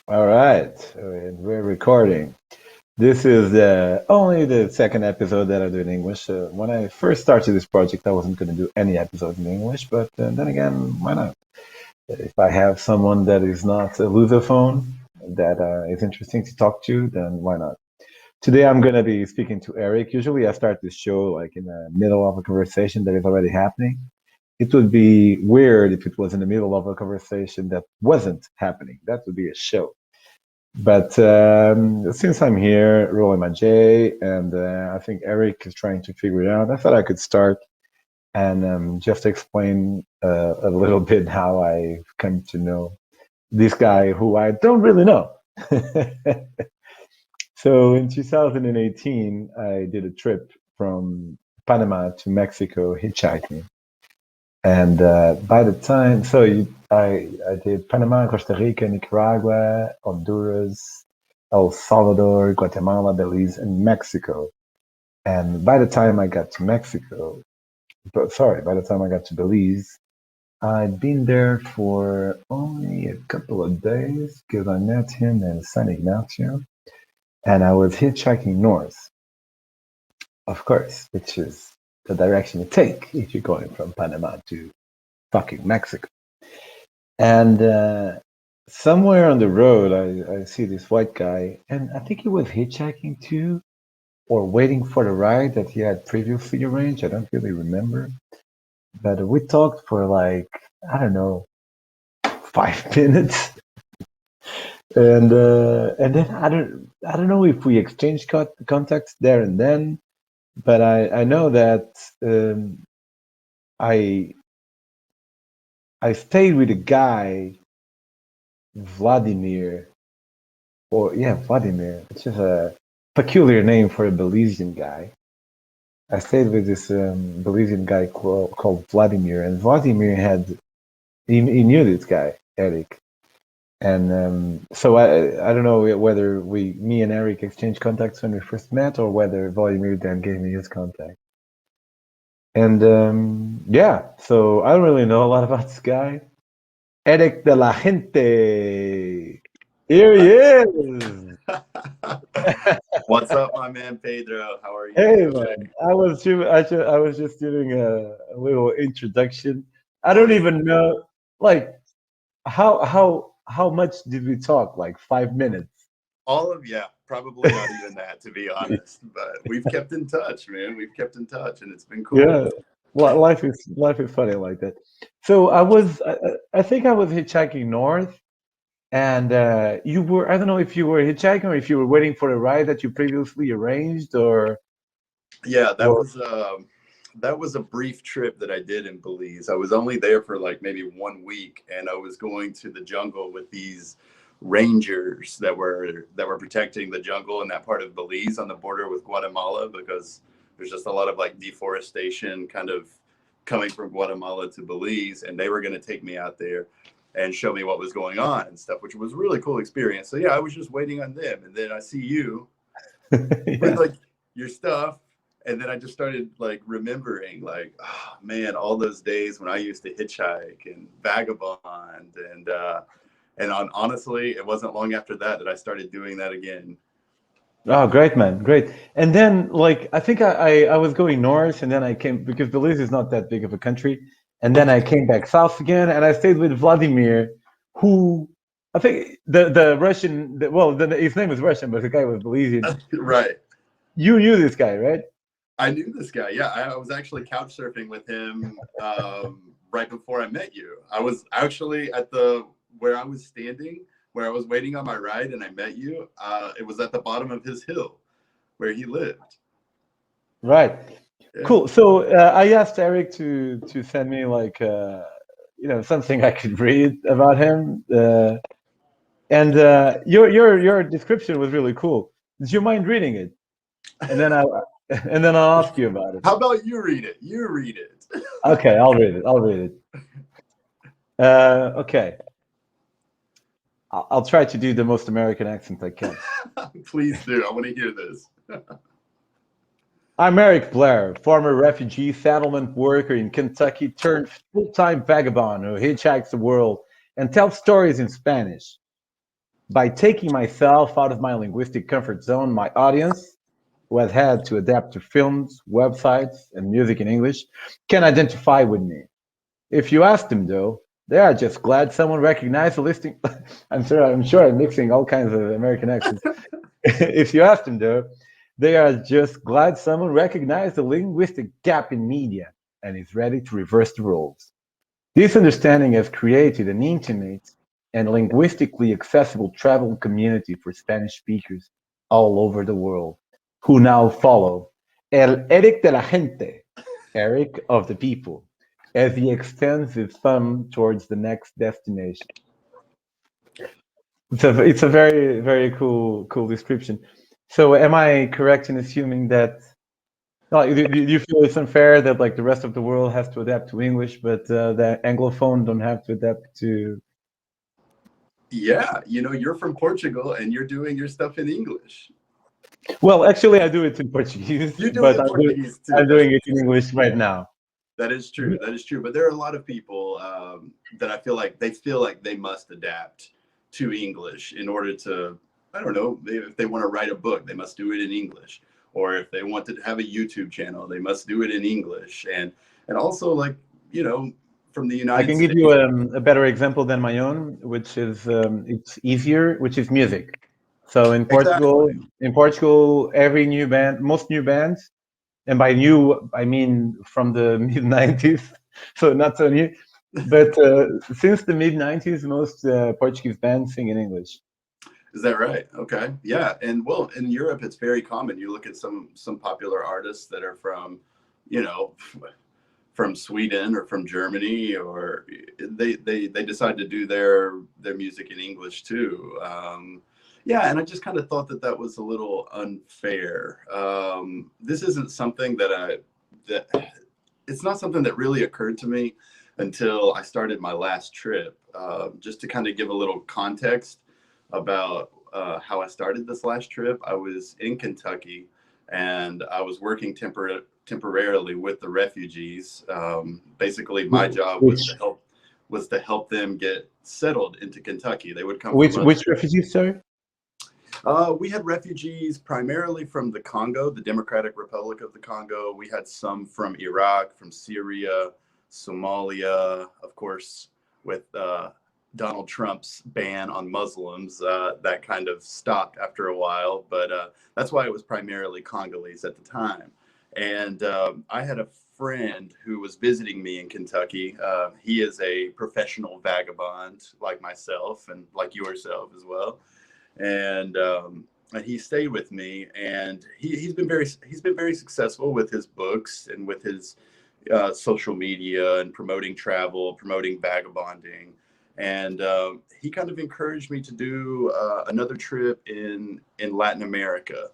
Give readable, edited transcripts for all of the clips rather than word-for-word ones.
All right, and we're recording. This is only the second episode that I do in English. When I first started this project, I wasn't going to do any episode in English, but then again, why not? If I have someone that is not a lusophone that is interesting to talk to, then why not? Today, I'm going to be speaking to Eric. Usually, I start this show like in the middle of a conversation that is already happening. It would be weird if it was in the middle of a conversation that wasn't happening. That would be a show. But since I'm here rolling my J, and I think Eric is trying to figure it out, I thought I could start and just explain a little bit how I've come to know this guy who I don't really know. So in 2018, I did a trip from Panama to Mexico hitchhiking. And by the time, I did Panama, Costa Rica, Nicaragua, Honduras, El Salvador, Guatemala, Belize, and Mexico. And by the time I got to by the time I got to Belize, I'd been there for only a couple of days because I met him in San Ignacio, and I was hitchhiking north, of course, which is the direction you take if you're going from Panama to fucking Mexico. And somewhere on the road, I see this white guy, and I think he was hitchhiking too, or waiting for the ride that he had previously arranged. I don't really remember. But we talked for like, I don't know, 5 minutes. And then I don't know if we exchanged contacts there and then, but I know that I I stayed with a guy, Vladimir, or yeah, Vladimir. It's just a peculiar name for a Belizean guy. I stayed with this Belizean guy called Vladimir, and Vladimir he knew this guy, Eric. And so I don't know whether me and Eric exchanged contacts when we first met, or whether Vladimir then gave me his contact. And yeah, so I don't really know a lot about this guy. Eric de la Gente. Here he is. What's up, my man Pedro? How are you Hey doing? man, I was just doing a little introduction. I Oh don't yeah, even know, like, how much did we talk? Like 5 minutes. probably not even that to be honest. But we've kept in touch, man. We've kept in touch, and it's been cool. Yeah, life is funny like that. So I think I was hitchhiking north, and you were, I don't know if you were hitchhiking or if you were waiting for a ride that you previously arranged, Yeah, or that was a brief trip that I did in Belize. I was only there for like maybe 1 week, and I was going to the jungle with these rangers that were protecting the jungle in that part of Belize on the border with Guatemala because there's just a lot of like deforestation kind of coming from Guatemala to Belize, and they were going to take me out there and show me what was going on and stuff, which was a really cool experience. So yeah, I was just waiting on them, and then I see you with yeah. like your stuff, and then I just started like remembering like, oh man, all those days when I used to hitchhike and vagabond and honestly, it wasn't long after that that I started doing that again. Oh, great, man, great. And then, like, I think I was going north, and then I came because Belize is not that big of a country, and then I came back south again, and I stayed with Vladimir, who I think the Russian, his name was Russian, but the guy was Belizean. Right. You knew this guy, right? I knew this guy. Yeah, I was actually couch surfing with him right before I met you. I was actually at the where I was standing, where I was waiting on my ride, and I met you. It was at the bottom of his hill where he lived. Right. Yeah. Cool. So I asked Eric to send me like something I could read about him, and your description was really cool. Did you mind reading it? And then I and then I'll ask you about it. How about you read it? You read it. Okay, I'll read it. I'll read it. Okay, I'll try to do the most American accent I can. Please do. I want to hear this. I'm Eric Blair, former refugee settlement worker in Kentucky turned full-time vagabond who hitchhikes the world and tells stories in Spanish. By taking myself out of my linguistic comfort zone, my audience, who has had to adapt to films, websites, and music in English, can identify with me. If you ask them, though, they are just glad someone recognized the listing. I'm sure I'm mixing all kinds of American accents. If you ask them, though, they are just glad someone recognized the linguistic gap in media and is ready to reverse the roles. This understanding has created an intimate and linguistically accessible travel community for Spanish speakers all over the world who now follow El Eric de la Gente, Eric of the people, as he extends his thumb towards the next destination. It's a very, very cool description. So, am I correct in assuming that? No, do you feel it's unfair that like the rest of the world has to adapt to English, but the Anglophone don't have to adapt to? Yeah, you're from Portugal and you're doing your stuff in English. Well, actually, I do it in Portuguese, You do it but in Portuguese too. I'm That's doing it in English right now. That is true. That is true. But there are a lot of people that I feel like they must adapt to English in order to, I don't know, if they want to write a book, they must do it in English. Or if they want to have a YouTube channel, they must do it in English. And also like, you know, from the I United can give you States. a better example than my own, which is it's easier, which is music. So Exactly. In Portugal, every new band, most new bands, and by new I mean from the mid '90s, so not so new, but since the mid '90s, most Portuguese bands sing in English. Is that right? Okay. Yeah. And well, in Europe, it's very common. You look at some popular artists that are from, you know, from Sweden or from Germany, or they decide to do their music in English too. Yeah, and I just kind of thought that that was a little unfair. This isn't something that it's not something that really occurred to me until I started my last trip. Just to kind of give a little context about how I started this last trip. I was in Kentucky and I was working temporarily with the refugees. Basically, my job was Which to help them get settled into Kentucky. They would come from which refugees, sorry? we had refugees primarily from the Congo, the Democratic Republic of the Congo. We had some from Iraq, from Syria, Somalia, of course, with Donald Trump's ban on Muslims. That kind of stopped after a while, but that's why it was primarily Congolese at the time. And I had a friend who was visiting me in Kentucky. He is a professional vagabond like myself and like yourself as well, and he stayed with me, and he's been very successful with his books and with his social media and promoting travel, promoting vagabonding, and he kind of encouraged me to do another trip in Latin America.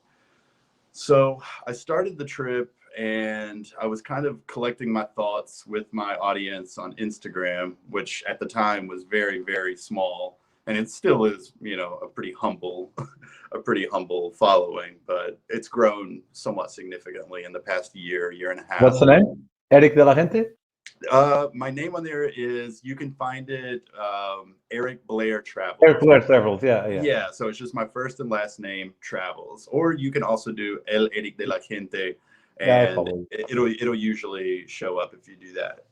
So I started the trip and I was kind of collecting my thoughts with my audience on Instagram, which at the time was very, very small. And it still is, a pretty humble, a pretty humble following, but it's grown somewhat significantly in the past year and a half. What's the name? Eric de la Gente? My name on there is, you can find it, Eric Blair Eric Travels. Blair Travels, yeah, yeah. Yeah, so it's just my first and last name, Travels. Or you can also do El Eric de la Gente, Yeah, I and follow. it'll usually show up if you do that.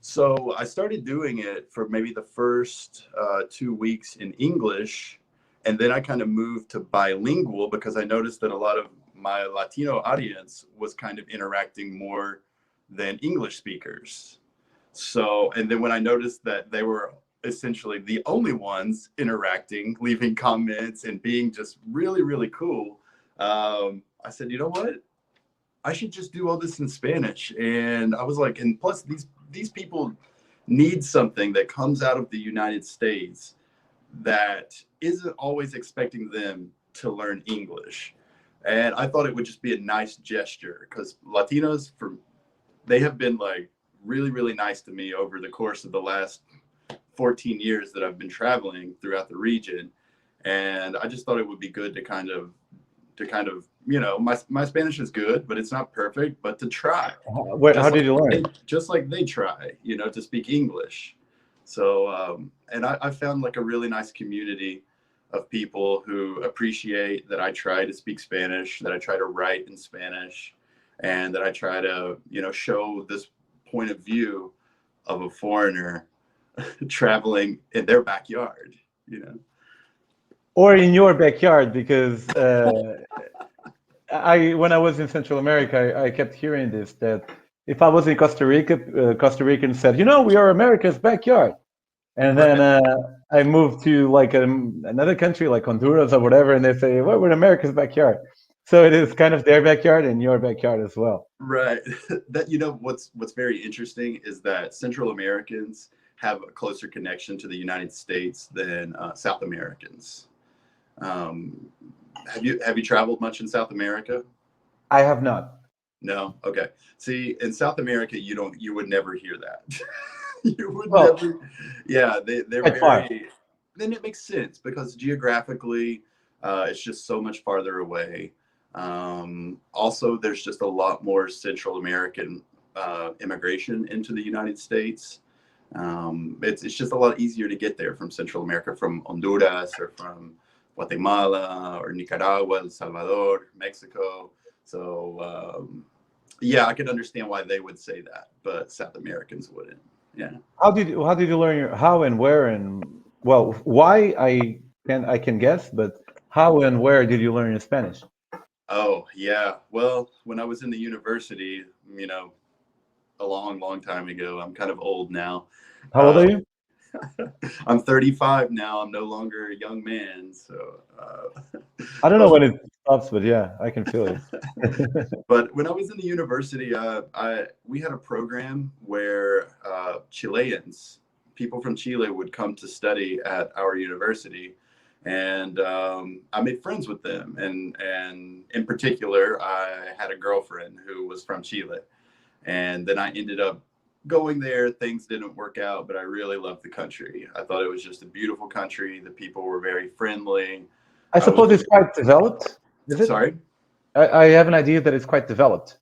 So I started doing it for maybe the first 2 weeks in English, and then I kind of moved to bilingual because I noticed that a lot of my Latino audience was kind of interacting more than English speakers. So, and then when I noticed that they were essentially the only ones interacting, leaving comments, and being just really, really cool, I said, you know what? I should just do all this in Spanish. And I was like, and plus these people need something that comes out of the United States that isn't always expecting them to learn English. And I thought it would just be a nice gesture because Latinos, they have been like really, really nice to me over the course of the last 14 years that I've been traveling throughout the region. And I just thought it would be good to kind of, my Spanish is good, but it's not perfect, but to try, How did you learn? just like they try, to speak English. So, and I found like a really nice community of people who appreciate that I try to speak Spanish, that I try to write in Spanish, and that I try to, show this point of view of a foreigner traveling in their backyard, Or in your backyard, because when I was in Central America, I kept hearing this, that if I was in Costa Rica, Costa Ricans said, we are America's backyard. And then Right. I moved to like another country, like Honduras or whatever, and they say, well, we're in America's backyard. So it is kind of their backyard and your backyard as well. Right. That what's very interesting is that Central Americans have a closer connection to the United States than South Americans. Um, have you traveled much in South America? I have not. No. Okay. See, in South America, you would never hear that. You would Well, never. Yeah, they're quite far. very. Then it makes sense because geographically, it's just so much farther away. Also, there's just a lot more Central American immigration into the United States. It's just a lot easier to get there from Central America, from Honduras or from Guatemala or Nicaragua, El Salvador, Mexico. So yeah, I can understand why they would say that, but South Americans wouldn't. Yeah. How did you learn how and where and well why I can guess, but how and where did you learn your Spanish? Oh yeah. Well, when I was in the university, a long, long time ago. I'm kind of old now. How old are you? I'm 35 now. I'm no longer a young man. So, I don't know but when it stops, but yeah, I can feel it. but when I was in the university, we had a program where Chileans, people from Chile, would come to study at our university, and I made friends with them. And in particular, I had a girlfriend who was from Chile, and then I ended up going there. Things didn't work out, but I really loved the country. I thought it was just a beautiful country. The people were very friendly. I I was suppose it's quite developed, is it? sorry. I have an idea that it's quite developed.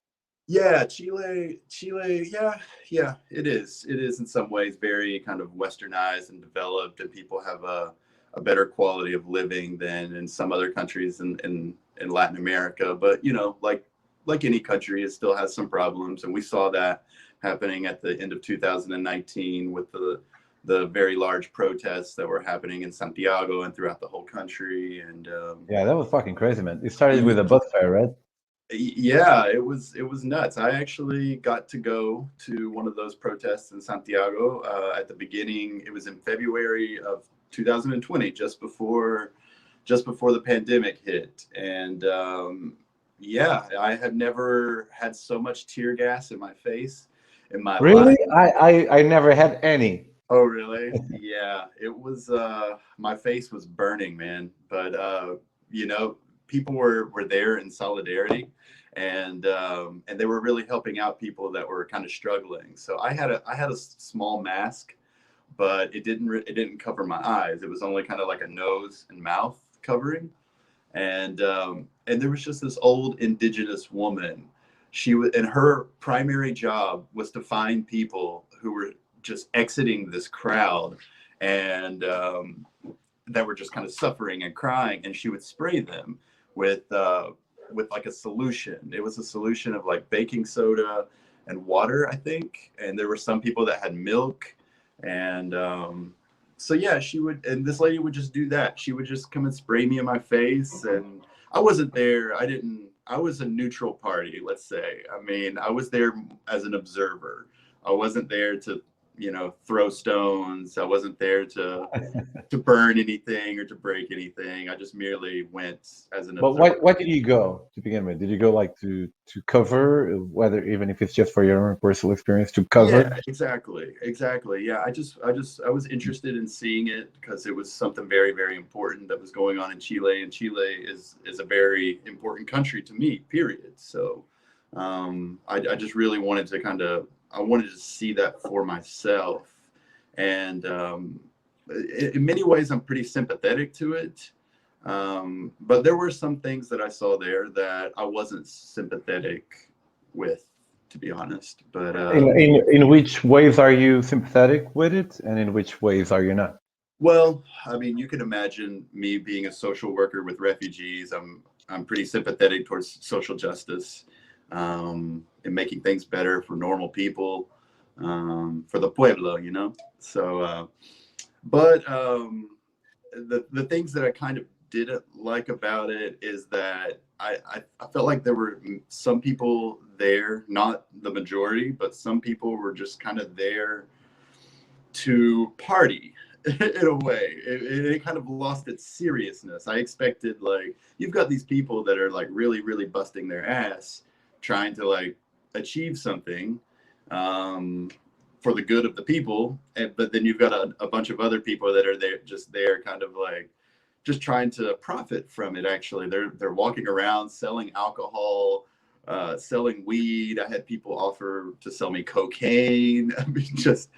Yeah, Chile, yeah, it is. It is in some ways very kind of westernized and developed, and people have a better quality of living than in some other countries in Latin America. But like any country, it still has some problems, and we saw that happening at the end of 2019 with the very large protests that were happening in Santiago and throughout the whole country. And Yeah, that was fucking crazy, man. It started with a bus fire, right? yeah, it was nuts. I actually got to go to one of those protests in Santiago at the beginning. It was in February of 2020, just before the pandemic hit. And yeah, I had never had so much tear gas in my face in my life. Really? I never had any. Oh, really? Yeah, it was. My face was burning, man. But you know, people were there in solidarity, and they were really helping out people that were kind of struggling. So I had a small mask, but it didn't cover my eyes. It was only kind of like a nose and mouth covering, and there was just this old indigenous woman. And her primary job was to find people who were just exiting this crowd, and that were just kind of suffering and crying, and she would spray them with like a solution. It was a solution of like baking soda and water, I think, and there were some people that had milk. And so yeah, and this lady would just do that. She would just come and spray me in my face, and I wasn't there. I was a neutral party, let's say. I mean, I was there as an observer. I wasn't there to, throw stones. I wasn't there to burn anything or to break anything. I just merely went as an But observer. why did you go to begin with? Did you go like to cover, whether even if it's just for your own personal experience, to cover? Yeah, exactly. Yeah, I was interested in seeing it because it was something very, very important that was going on in Chile, and Chile is a very important country to me. Period. So, I just really wanted to I wanted to see that for myself, and in many ways, I'm pretty sympathetic to it. But there were some things that I saw there that I wasn't sympathetic with, to be honest. But In which ways are you sympathetic with it, and in which ways are you not? Well, I mean, you can imagine me being a social worker with refugees. I'm pretty sympathetic towards social justice, and making things better for normal people, for the pueblo, you know. So, but the things that I kind of didn't like about it is that I felt like there were some people there, not the majority, but some people were just kind of there to party in a way. It kind of lost its seriousness. I expected, like, you've got these people that are like really, really busting their ass trying to like achieve something, um, for the good of the people. But then you've got a bunch of other people that are there, just there kind of like just trying to profit from it. Actually, they're walking around selling alcohol, selling weed. I had people offer to sell me cocaine. I mean, just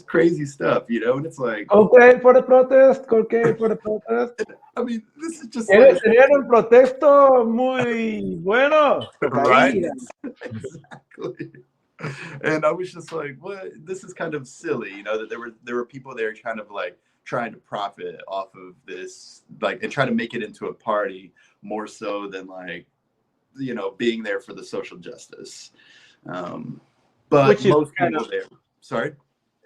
crazy stuff, you know. And it's like, Okay for the protest, okay for the protest. I mean, this is just like, Tenían un protesto muy bueno. right? Cocaína. Exactly. And I was just like, what? This is kind of silly, you know, that there were people there kind of like trying to profit off of this, like, and try to make it into a party more so than like, you know, being there for the social justice. Um, but Which is most kind people there, sorry.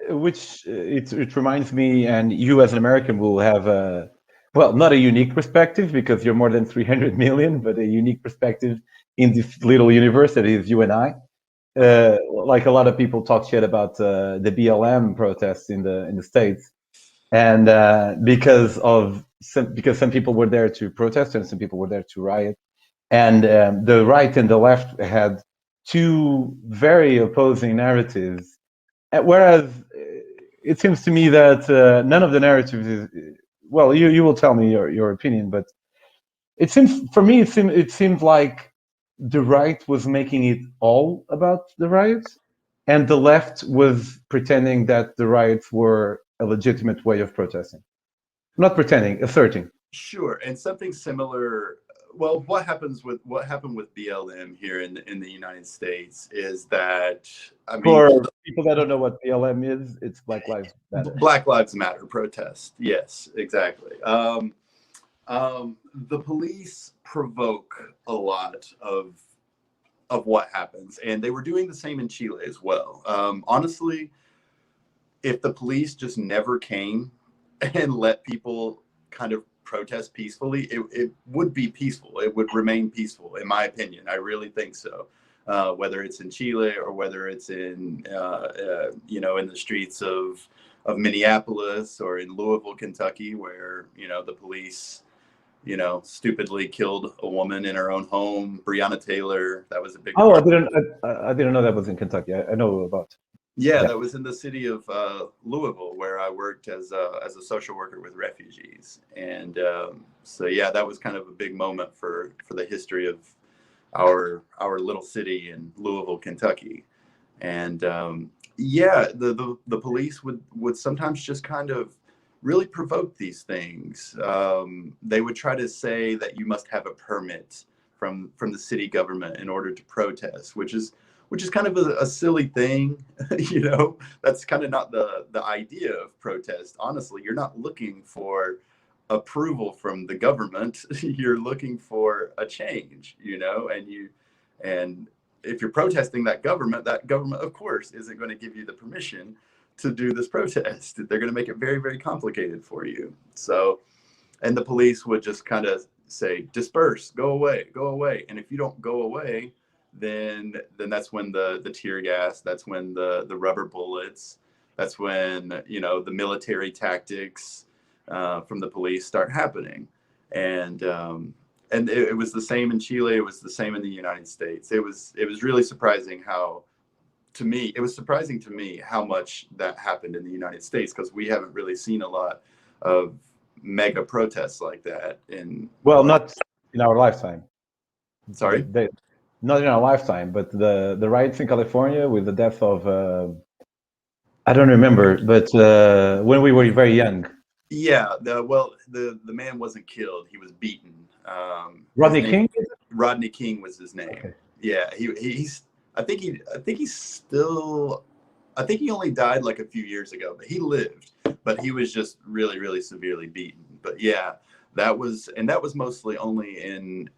which it reminds me, and you as an American will have a, well, not a unique perspective because you're more than 300 million, but a unique perspective in this little universe that is you and I. Like a lot of people talk shit about the BLM protests in the States, and because some people were there to protest and some people were there to riot, and the right and the left had two very opposing narratives. Whereas it seems to me that none of the narratives is, well, you will tell me your opinion, but it seems, for me, it seems like the right was making it all about the riots, and the left was pretending that the riots were a legitimate way of protesting. Not pretending, asserting. Sure, and something similar. Well, what happened with BLM here in the United States is that, I mean, For people that don't know what BLM is, it's Black Lives Matter. Black Lives Matter protest. Yes, exactly. The police provoke a lot of what happens, and they were doing the same in Chile as well. Honestly, if the police just never came and let people kind of protest peacefully, it would be peaceful. It would remain peaceful, in my opinion. I really think so. Whether it's in Chile or whether it's in, you know, in the streets of Minneapolis or in Louisville, Kentucky, where, you know, the police, you know, stupidly killed a woman in her own home. Breonna Taylor, that was a big Oh, part. I didn't know that was in Kentucky. I know about. Yeah, Yeah. that was in the city of Louisville, where I worked as a social worker with refugees, and so yeah, that was kind of a big moment for the history of our little city in Louisville, Kentucky, and yeah, the police would sometimes just kind of really provoke these things. They would try to say that you must have a permit from the city government in order to protest, which is kind of a silly thing. You know, that's kind of not the idea of protest. Honestly, you're not looking for approval from the government. You're looking for a change, you know, and if you're protesting that government of course isn't going to give you the permission to do this protest. They're going to make it very, very complicated for you. So, and the police would just kind of say, disperse, go away, go away. And if you don't go away, then that's when the tear gas, that's when the rubber bullets, that's when, you know, the military tactics from the police start happening. And it was the same in Chile. It was the same in the United States. It was really surprising how, to me, it was surprising to me how much that happened in the United States, because we haven't really seen a lot of mega protests like that in, Well, like, not in our lifetime. sorry. Not in our lifetime, but the riots in California with the death of I don't remember, but when we were very young, Yeah, the man wasn't killed. He was beaten. His Rodney name, King. Rodney King was his name. Okay. Yeah, he's. I think he's still. I think he only died like a few years ago, but he lived. but he was just really, really severely beaten. But yeah, that was mostly only in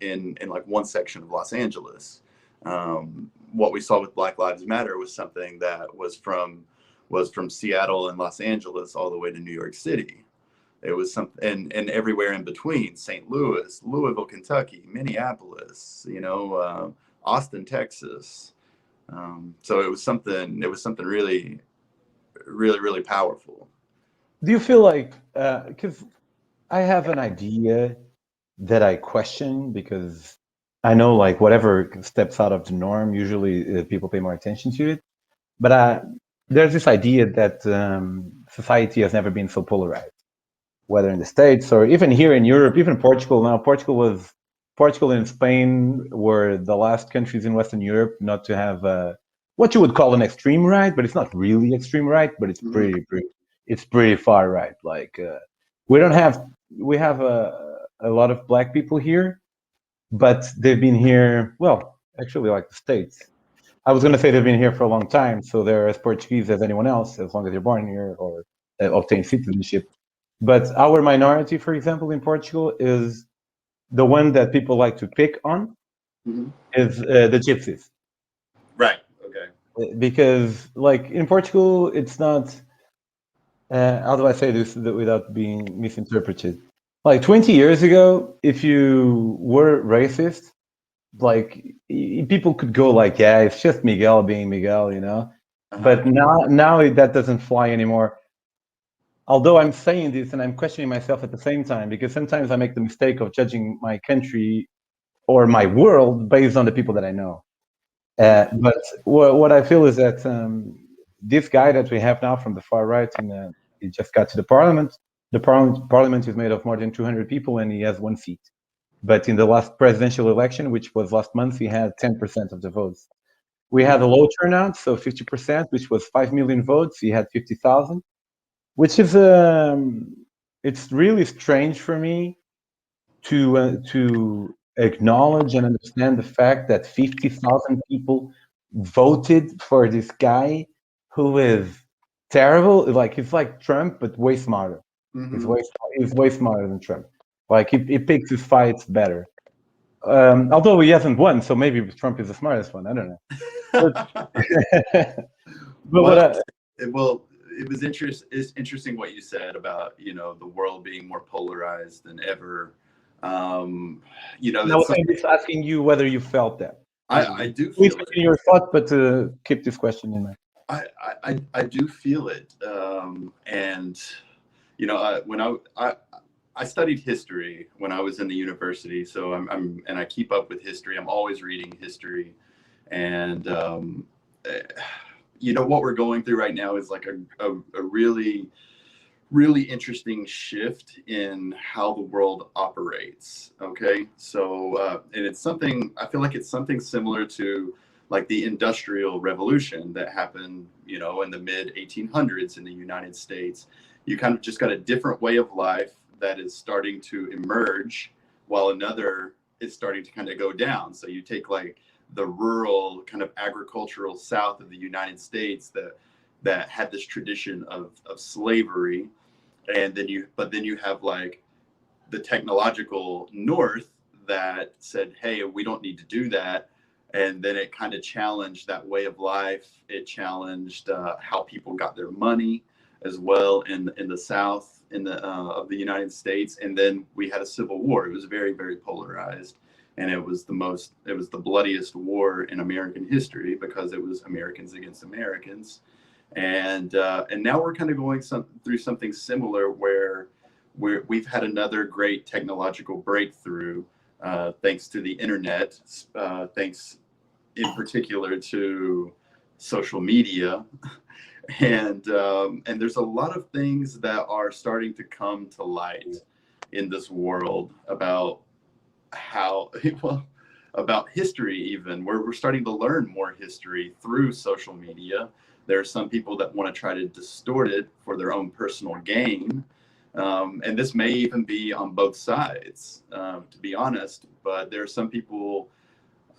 like one section of Los Angeles. What we saw with Black Lives Matter was something that was from Seattle and Los Angeles all the way to New York City. It was something, and everywhere in between: St. Louis, Louisville, Kentucky, Minneapolis, Austin, Texas. So it was something. It was something really, really, really powerful. Do you feel like, because I have an idea that I question because I know like whatever steps out of the norm, usually people pay more attention to it. But there's this idea that society has never been so polarized, whether in the States or even here in Europe, even Portugal. Now, Portugal and Spain were the last countries in Western Europe not to have what you would call an extreme right, but it's not really extreme right, but it's Mhm. it's pretty far right. Like we don't have we have a lot of black people here, but they've been here. Well, actually, like the States. I was going to say they've been here for a long time, so they're as Portuguese as anyone else, as long as you're born here or obtain citizenship. But our minority, for example, in Portugal, is the one that people like to pick on Mhm. is the gypsies, Right. Okay. because like in Portugal, it's not. How do I say this without being misinterpreted? Like 20 years ago, if you were racist, like people could go like, yeah, it's just Miguel being Miguel, you know. Uh-huh. But now that doesn't fly anymore. Although I'm saying this and I'm questioning myself at the same time, because sometimes I make the mistake of judging my country or my world based on the people that I know. Mhm. But what I feel is that this guy that we have now from the far right, and he just got to the parliament. The parliament is made of more than 200 people, and he has one seat. But in the last presidential election, which was last month, he had 10% of the votes. We had a Mhm. low turnout, so 50%, which was 5 million votes. He had 50,000, which is it's really strange for me to acknowledge and understand the fact that 50,000 people voted for this guy who is terrible. Like he's like Trump, but way smarter. Mhm. He's way smarter than Trump. Like he picks his fights better. Although he hasn't won, so maybe Trump is the smartest one. I don't know. But, but what Well, I, it's interesting what you said about the world being more polarized than ever. Um, and I that's was something just asking you whether you felt that. I do Please feel it. continue your thought, but keep this question in mind. I do feel it. And when I studied history when I was in the university, so and I keep up with history. I'm always reading history, and eh, what we're going through right now is like a really, really interesting shift in how the world operates. Okay, so and it's something I feel like it's something similar to like the industrial revolution that happened in the mid 1800s in the United States. You kind of just got a different way of life that is starting to emerge, while another is starting to kind of go down. So you take like the rural kind of agricultural south of the United States that had this tradition of slavery, and then you have like the technological north that said, hey, we don't need to do that. And then it kind of challenged that way of life. It challenged how people got their money as well in the south of the United States. And then we had a civil war. It was very, very polarized, and it was the bloodiest war in American history because it was Americans against Americans. And now we're kind of going through something similar where we've had another great technological breakthrough, thanks to the internet, thanks in particular to social media, and there's a lot of things that are starting to come to light in this world about how well about history. Even we're starting to learn more history through social media. There are some people that want to try to distort it for their own personal gain, and this may even be on both sides, to be honest. But there are some people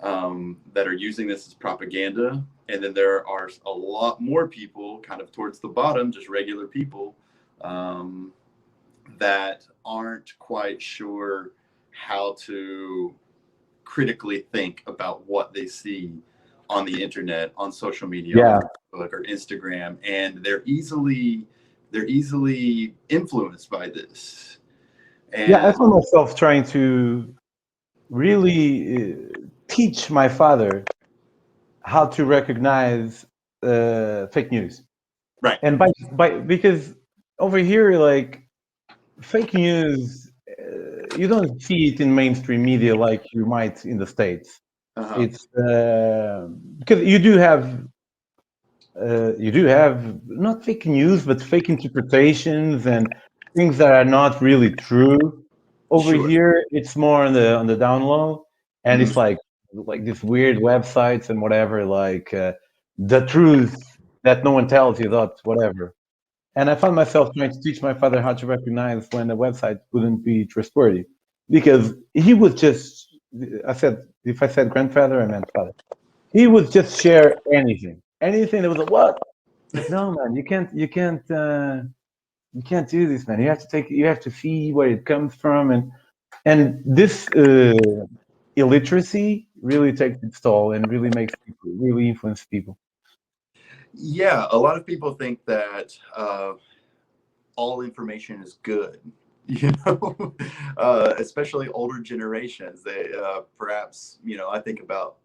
that are using this as propaganda, and then there are a lot more people kind of towards the bottom, just regular people, um, that aren't quite sure how to critically think about what they see on the internet, on social media, on Yeah, Facebook or Instagram, and they're easily influenced by this. yeah. I And found myself trying to really teach my father how to recognize fake news, right, and by because over here, like fake news, you don't see it in mainstream media like you might in the States. uh-huh, It's because you do have not fake news, but fake interpretations and things that are not really true. Over sure, here, it's more on the down low, and hmm it's like these weird websites and whatever, like the truth that no one tells you, that whatever. And I found myself trying to teach my father how to recognize when a website wouldn't be trustworthy, because he would just. I said if I said grandfather, I meant father. He would just share anything that was like, what? Like, no, man, you can't do this, man. You have to see where it comes from, and this illiteracy really takes its toll and really makes people, really influence people. yeah, a lot of people think that all information is good. You know, especially older generations. They perhaps, I think about,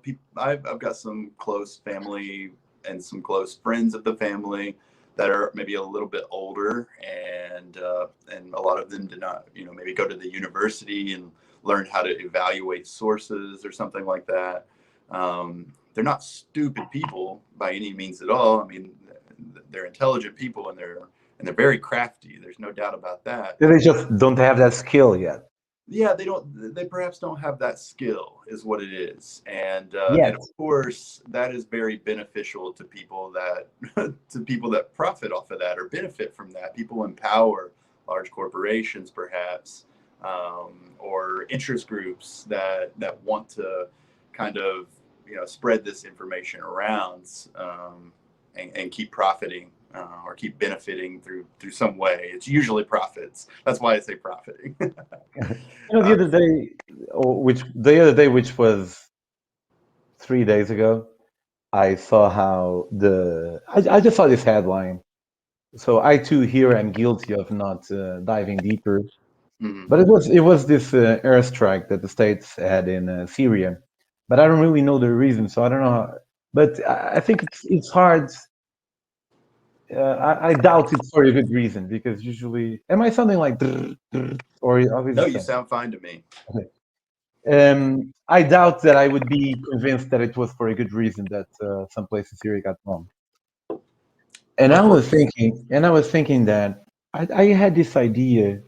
people. I've got some close family and some close friends of the family that are maybe a little bit older, and a lot of them did not, maybe go to the university and learn how to evaluate sources or something like that. They're not stupid people by any means at all. I mean, they're intelligent people, and they're very crafty. There's no doubt about that. They just don't have that skill yet. Yeah, they perhaps don't have that skill is what it is. And Yet. of course that is very beneficial to people that to people that profit off of that or benefit from that, people in power, large corporations perhaps, or interest groups that want to kind of spread this information around, and keep profiting, or keep benefiting through some way. It's usually profits. That's why I say profiting. You know, uh, the other day, which was 3 days ago, I saw how I just saw this headline. So I too here am guilty of not diving deeper. mhm. But it was this airstrike that the states had in Syria, but I don't really know the reason, so I don't know. But I think it's hard. I doubt it's for a good reason, because usually, am I sounding like drr, drr, or is No, it you same? sound fine to me. Okay. I doubt that I would be convinced that it was for a good reason that some places here got bombed. Of course. And I was thinking that I had this idea.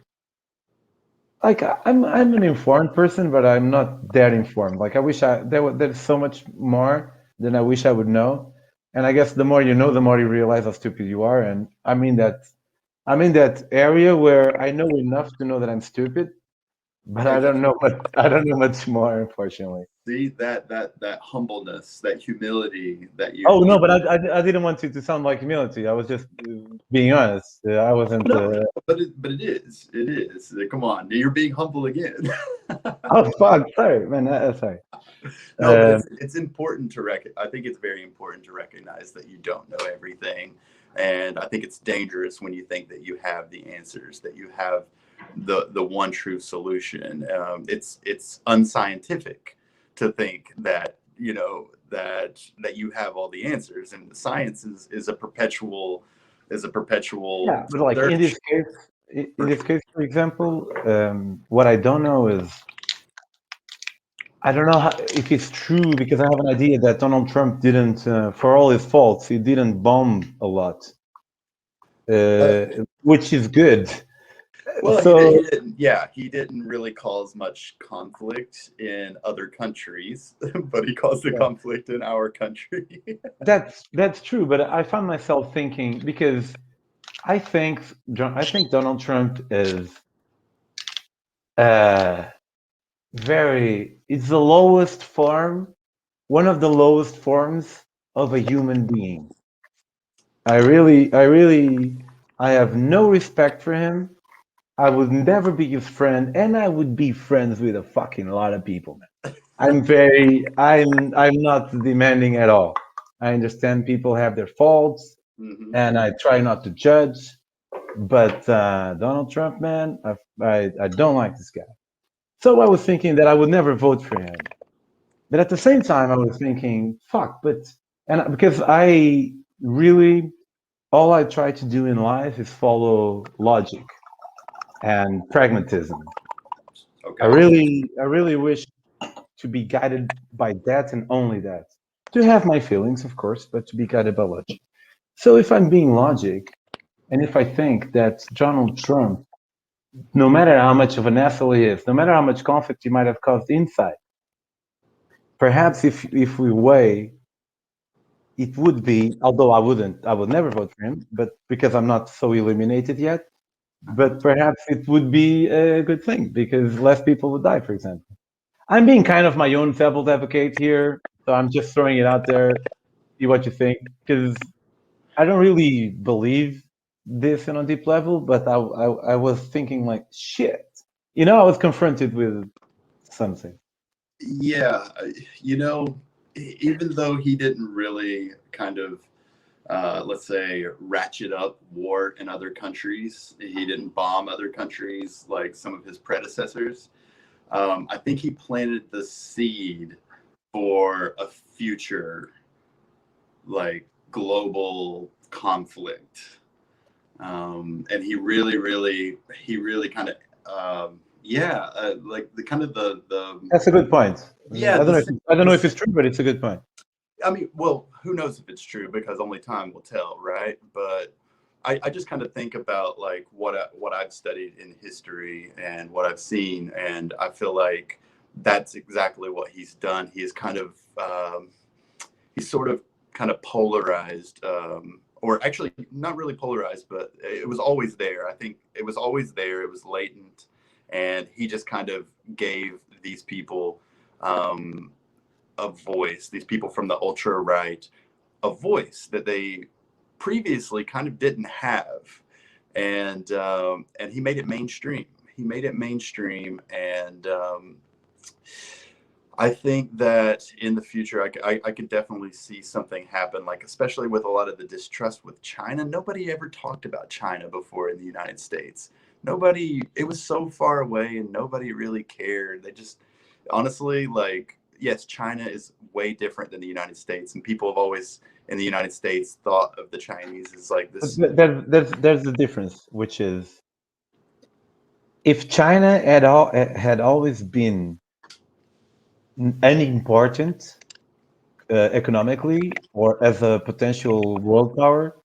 Like I'm an informed person, but I'm not that informed. Like I wish there's so much more than I wish I would know. And I guess the more you know, the more you realize how stupid you are. And I'm in that area where I know enough to know that I'm stupid, but I Okay. don't know what I don't know much more, unfortunately. See that humbleness, that humility that Oh you no, but I didn't want to sound like humility. I was just being honest. I wasn't. no, but it is. Come on, you're being humble again. Oh fuck! Sorry, man. Sorry. No, but Um, it's important to I think it's very important to recognize that you don't know everything, and I think it's dangerous when you think that you have the answers, that you have the one true solution. It's unscientific to think that that you have all the answers, and science is a perpetual Yeah, but like search in for this truth. case, for example, what I don't know is I don't know if it's true, because I have an idea that Donald Trump didn't, for all his faults, he didn't bomb a lot, Uh, which is good. Well, he did. So He didn't. Yeah, he didn't really cause much conflict in other countries, but he caused the yeah, conflict in our country. that's true. But I found myself thinking, because I think Donald Trump is uh, very. It's the lowest form, one of the lowest forms of a human being. I really I have no respect for him. I would never be his friend, and I would be friends with a fucking lot of people, man. I'm not demanding at all. I understand people have their faults, Hmm. and I try not to judge. But Donald Trump, man, I don't like this guy. So I was thinking that I would never vote for him. But at the same time, I was thinking, fuck, but, and because I really, all I try to do in life is follow logic and pragmatism. Okay. I really wish to be guided by that and only that. To have my feelings, of course, but to be guided by logic. So if I'm being logic, and if I think that Donald Trump, no matter how much of an asshole he is, no matter how much conflict he might have caused inside, perhaps if we weigh, it would be, although I would never vote for him, but because I'm not so illuminated yet, but perhaps it would be a good thing because less people would die, for example. I'm being kind of my own devil's advocate here, so I'm just throwing it out there, see what you think, because I don't really believe this on a deep level, but I was thinking like, shit. I was confronted with something. Yeah, you know, even though he didn't really kind of, let's say, ratchet up war in other countries, he didn't bomb other countries like some of his predecessors. I think he planted the seed for a future like global conflict. And he really kind of, yeah, like the kind of the That's a good point. yeah, the I don't know if the it's true, but it's a good point. I mean, well, who knows if it's true because only time will tell, right? But I just kind of think about like what I've studied in history and what I've seen, and I feel like that's exactly what he's done. He is kind of he's sort of kind of polarized, or actually not really polarized, but it was always there. I think it was always there. It was latent, and he just kind of gave these people. Um, a voice, these people from the ultra right, a voice that they previously kind of didn't have, and he made it mainstream. He made it mainstream, and I think that in the future, I could definitely see something happen, like especially with a lot of the distrust with China. Nobody ever talked about China before in the United States. Nobody, it was so far away and nobody really cared. They just, honestly, like, yes, China is way different than the United States. And people have always, in the United States, thought of the Chinese as like But this. there's the difference, which is if China had always been unimportant economically or as a potential world power,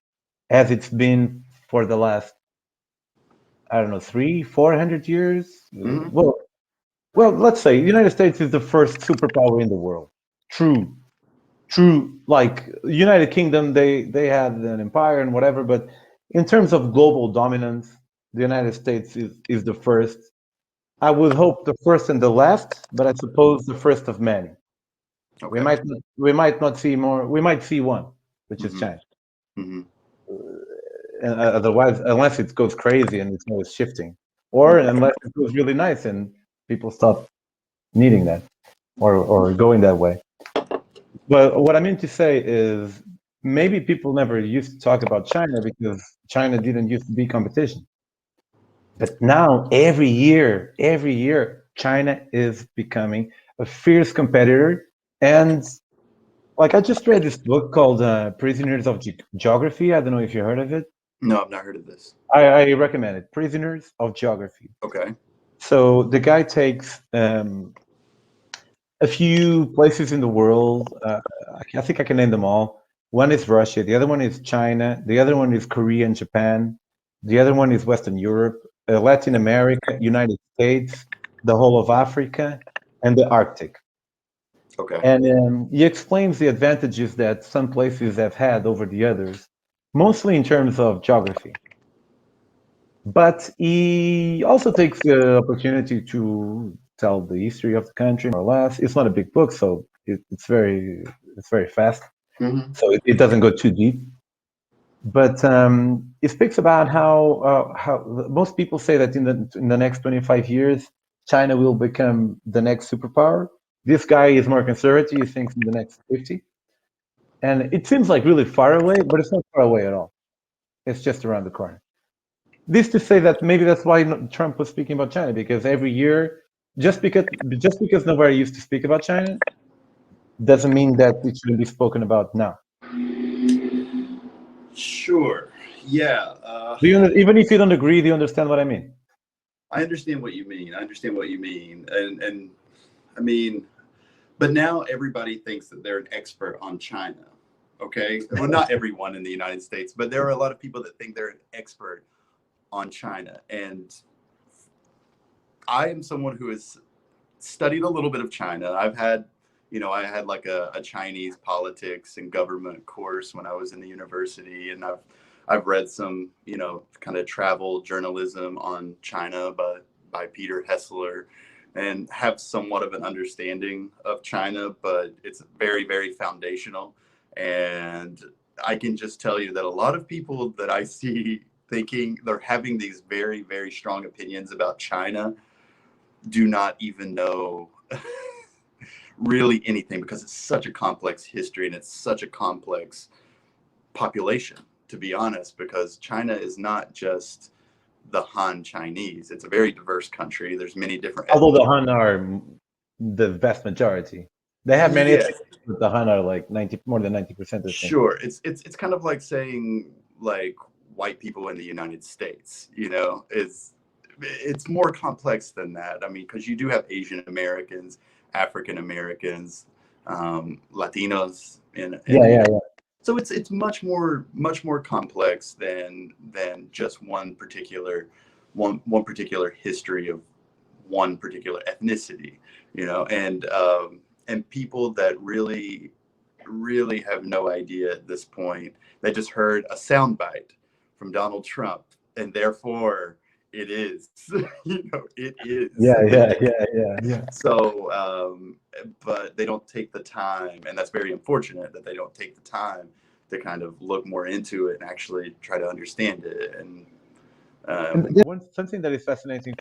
as it's been for the last, I don't know, 400 years. Mhm. Well, let's say the United States is the first superpower in the world. True, true. Like United Kingdom, they had an empire and whatever, but in terms of global dominance, the United States is the first. I would hope the first and the last, but I suppose the first of many. Okay. We might not see more. We might see one, which is Hmm. China. Hmm. Otherwise, unless it goes crazy and it's always shifting, or unless it goes really nice and people stop needing that or going that way. But what I mean to say is maybe people never used to talk about China because China didn't used to be competition. But now every year, China is becoming a fierce competitor. And like I just read this book called Prisoners of Geography. I don't know if you heard of it. No, I've not heard of this. I recommend it. Prisoners of Geography. Okay. So the guy takes a few places in the world. I think I can name them all. One is Russia, the other one is China, the other one is Korea and Japan, the other one is Western Europe, Latin America, United States, the whole of Africa, and the Arctic. Okay. And he explains the advantages that some places have had over the others, mostly in terms of geography. But he also takes the opportunity to tell the history of the country, more or less. It's not a big book, so it's very fast. Hmm. So it doesn't go too deep. But it speaks about how most people say that in the next 25 years, China will become the next superpower. This guy is more conservative. He thinks in the next 50, and it seems like really far away, but it's not far away at all. It's just around the corner. This to say that maybe that's why Trump was speaking about China, because every year, just because nobody used to speak about China, doesn't mean that it shouldn't be spoken about now. Sure. Yeah. Even if you don't agree, do you understand what I mean? I understand what you mean. I understand what you mean. And I mean, but now everybody thinks that they're an expert on China. Okay. Well, not everyone in the United States, but there are a lot of people that think they're an expert on China. And I am someone who has studied a little bit of China. I had like a Chinese politics and government course when I was in the university, and I've read some, kind of travel journalism on China by Peter Hessler, and have somewhat of an understanding of China, but it's very, very foundational. And I can just tell you that a lot of people that I see thinking they're having these very, very strong opinions about China do not even know really anything, because it's such a complex history and it's such a complex population, to be honest, because China is not just the Han Chinese. It's a very diverse country. There's many different Although the Han are the vast majority. They have many Yes, ethnicities, but the Han are like 90, more than 90%, I think. sure. It's kind of like saying like white people in the United States, it's more complex than that. I mean, because you do have Asian Americans, African Americans, Latinos, Yeah, and yeah, yeah. so it's much more complex than just one particular history of one particular ethnicity, and people that really have no idea at this point. They just heard a soundbite from Donald Trump, and therefore it is, it is. Yeah, yeah, yeah, yeah, yeah. So, but they don't take the time, and that's very unfortunate that they don't take the time to kind of look more into it and actually try to understand it. And And something that is fascinating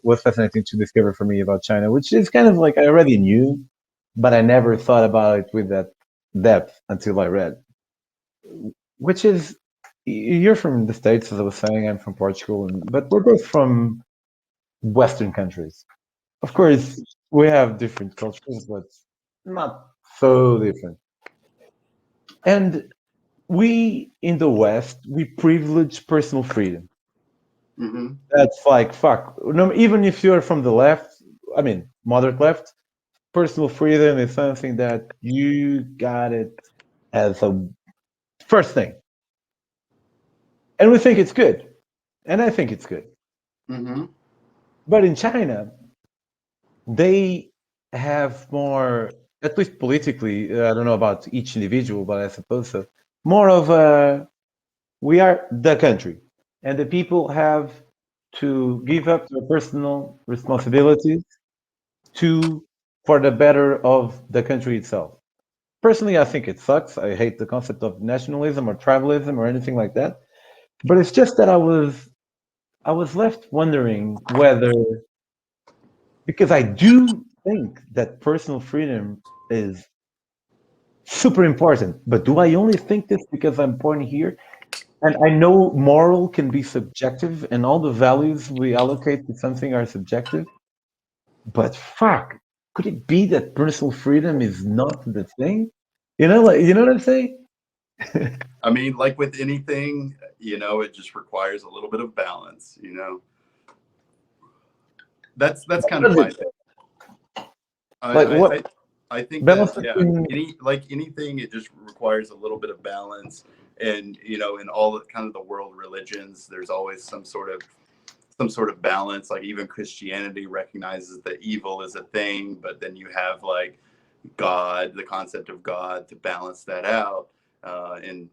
was fascinating to discover for me about China, which is kind of like I already knew, but I never thought about it with that depth until I read. Which is, you're from the States, as I was saying. I'm from Portugal, but we're both from Western countries. Of course, we have different cultures, but not so different. And we in the West, we privilege personal freedom. mhm. That's like fuck. No, even if you're from the left, I mean, moderate left, personal freedom is something that you got it as a first thing. And we think it's good. And I think it's good. Mhm. But in China, they have more, at least politically, I don't know about each individual, but I suppose so, more of a, we are the country. And the people have to give up their personal responsibilities to for the better of the country itself. Personally, I think it sucks. I hate the concept of nationalism or tribalism or anything like that. But it's just that I was left wondering whether, because I do think that personal freedom is super important. But do I only think this because I'm born here? And I know moral can be subjective, and all the values we allocate to something are subjective. But fuck, could it be that personal freedom is not the thing? You know what I'm saying? I mean, like with anything, it just requires a little bit of balance. That's kind What of is my it? thing. I, Like I, what I I think balance that, yeah, between? anything, it just requires a little bit of balance. And in all the kind of the world religions, there's always some sort of balance. Like even Christianity recognizes that evil is a thing, but then you have like God, the concept of God, to balance that out. In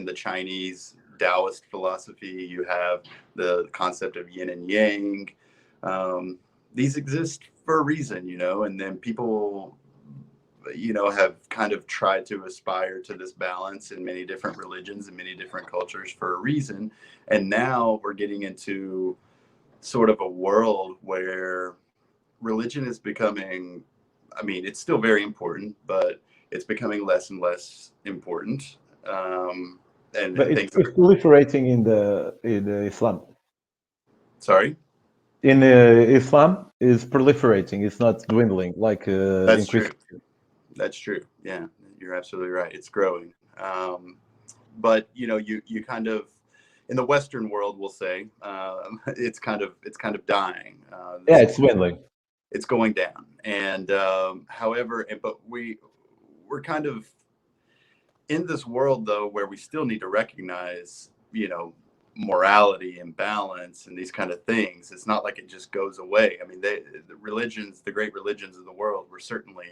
the Chinese Taoist philosophy, you have the concept of yin and yang. Um, these exist for a reason, and then people have kind of tried to aspire to this balance in many different religions and many different cultures for a reason. And now we're getting into sort of a world where religion is becoming, I mean, it's still very important, but it's becoming less and less important. But And things it's are, proliferating in the Islam. sorry? In Islam is proliferating. It's not dwindling like That's in true. Christianity. That's true. Yeah, you're absolutely right. It's growing. But you kind of, in the Western world, we'll say, it's kind of dying. Yeah, it's dwindling. It's going down. And however, but we're kind of in this world though, where we still need to recognize, morality and balance and these kind of things. It's not like it just goes away. I mean, the great religions of the world were certainly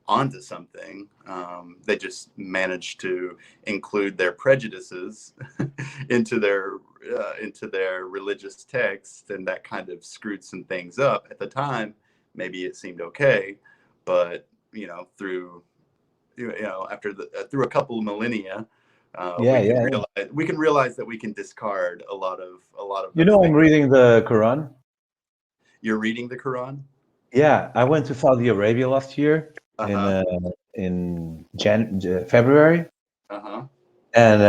onto something. They just managed to include their prejudices into their religious texts, and that kind of screwed some things up. At the time, maybe it seemed okay, but through through a couple of millennia, Yeah, yeah. we can realize that we can discard a lot of You those know, I'm things. reading the Quran. You're reading the Quran? Yeah, I went to Saudi Arabia last year in Uh-huh. February, Uh-huh. and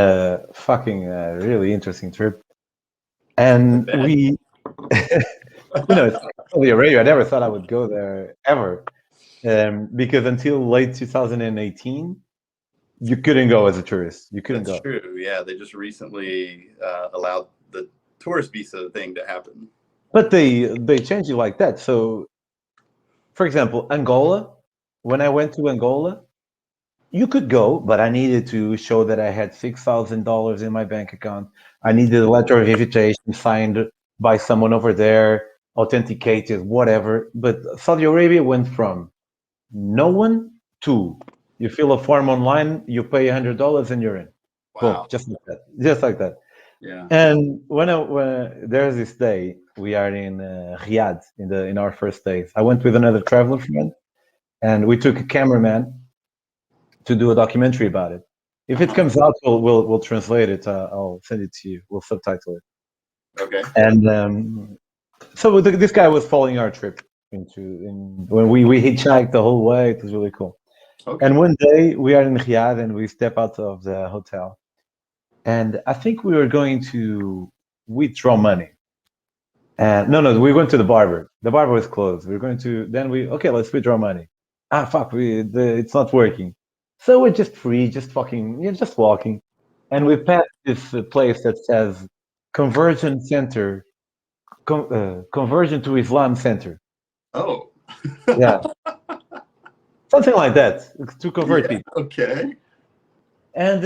fucking really interesting trip. I And bet. it's like Saudi Arabia. I never thought I would go there ever, because until late 2018, you couldn't go as a tourist. You couldn't That's go. true. Yeah, they just recently allowed the tourist visa thing to happen. But they changed it like that. So, for example, Angola, when I went to Angola, you could go, but I needed to show that I had $6,000 in my bank account. I needed a letter of invitation signed by someone over there, authenticated, whatever. But Saudi Arabia went from no one to you fill a form online, you pay $100, and you're in. Boom, Wow. just like that, just like that. Yeah. And when there's this day, we are in Riyadh in our first days. I went with another traveler friend, and we took a cameraman to do a documentary about it. If it Uh-huh. comes out, we'll translate it. I'll send it to you. We'll subtitle it. Okay. And so this guy was following our trip when we hitchhiked the whole way. It was really cool. Okay. And one day we are in Riyadh and we step out of the hotel, and I think we were going to withdraw money. And no, we went to the barber. The barber was closed. We were going to okay, let's withdraw money. Ah, fuck, it's not working. So we're just free, just fucking, just walking, and we passed this place that says Conversion Center, Conversion to Islam Center. Oh. Yeah, something like that to convert Yeah. people. Okay. And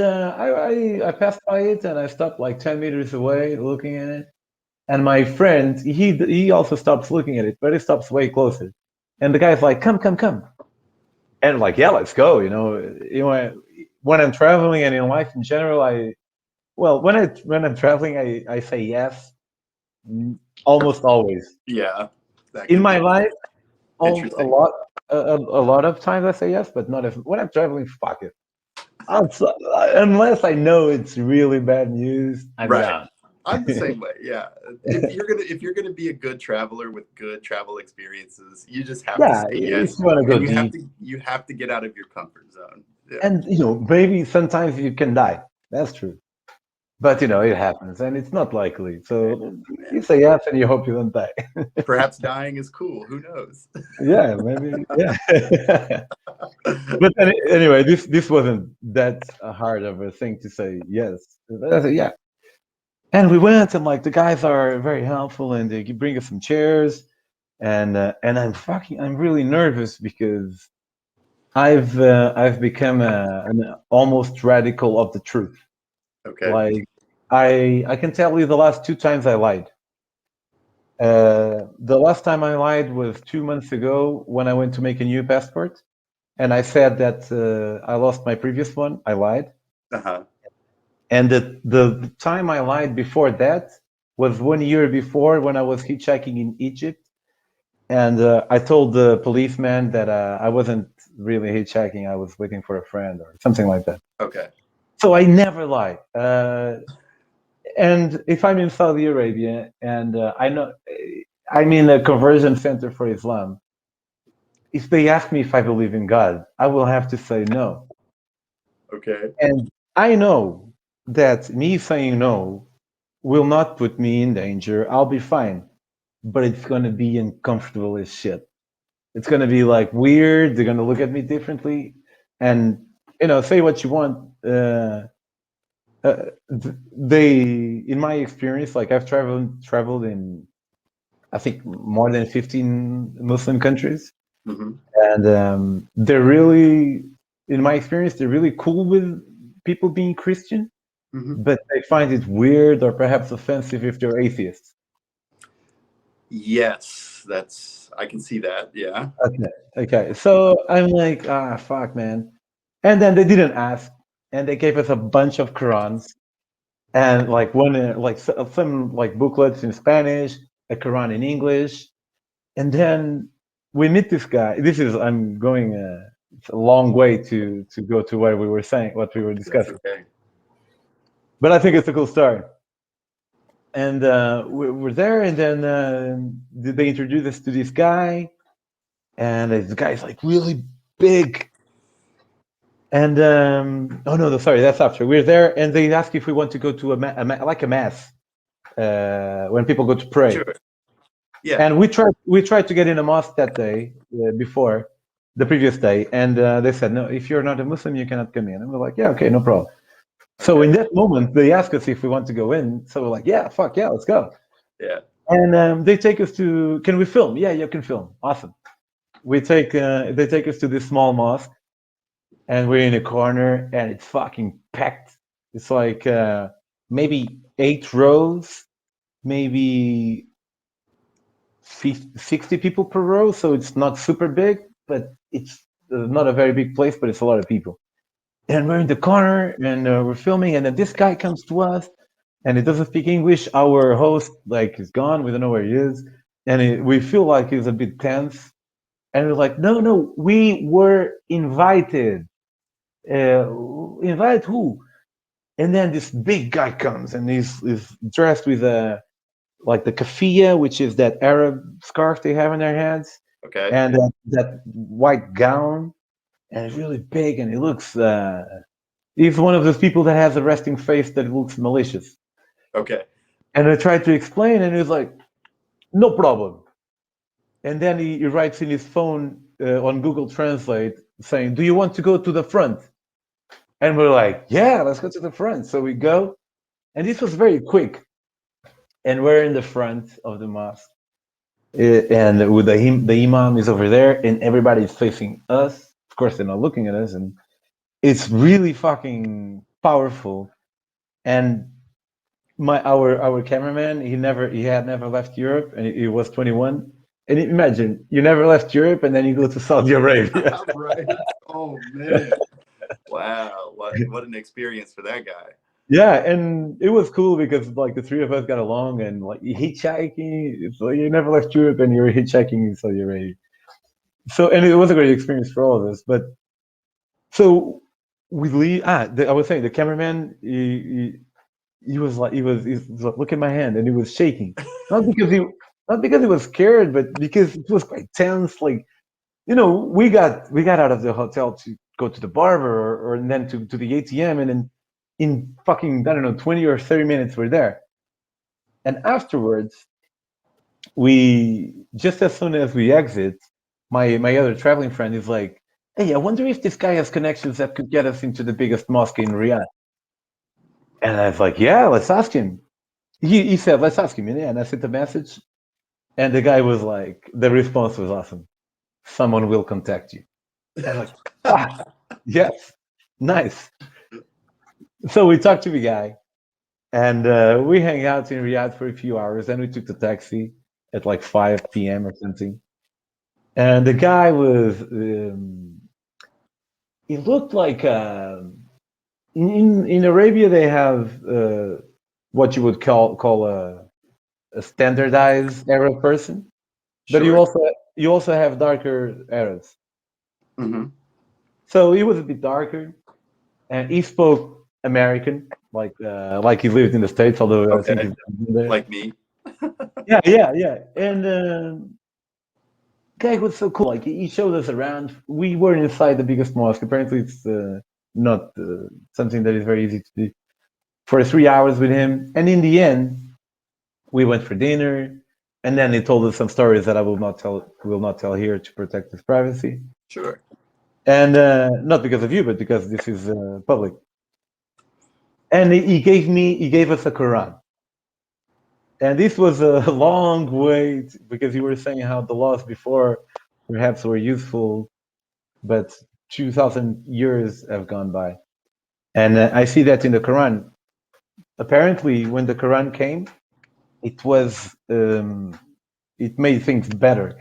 I passed by it and I stopped like 10 meters away, looking at it. And my friend, he also stops looking at it, but he stops way closer. And the guy's like, "Come, come, come!" And I'm like, "Yeah, let's go." When I'm traveling and in life in general, when I'm traveling, I say yes, almost always. Yeah. That In can my be life, a interesting. lot a lot of times I say yes, but not if when I'm traveling. Fuck it. Unless I know it's really bad news, I'm Right. down. I'm the same way. Yeah. If you're gonna be a good traveler with good travel experiences, you just have to Yeah, say if yes, you want to go and you have deep, to you have to get out of your comfort zone. Yeah. and maybe sometimes you can die. That's true. But it happens, and it's not likely. So Yeah. you say yes, and you hope you don't die. Perhaps dying is cool. Who knows? Yeah, maybe. Yeah. But anyway, this wasn't that hard of a thing to say yes. I said yeah, and we went, and like the guys are very helpful, and they bring us some chairs, and I'm really nervous because I've become an almost radical of the truth. Okay. Like I can tell you the last two times I lied. The last time I lied was 2 months ago when I went to make a new passport, and I said that I lost my previous one. I lied, Uh-huh. and the time I lied before that was 1 year before when I was hitchhiking in Egypt, And I told the policeman that I wasn't really hitchhiking. I was waiting for a friend or something like that. Okay. So I never lie. And if I'm in Saudi Arabia and I know I'm in a conversion center for Islam, if they ask me if I believe in God, I will have to say no. Okay. And I know that me saying no will not put me in danger. I'll be fine, but it's going to be uncomfortable as shit. It's going to be like weird. They're going to look at me differently. And, say what you want. They, in my experience, like I've traveled in, I think, more than 15 Muslim countries. Hmm. And they're really, in my experience, they're really cool with people being Christian, Hmm. but they find it weird or perhaps offensive if they're atheists. Yes, I can see that. Yeah. Okay, okay. So I'm like, fuck, man. And then they didn't ask, and they gave us a bunch of Qurans and like one, like some like booklets in Spanish, a Quran in English, and then we meet this guy. I'm going it's a long way to go to what we were That's discussing, okay. but I think it's a cool story. And we're there, and then they introduce us to this guy, and this guy's like really big. And oh no, sorry, that's after we're there, and they ask if we want to go to like a mass when people go to pray. Sure. Yeah. And we tried to get in a mosque that day before the previous day, and they said no. If you're not a Muslim, you cannot come in. And we're like, yeah, okay, no problem. So Okay. in that moment, they ask us if we want to go in. So we're like, yeah, fuck yeah, let's go. Yeah. And they take us to. Can we film? Yeah, you can film. Awesome. They take us to this small mosque, and we're in a corner, and it's fucking packed. It's like maybe 8 rows, maybe 60 people per row, so it's not super big, but it's not a very big place, but it's a lot of people. And we're in the corner, and we're filming, and then this guy comes to us, and he doesn't speak English. Our host like is gone. We don't know where he is, and we feel like he's a bit tense. And we're like, no, no, we were invited. Invite who? And then this big guy comes, and he's dressed with a like the kafia, which is that Arab scarf they have in their heads, Okay. and that white gown, and it's really big, and he looks. He's one of those people that has a resting face that looks malicious. Okay. And I tried to explain, and he was like, "No problem." And then he writes in his phone on Google Translate saying, "Do you want to go to the front?" And we're like, "Yeah, let's go to the front." So we go, and this was very quick. And we're in the front of the mosque, and with the imam is over there, and everybody's facing us. Of course, they're not looking at us, and it's really fucking powerful. And our cameraman, he had never left Europe, and he was 21. And imagine you never left Europe, and then you go to Saudi Arabia. Right. Oh man. Wow. What an experience for that guy. Yeah, and it was cool because like the three of us got along, and like hitchhiking. It's like you never left Europe, and you're hitchhiking in Saudi Arabia. So, and it was a great experience for all of us. But so we leave. I was saying the cameraman. He was like he's like, look at my hand, and he was shaking, not because he not because he was scared, but because it was quite tense. Like we got out of the hotel to go to the barber or and then to the ATM, and then in fucking I don't know 20 or 30 minutes we're there, and afterwards we just as soon as we exit, my other traveling friend is like, hey, I wonder if this guy has connections that could get us into the biggest mosque in Riyadh. And I was like, yeah, let's ask him. He said, let's ask him. And I sent a message, and the guy was like, the response was awesome. Someone will contact you. And I'm like, yes, nice. So we talked to the guy, and we hang out in Riyadh for a few hours. Then we took the taxi at like 5 p.m. or something. And the guy was, he looked like, in Arabia, they have what you would call a standardized Arab person. But you Sure. also you also have darker areas. Hmm. So he was a bit darker, and he spoke American, like he lived in the States, although I think Okay, he's been there. like me. Yeah, yeah, yeah. And guy was so cool. Like he showed us around. We were inside the biggest mosque. Apparently, it's not something that is very easy to do. For 3 hours with him, and in the end, we went for dinner, and then he told us some stories that I will not tell here to protect his privacy, Sure. and not because of you, but because this is public. And he gave us a Quran, and this was a long wait because you were saying how the laws before perhaps were useful, but 2,000 years have gone by, and I see that in the Quran. Apparently, when the Quran came, it was it made things better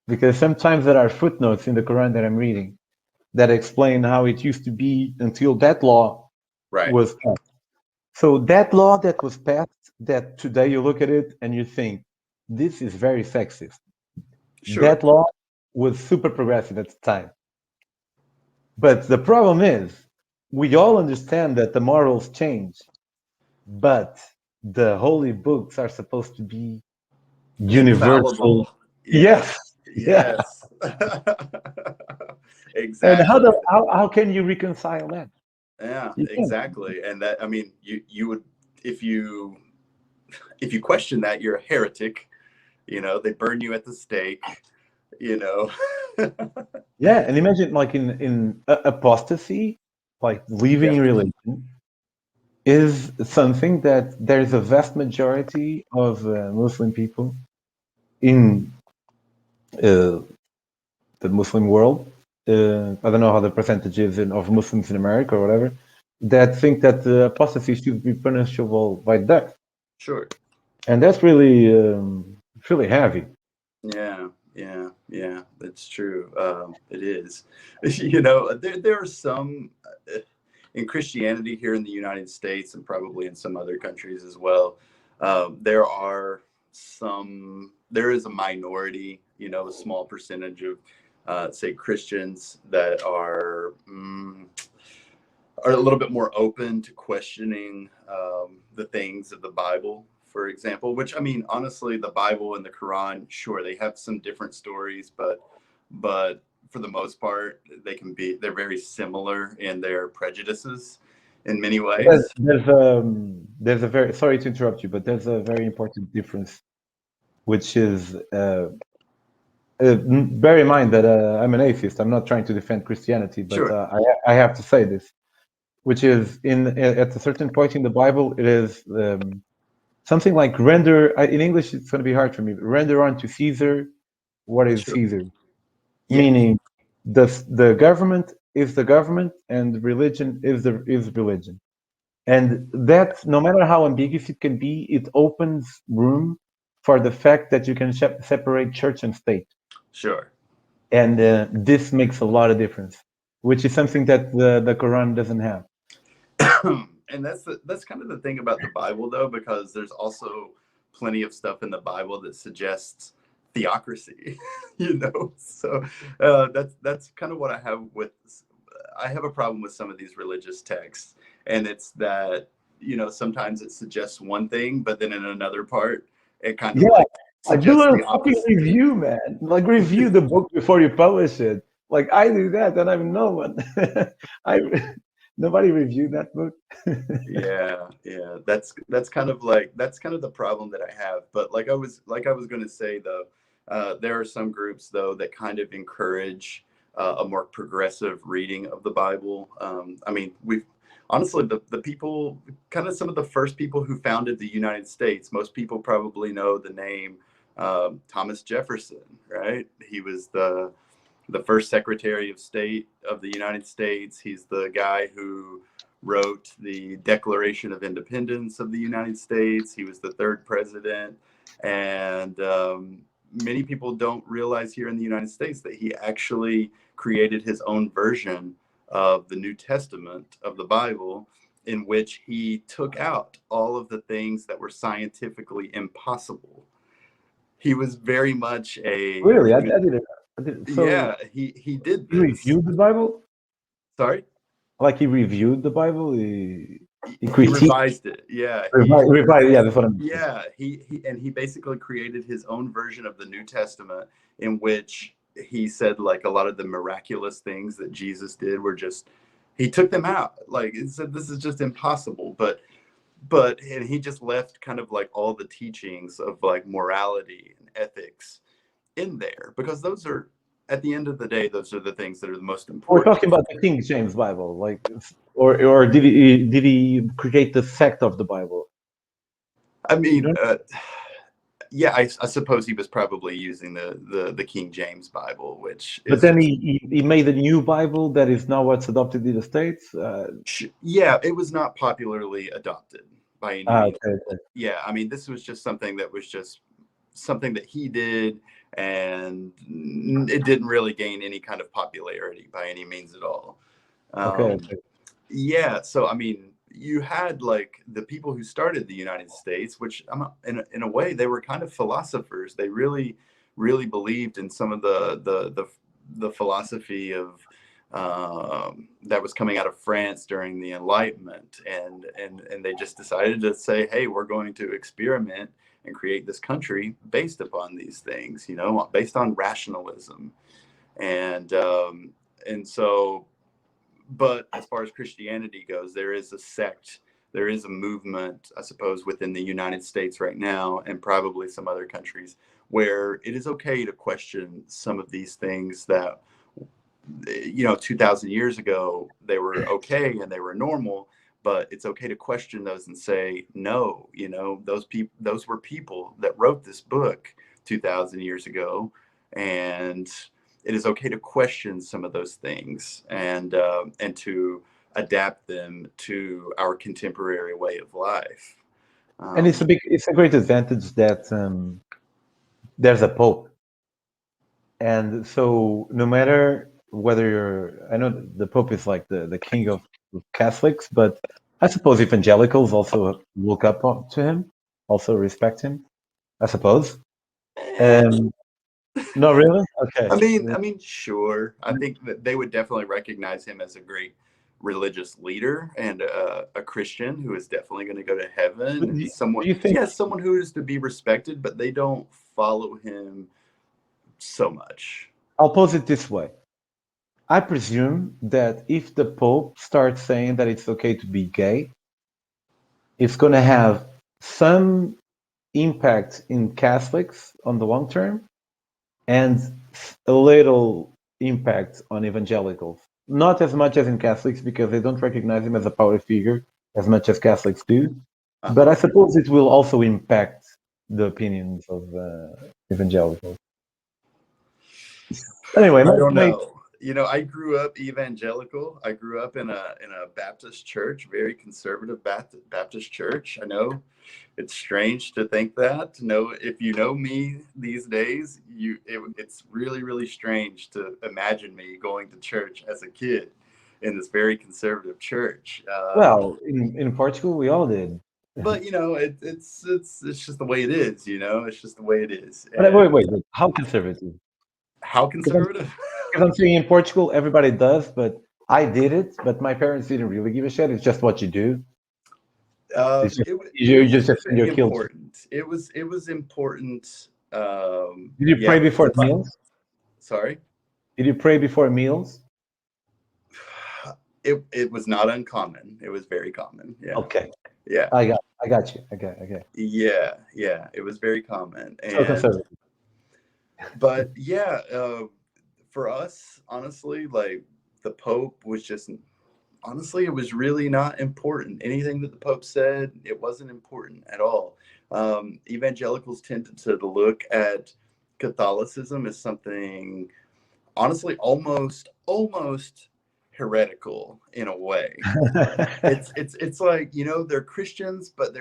because sometimes there are footnotes in the Quran that I'm reading that explain how it used to be until that law Right. was passed. So that law that was passed, that today you look at it and you think this is very sexist. Sure. That law was super progressive at the time. But the problem is, we all understand that the morals change, but the holy books are supposed to be universal. Infallible. Yeah. Yes, yeah. Yes. And how Exactly. do how can you reconcile that? Yeah, You can't. exactly. And that, I mean, you would, if you question that, you're a heretic. They burn you at the stake. You know. Yeah, and imagine like in apostasy, like Yeah. leaving religion is something that there's a vast majority of Muslim people in uh, the Muslim world. I don't know how the percentage is of Muslims in America or whatever that think that apostasy should be punishable by death, Sure. and that's really heavy. Yeah, yeah, yeah, that's true. It is. There are some in Christianity here in the United States and probably in some other countries as well. There is a minority, a small percentage of, say, Christians that are a little bit more open to questioning the things of the Bible, for example. Which, I mean, honestly, the Bible and the Quran, sure, they have some different stories, but for the most part, they're very similar in their prejudices in many There's, ways. there's there's a very sorry to interrupt you, but there's a very important difference, which is bear in mind that I'm an atheist. I'm not trying to defend Christianity, but Sure, I have to say this, which is at a certain point in the Bible, it is something like render. In English, it's going to be hard for me. But render unto Caesar what is sure, Caesar, yeah, meaning the government is the government and religion is religion, and that no matter how ambiguous it can be, it opens room for the fact that you can separate church and state, sure. and this makes a lot of difference, which is something that the Quran doesn't have. And that's kind of the thing about the Bible, though, because there's also plenty of stuff in the Bible that suggests theocracy. So that's kind of what I have with. I have a problem with some of these religious texts, and it's that sometimes it suggests one thing, but then in another part it kind of Yeah, like like do suggests a the fucking opposite. review, man. Like review the book before you publish it. Like I do that, and I'm no one. I nobody reviewed that book. Yeah, yeah, that's kind of the problem that I have. But like I was going to say, though, there are some groups, though, that kind of encourage a more progressive reading of the Bible. I mean, we've honestly, the people, kind of some of the first people who founded the United States. Most people probably know the name Thomas Jefferson, right? He was the first Secretary of State of the United States. He's the guy who wrote the Declaration of Independence of the United States. He was the third president. And many people don't realize here in the United States that he actually created his own version of the New Testament of the Bible, in which he took out all of the things that were scientifically impossible. he was very much a Really, he was, I didn't. So yeah, he did he this. reviewed the Bible. Sorry. Like he reviewed the Bible. He He critiqued. revised it. Yeah, Revised. Yeah, that's what I meant. yeah, he basically created his own version of the New Testament in which he said like a lot of the miraculous things that Jesus did were just he took them out. Like he said this is just impossible, but and he just left kind of like all the teachings of like morality and ethics in there because those are at the end of the day those are the things that are the most We're important. talking about the King James Bible, like, or did he create the sect of the Bible? I You mean, know. yeah, I suppose he was probably using the King James Bible, which But is then just he made a new Bible that is now what's adopted in the States. yeah, it was not popularly adopted by any means. Okay, okay. Yeah, I mean, this was just something that was just something that he did, and it didn't really gain any kind of popularity by any means at all. Okay, Um, okay. yeah, so I mean, you had like the people who started the United States, which in a way they were kind of philosophers. They really believed in some of the philosophy of that was coming out of France during the Enlightenment, and they just decided to say, hey, we're going to experiment and create this country based upon these things, you know, based on rationalism, and and so but as far as Christianity goes, there is a sect, there is a movement, I suppose, within the United States right now, and probably some other countries, where it is okay to question some of these things that, you know, 2,000 years ago, they were okay and they were normal, but it's okay to question those and say, no, you know, those were people that wrote this book 2,000 years ago. And it is okay to question some of those things and to adapt them to our contemporary way of life. And Um, it's a great advantage that there's a pope, and so no matter whether I know the pope is like the king of Catholics, but I suppose evangelicals also look up to him, also respect him. I suppose. Um, Not really. Okay. I mean, sure. I think that they would definitely recognize him as a great religious leader and a Christian who is definitely going to go to heaven, Do and you, someone, do you think? yeah, someone who is to be respected, but they don't follow him so much. I'll pose it this way. I presume that if the Pope starts saying that it's okay to be gay, it's going to have some impact in Catholics on the long term and a little impact on evangelicals. Not as much as in Catholics because they don't recognize him as a power figure as much as Catholics do. But I Uh-huh. suppose it will also impact the opinions of evangelicals. Anyway, I don't mate, know. You know, I grew up evangelical. I grew up in a Baptist church, very conservative Baptist church. I know it's strange to think that. To know if you know me these days, it's really strange to imagine me going to church as a kid in this very conservative church. well, in Portugal, we all did. But you know, it's just the way it is. You know, it's just the way it is. But And wait. How conservative? how Because I'm, conservative? because I'm saying in Portugal, everybody does, but I did it, but my parents didn't really give a shit. It's just what you do. It's just It you was just just send pretty your kids. important. It was important. Did you Yeah, pray because before if I meals? sorry, Did you pray before meals? it was not uncommon. It was very common. Yeah, Okay, yeah, I got you. Okay. yeah. It was very common, So and conservative. but yeah, for us, honestly, like the Pope was just honestly, it was really not important. Anything that the Pope said, it wasn't important at all. Evangelicals tended to look at Catholicism as something, honestly, almost heretical in a way. It's like, you know, they're Christians, but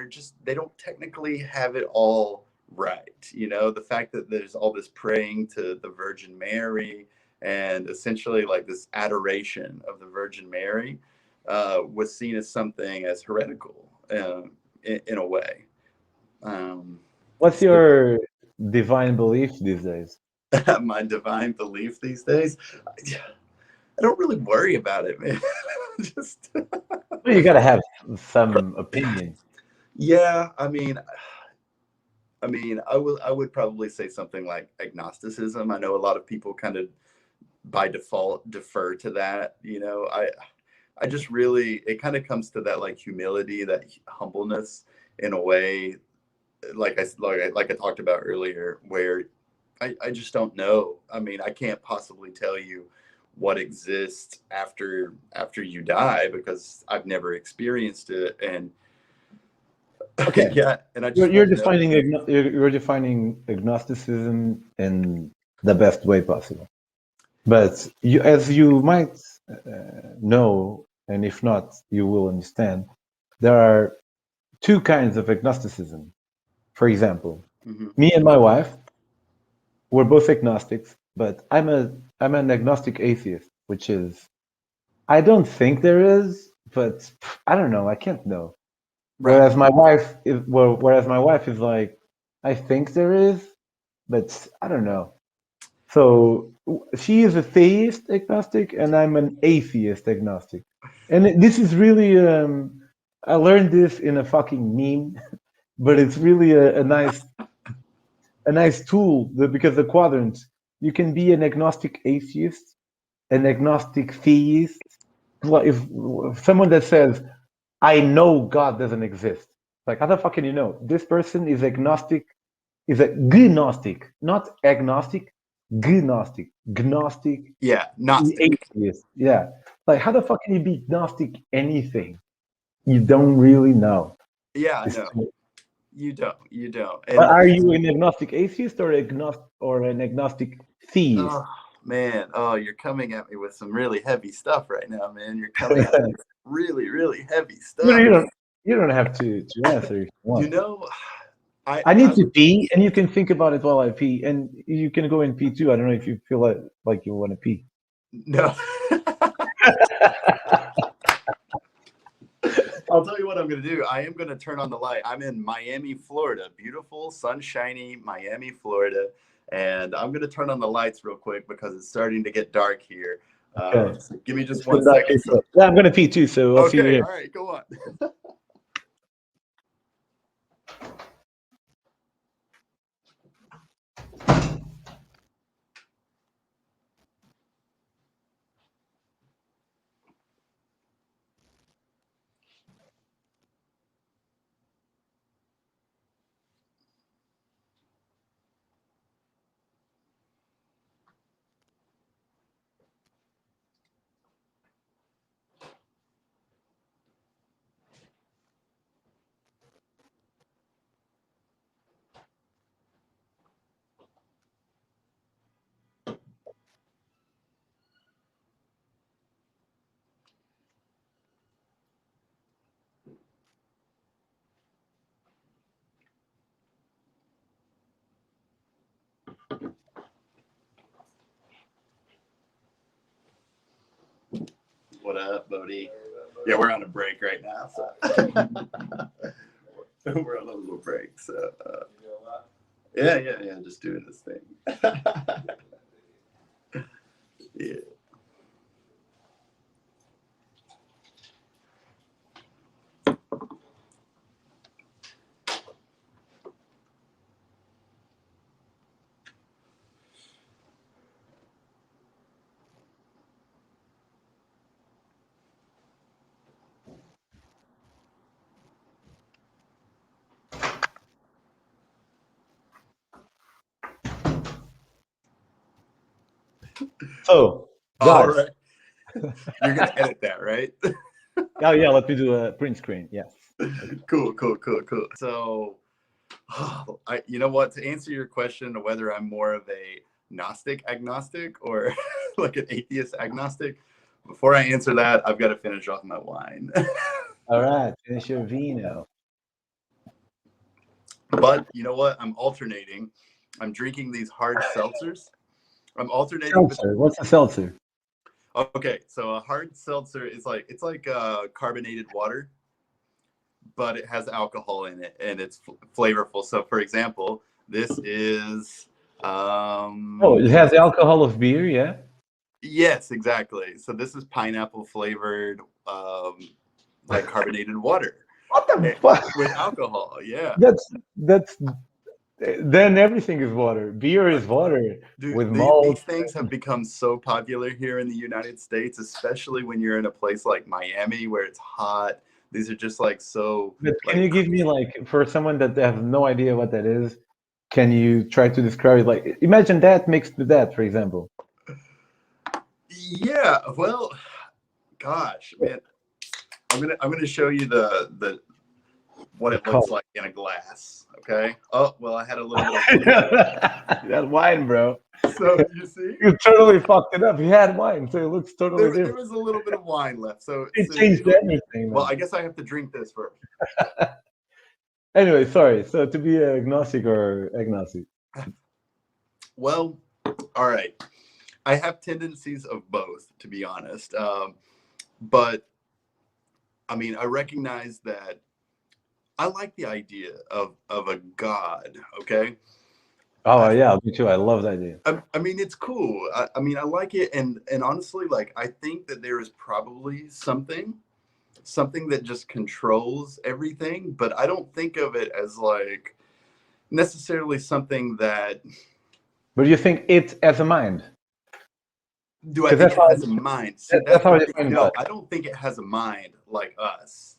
they don't technically have it all right. You know, the fact that there's all this praying to the Virgin Mary and essentially like this adoration of the Virgin Mary was seen as something as heretical in a way. Um, What's so your divine belief these days? My divine belief these days, I don't really worry about it, man. Just Well, you gotta have some opinion. yeah, I would probably say something like agnosticism. I know a lot of people kind of by default defer to that. I just really, it kind of comes to that like humility, that humbleness in a way, like I talked about earlier, where I just don't know. I mean, I can't possibly tell you what exists after you die because I've never experienced it, and Okay, yeah, and I you're, just you're won't know. defining you're defining agnosticism in the best way possible. But as you might know, and if not, you will understand, there are two kinds of agnosticism. For example, Hmm. me and my wife, we're both agnostics, but I'm an agnostic atheist, which is I don't think there is, but I don't know. I can't know. Right. Whereas my wife is like, I think there is, but I don't know. So she is a theist agnostic, and I'm an atheist agnostic. And this is really, I learned this in a fucking meme, but it's really a nice tool because the quadrants, you can be an agnostic atheist, an agnostic theist. Well, if someone that says, I know God doesn't exist, like, how the fuck can you know? This person is agnostic, is a gnostic, not agnostic, gnostic, gnostic, Yeah, Gnostic. atheist. Yeah. Like, how the fuck can you be gnostic anything? You don't really know. Yeah, I It's know. You don't. But And are you an agnostic atheist or an agnostic theist? oh man, oh, you're coming at me with some really heavy stuff right now, man. You're coming at me with really, really heavy you, stuff. you don't you don't have to answer if you You want. know, I I I need to would pee, and you can think about it while I pee, and you can go and pee too. I don't know if you feel like you want to pee. no. I'll tell you what I'm going to do. I am going to turn on the light. I'm in Miami, Florida, beautiful, sunshiny Miami, Florida, and I'm going to turn on the lights real quick because it's starting to get dark here. Okay. So give me just It's been one dark second. here, so- Yeah, I'm gonna pee too, so I'll see you Okay, here. all right, go on. What up, Bodie? Yeah, we're on a break right now, so we're on a little break. So yeah, just doing this thing. Yeah. So, All guys, right, you're gonna edit that, right? oh yeah, let me do a print screen. Yes. Okay. Cool. So, you know what? To answer your question of whether I'm more of a Gnostic agnostic or like an atheist agnostic, before I answer that, I've got to finish off my wine. All right, finish your vino. But you know what? I'm alternating. I'm drinking these hard seltzers. I'm alternating. Seltzer. What's a seltzer? Okay, so a hard seltzer is like carbonated water, but it has alcohol in it and it's flavorful. So, for example, This is Oh, it has the alcohol of beer, yeah? yes, exactly. So this is pineapple flavored like carbonated water What the fuck? with alcohol. Yeah. That's then everything is water. Beer is water Dude, with malt. these things have become so popular here in the United States, especially when you're in a place like Miami where it's hot. These are just like so But can like you give me like for someone that has no idea what that is? Can you try to describe it? Like imagine that mixed with that, for example. yeah, well, gosh, man, I'm gonna show you the what The it looks color. like in a glass. Okay. Oh well, I had a little bit of That wine, bro. so you see You totally fucked it up. He had wine, so it looks totally there different. was a little bit of wine left. It changed everything, Well, man. I guess I have to drink this first. Anyway, sorry. So to be agnostic or agnostic. Well, all right. I have tendencies of both, to be honest. But I mean, I recognize that I like the idea of a God. Okay. Oh I, yeah, me too. I love that idea. I mean, it's cool. I mean, I like it, and honestly, like, I think that there is probably something that just controls everything, but I don't think of it as like necessarily something that But you think it as a mind? do I Because think that's it how has a mind? See, that's that's how the I thing. define God. No, I don't think it has a mind like us.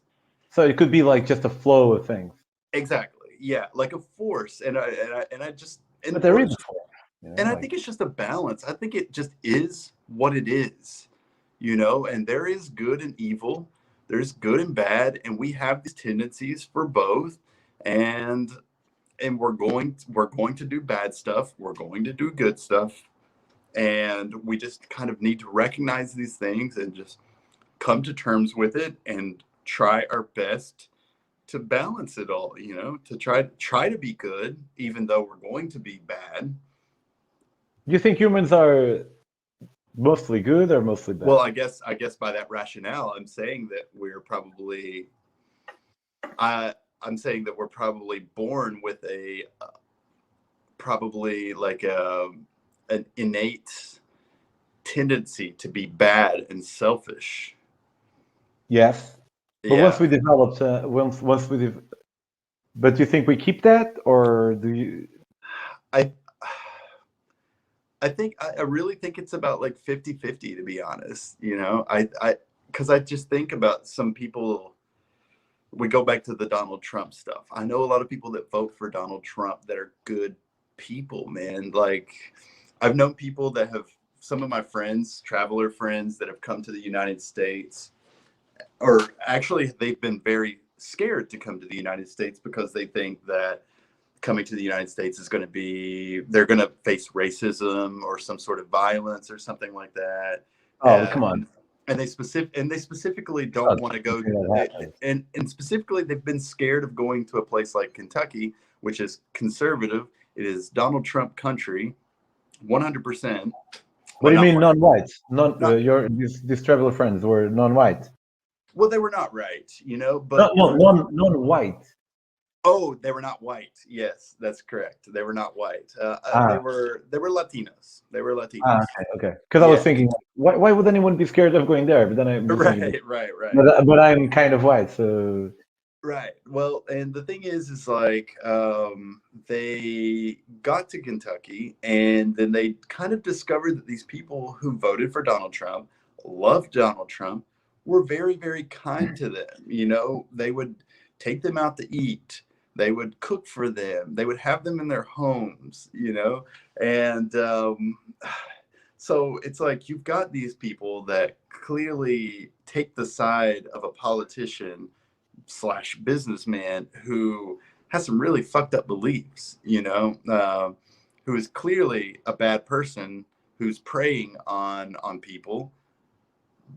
So it could be like just a flow of things. Exactly. Yeah, like a force, and I just But and there or is a form, and I like think it's just a balance. I think it just is what it is, you know. And there is good and evil. There's good and bad, and we have these tendencies for both. And we're going to do bad stuff. We're going to do good stuff, and we just kind of need to recognize these things and just come to terms with it and try our best to balance it all, you know, to try to be good even though we're going to be bad. you think humans are mostly good or mostly Well, bad? I guess by that rationale, I'm saying that I I'm saying that we're probably born with a probably like an innate tendency to be bad and selfish. Yes. But once Yeah. we develop, once but you think we keep that, or do you? I I think I really think it's about like 50-50, to be honest. You know, I because I just think about some people. We go back to the Donald Trump stuff. I know a lot of people that vote for Donald Trump that are good people, man. Like I've known people that have some of my friends, traveler friends that have come to the United States, or actually they've been very scared to come to the United States because they think that coming to the United States is going to be they're going to face racism or some sort of violence or something like that. Oh, come on. And they specifically It's don't not want to go something that happens. and specifically they've been scared of going to a place like Kentucky, which is conservative. It is Donald Trump country, 100%. What do Well, you not mean one, non-white? Non not your these traveler friends were non-white. well, they were not right, you know, No, but no, non-white. oh, they were not white. Yes, that's correct. They were not white. Ah, They were Latinos. They were Latinos. okay. Because I was Yeah. thinking, why would anyone be scared of going there? But then I'm just thinking, Right. but I'm kind of white, so Right. Well, and the thing is like they got to Kentucky, and then they kind of discovered that these people who voted for Donald Trump, loved Donald Trump, were very, very kind to them. You know, they would take them out to eat. They would cook for them. They would have them in their homes, you know, and so it's like you've got these people that clearly take the side of a politician slash businessman who has some really fucked up beliefs, you know, who is clearly a bad person who's preying on people,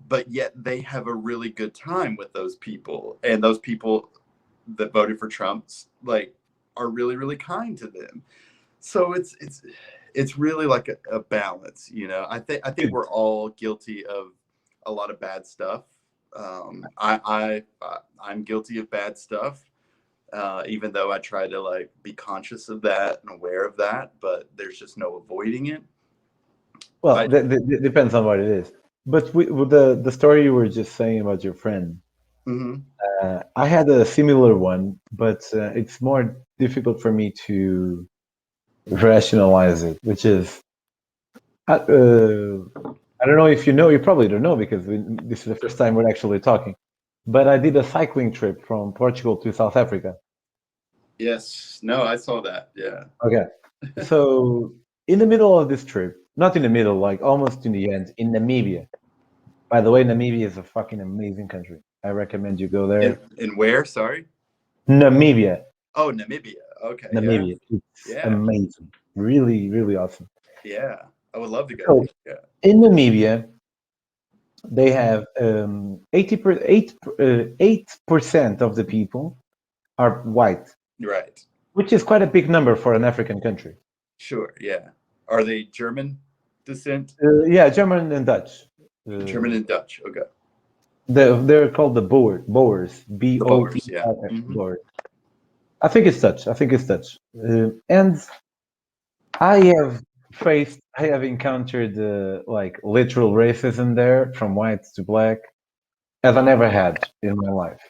but yet they have a really good time with those people, and those people that voted for Trump's like are really really kind to them. So it's really like a balance, you know. I think we're all guilty of a lot of bad stuff. I'm guilty of bad stuff. even though I try to like be conscious of that and aware of that, but there's just no avoiding it. Well, I depends on what it is. But with the story you were just saying about your friend, Mhm. I had a similar one, but it's more difficult for me to rationalize it, which is I don't know if you know, you probably don't know because this is the first time we're actually talking. But I did a cycling trip from Portugal to South Africa. Yes, no, I saw that. Yeah. Okay. So in the middle of this trip, not in the middle, like almost in the end, in Namibia. By the way, Namibia is a fucking amazing country. I recommend you go there. In where? Sorry. Namibia. Oh, Namibia. Okay. Yeah. Namibia. It's Yeah. amazing. Really, really awesome. Yeah. I would love to go So there. in Namibia, they have 8% of the people are white, Yeah. Right. which is quite a big number for an African country. Sure. Yeah. Are they German descent? Yeah, German and Dutch. German Uh, and Dutch. Okay. they're called the Boers, The Boers. Yeah. Boers. Hmm. Boers. I think it's Dutch. I think it's Dutch. And I have I have encountered like literal racism there, from white to black, as I never had in my life.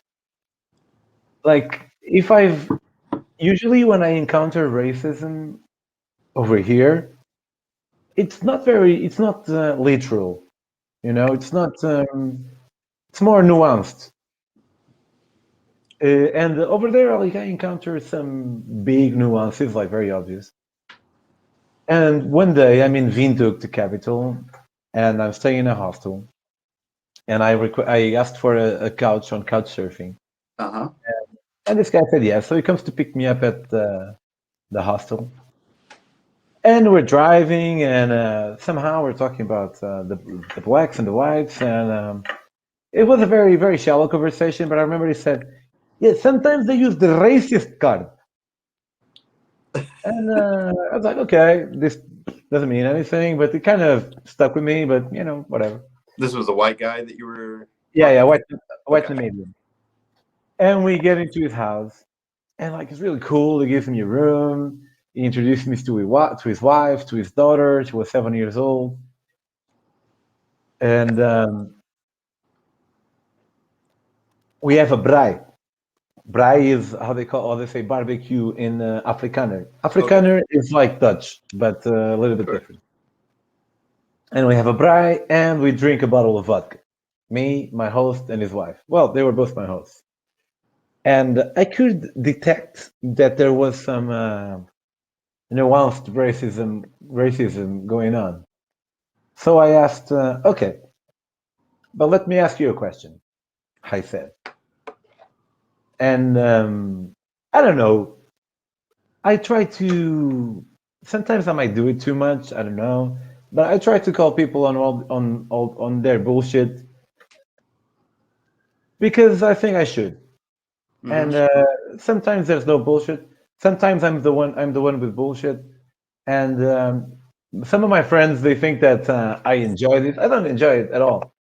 Like, if I've usually when I encounter racism over here, it's not literal, you know, it's more nuanced. And over there, like I encounter some big nuances, like very obvious. And one day I'm in Windhoek, the capital, and I'm staying in a hostel, and I asked for a couch on couch surfing, Uh huh. and this guy said yes. So he comes to pick me up at the hostel, and we're driving, and somehow we're talking about the blacks and the whites, and it was a very, very shallow conversation. But I remember he said, "Yeah, sometimes they use the racist card," and I was like, "Okay, this doesn't mean anything," but it kind of stuck with me. But you know, whatever. This was a white guy that you were Yeah, yeah, talking white to? Okay. Namadian. And we get into his house, and like it's really cool. He gives me a room. He introduced me to his wife, to his daughter. She was 7 years old, and we have a braai. Braai is how they say barbecue in Afrikaner. Okay. Afrikaner is like Dutch, but a little bit Sure. different. And we have a braai, and we drink a bottle of vodka. Me, my host, and his wife. Well, they were both my hosts, and I could detect that there was some nuanced racism going on. So I asked, okay, but let me ask you a question. I said, and I don't know. I try to. Sometimes I might do it too much. I don't know, but I try to call people on their bullshit because I think I should. Hmm. And sometimes there's no bullshit. Sometimes I'm the one with bullshit. And some of my friends they think that I enjoy this. I don't enjoy it at all.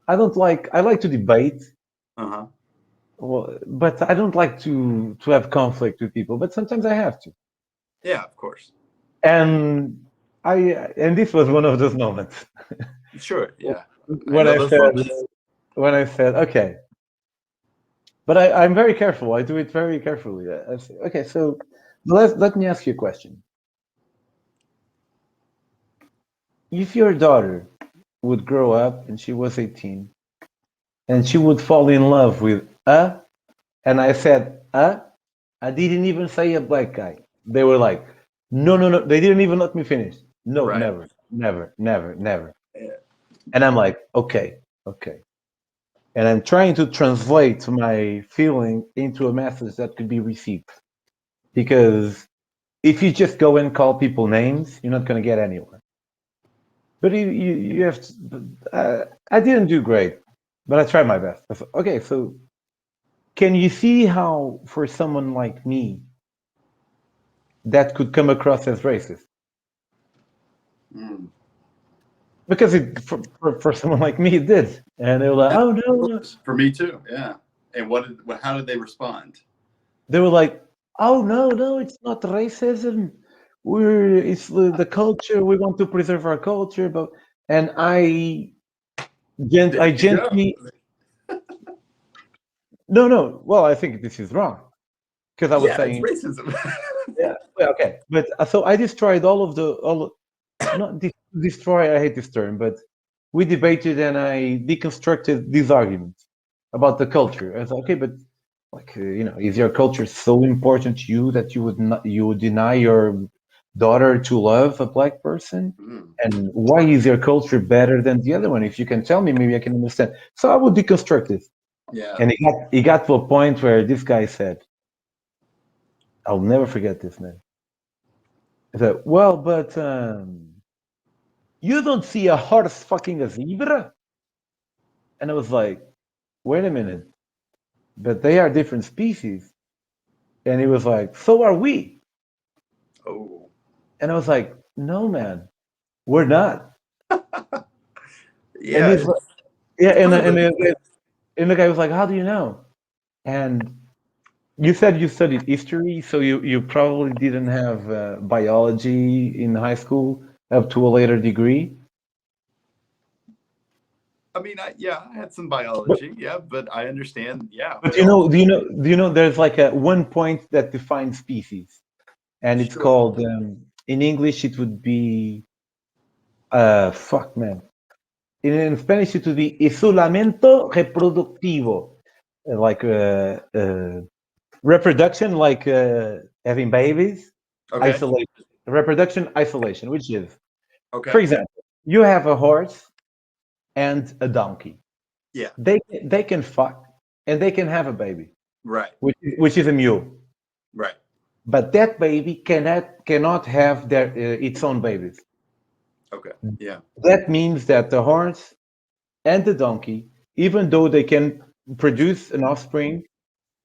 I don't like. I like to debate, Uh huh. well, but I don't like to have conflict with people. But sometimes I have to. Yeah, of course. And I and this was one of those moments Sure. Yeah. I when know I those said moments. okay. But I'm very careful. I do it very carefully. I say, okay, so let me ask you a question. If your daughter would grow up and she was 18 and she would fall in love with and I said I didn't even say a black guy. They were like, no, no, no. They didn't even let me finish. No, Right. never, never, never, never. Yeah. And I'm like, okay, okay. And I'm trying to translate my feeling into a message that could be received. Because if you just go and call people names, you're not going to get anywhere. But you have to, I didn't do great, but I tried my best. I thought, okay, so can you see how for someone like me that could come across as racist? Mm. Because for someone like me, it did. And they were like, Yeah, oh, of no, no. course. For me too. Yeah. And how did they respond? They were like, "Oh no, it's not racism. It's the culture. We want to preserve our culture." But and There I you go. gently, no. Well, I think this is wrong because I was Yeah, it's saying, racism. yeah, well, okay. But so I destroyed not destroy. I hate this term, but we debated and I deconstructed these arguments about the culture. I was like, okay, but like is your culture so important to you that you would deny your daughter to love a black person? Mm, And why is your culture better than the other one? If you can tell me, maybe I can understand. So I would deconstruct it. yeah. And it got to a point where this guy said, I'll never forget this, man. He said, well, but you don't see a horse fucking a zebra? And I was like, wait a minute, but they are different species. And he was like, so are we. Oh, And I was like, no, man, we're not. And yeah. he's like, yeah, It's kind of a and the guy was like, how do you know? And you said you studied history, so you probably didn't have biology in high school up to a later degree. I mean, I had some But biology, yeah, but I understand. Yeah, but we all there's like a one point that defines species, and it's sure. called in English it would be fuck man. In Spanish it would be isolamiento reproductivo, like reproduction, like having babies, Okay. isolation, reproduction, isolation, which is, for Okay. example, you have a horse and a donkey. Yeah. They can fuck and they can have a baby, Right. which is a mule. Right. But that baby cannot have its own babies. Okay. Yeah. That means that the horse and the donkey, even though they can produce an offspring,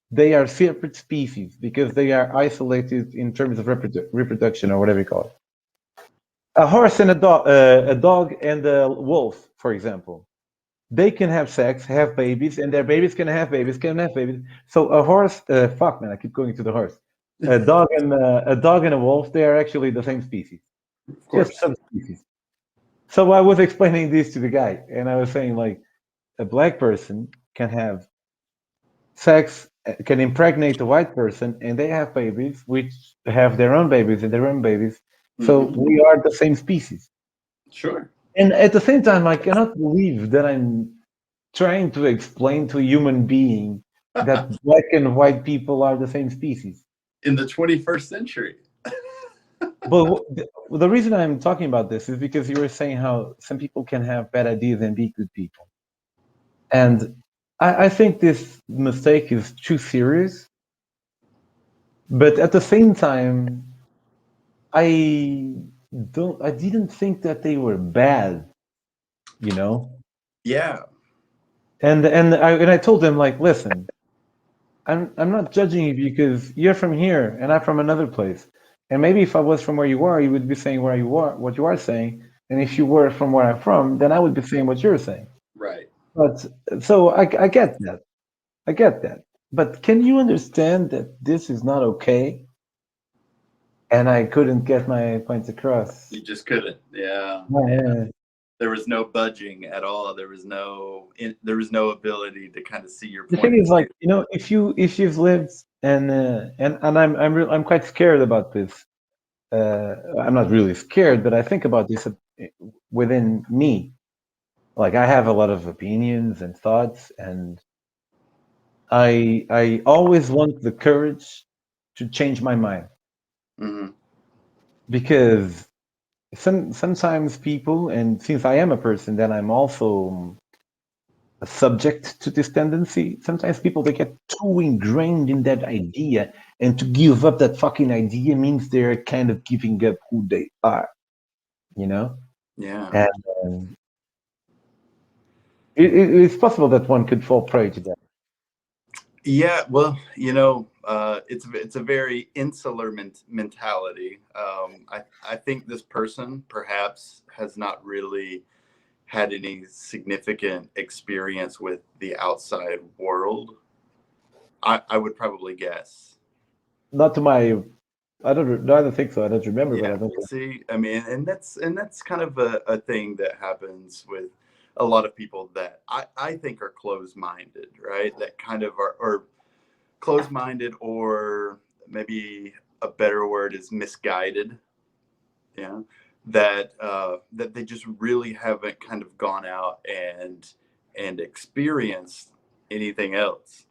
they are separate species because they are isolated in terms of reproduction or whatever you call it. A horse and a dog and a wolf, for example, they can have sex, have babies, and their babies can have babies. So a horse, fuck man, I keep going to the horse. A dog and a wolf, they are actually the same species, Of just course. subspecies. So I was explaining this to the guy, and I was saying like a black person can have sex, can impregnate a white person, and they have babies, which have their own babies and their own babies. So Hmm. we are the same species. Sure. And at the same time, I cannot believe that I'm trying to explain to a human being that black and white people are the same species. In the 21st century. But the reason I'm talking about this is because you were saying how some people can have bad ideas and be good people. And I think this mistake is too serious. But at the same time, I I didn't think that they were bad, you know? Yeah. And I told them like, listen, I'm not judging you because you're from here and I'm from another place. And maybe if I was from where you are, you would be saying where you are, what you are saying. And if you were from where I'm from, then I would be saying what you're saying. Right. But so I get that. I get that. But can you understand that this is not okay? And I couldn't get my points across. You just couldn't. Yeah. Yeah. Yeah. There was no budging at all. There was no ability to kind of see your The point thing of is, like, view. if you've lived and I'm quite scared about this. I'm not really scared, but I think about this within me. Like I have a lot of opinions and thoughts, and I always want the courage to change my mind Hmm. because sometimes people, and since I am a person, then I'm also subject to this tendency. Sometimes people they get too ingrained in that idea, and to give up that fucking idea means they're kind of giving up who they are, you know. Yeah. And it's possible that one could fall prey to that. Yeah, well, it's a very insular mentality. I think this person perhaps has not really had any significant experience with the outside world. I would probably guess. Not to my, I don't think so. I don't remember, but I Yeah, don't. see, I mean, and that's kind of a thing that happens with a lot of people that I think are closed-minded, right? That kind of are or closed-minded, or maybe a better word is misguided. Yeah, that they just really haven't kind of gone out and experienced anything else.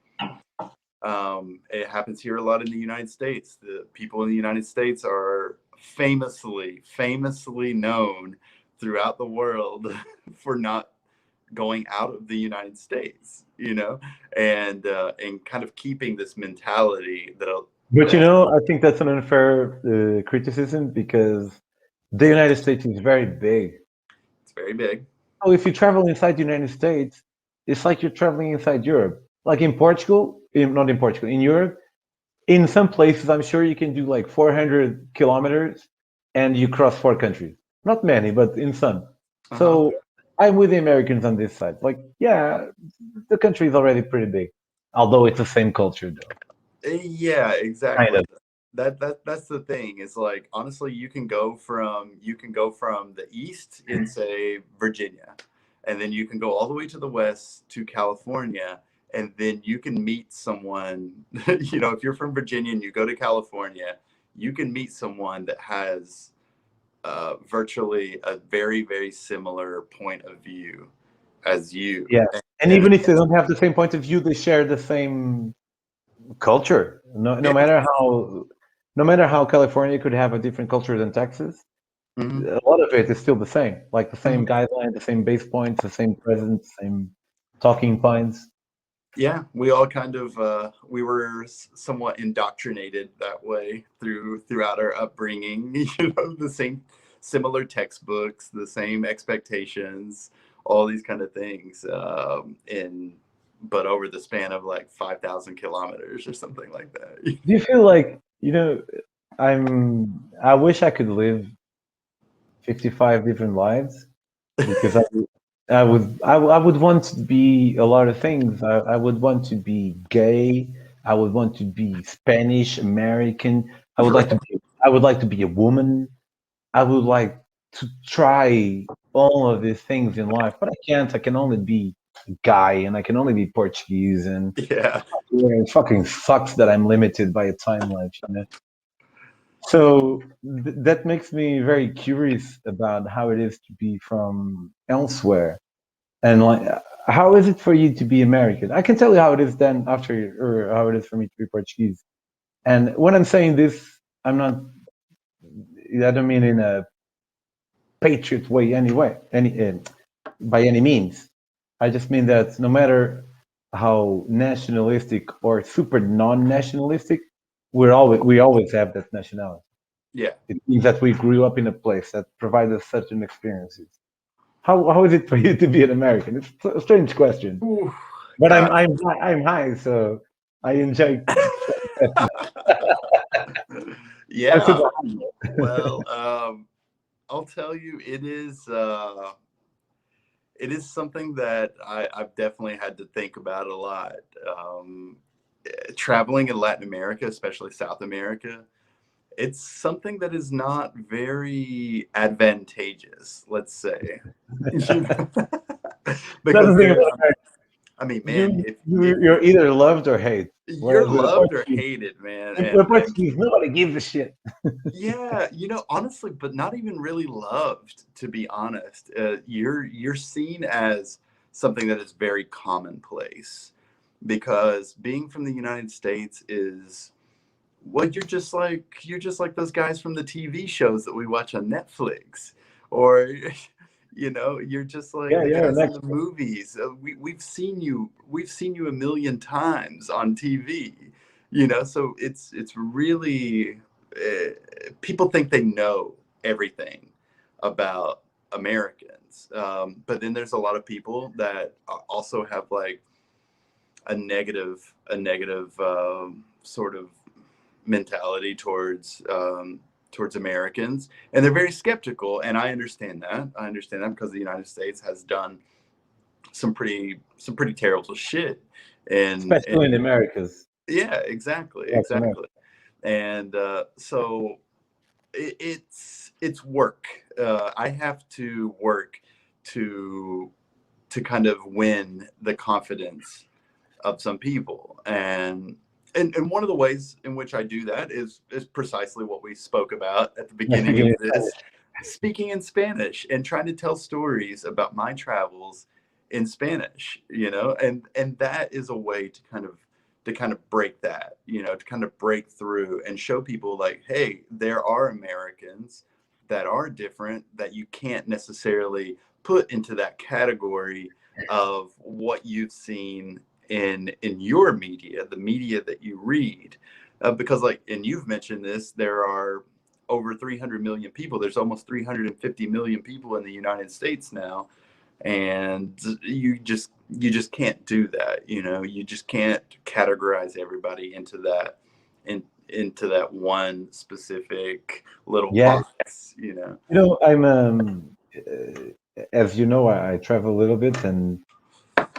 It happens here a lot in the United States. The people in the United States are famously known throughout the world for not going out of the United States, and kind of keeping this mentality But that I think that's an unfair criticism because the United States is very big. it's very big. So if you travel inside the United States, it's like you're traveling inside Europe. Like in Portugal, not in Portugal, in Europe, in some places, I'm sure you can do like 400 kilometers and you cross four countries. Not many, but in some. Uh-huh. So I'm with the Americans on this side. Like, yeah, the country is already pretty big, although it's the same culture, though. Yeah, Kind exactly. of. That's the thing. Is like honestly, you can go from the east in say Virginia, and then you can go all the way to the west to California, and then you can meet someone. If you're from Virginia and you go to California, you can meet someone that has virtually a very very similar point of view as you, Yeah. And and even if they don't have the same point of view, they share the same culture. No yeah. matter how California could have a different culture than Texas, Mhm. a lot of it is still the same. Like the Mhm. same guideline, the same base points, the same presence, same talking points. Yeah, we all kind of we were somewhat indoctrinated that way throughout our upbringing. The same similar textbooks, the same expectations, all these kind of things. In But over the span of like 5,000 kilometers or something like that. Do you feel like, I wish I could live 55 different lives because I would want to be a lot of things. I would want to be gay. I would want to be Spanish American. Right. I would like to be a woman. I would like to try all of these things in life, but I can't. I can only be a guy, and I can only be Portuguese, and Yeah. it fucking sucks that I'm limited by a time life. So that makes me very curious about how it is to be from elsewhere, and like, how is it for you to be American? I can tell you how it is then after, or how it is for me to be Portuguese. And when I'm saying this, I'm not. I don't mean in a patriot way, anyway, by any means. I just mean that no matter how nationalistic or super non-nationalistic, we always have that nationality. Yeah. It means that we grew up in a place that provides us certain experiences. How is it for you to be an American? It's a strange question, Ooh, but I'm God. I'm I'm high, so I enjoy. That's Yeah. it. Well, I'll tell you, it is something that I've definitely had to think about a lot. Traveling in Latin America, especially South America, it's something that is not very advantageous, let's say. You know? That's the Because thing there's, about I mean, man, you. if You're either loved or hate. you're Whereas with a loved or Portuguese, hated, man, with a and Portuguese, nobody gives a shit. yeah, honestly, but not even really loved, to be honest. You're seen as something that is very commonplace because being from the United States is what you're just like those guys from the TV shows that we watch on Netflix, or you're just like Yeah, the yeah, guys in next. the movies. We've seen you a million times on TV. So it's really people think they know everything about Americans, but then there's a lot of people that also have like a negative sort of mentality towards Americans, and they're very skeptical. And I understand that. I understand that because the United States has done some pretty terrible shit. And Especially in the Americas. yeah, exactly, Latin America. exactly. And so it's work. I have to work to kind of win the confidence of some people, and one of the ways in which I do that is precisely what we spoke about at the beginning of this, speaking in Spanish and trying to tell stories about my travels in Spanish, and that is a way to kind of break that, to kind of break through and show people like, hey, there are Americans that are different, that you can't necessarily put into that category of what you've seen in your media, the media that you read, because like, and you've mentioned this, there are over 300 million people. There's almost 350 million people in the United States now, and you just can't do that. You just can't categorize everybody into into that one specific little Yeah. box. I'm as you know, I travel a little bit, and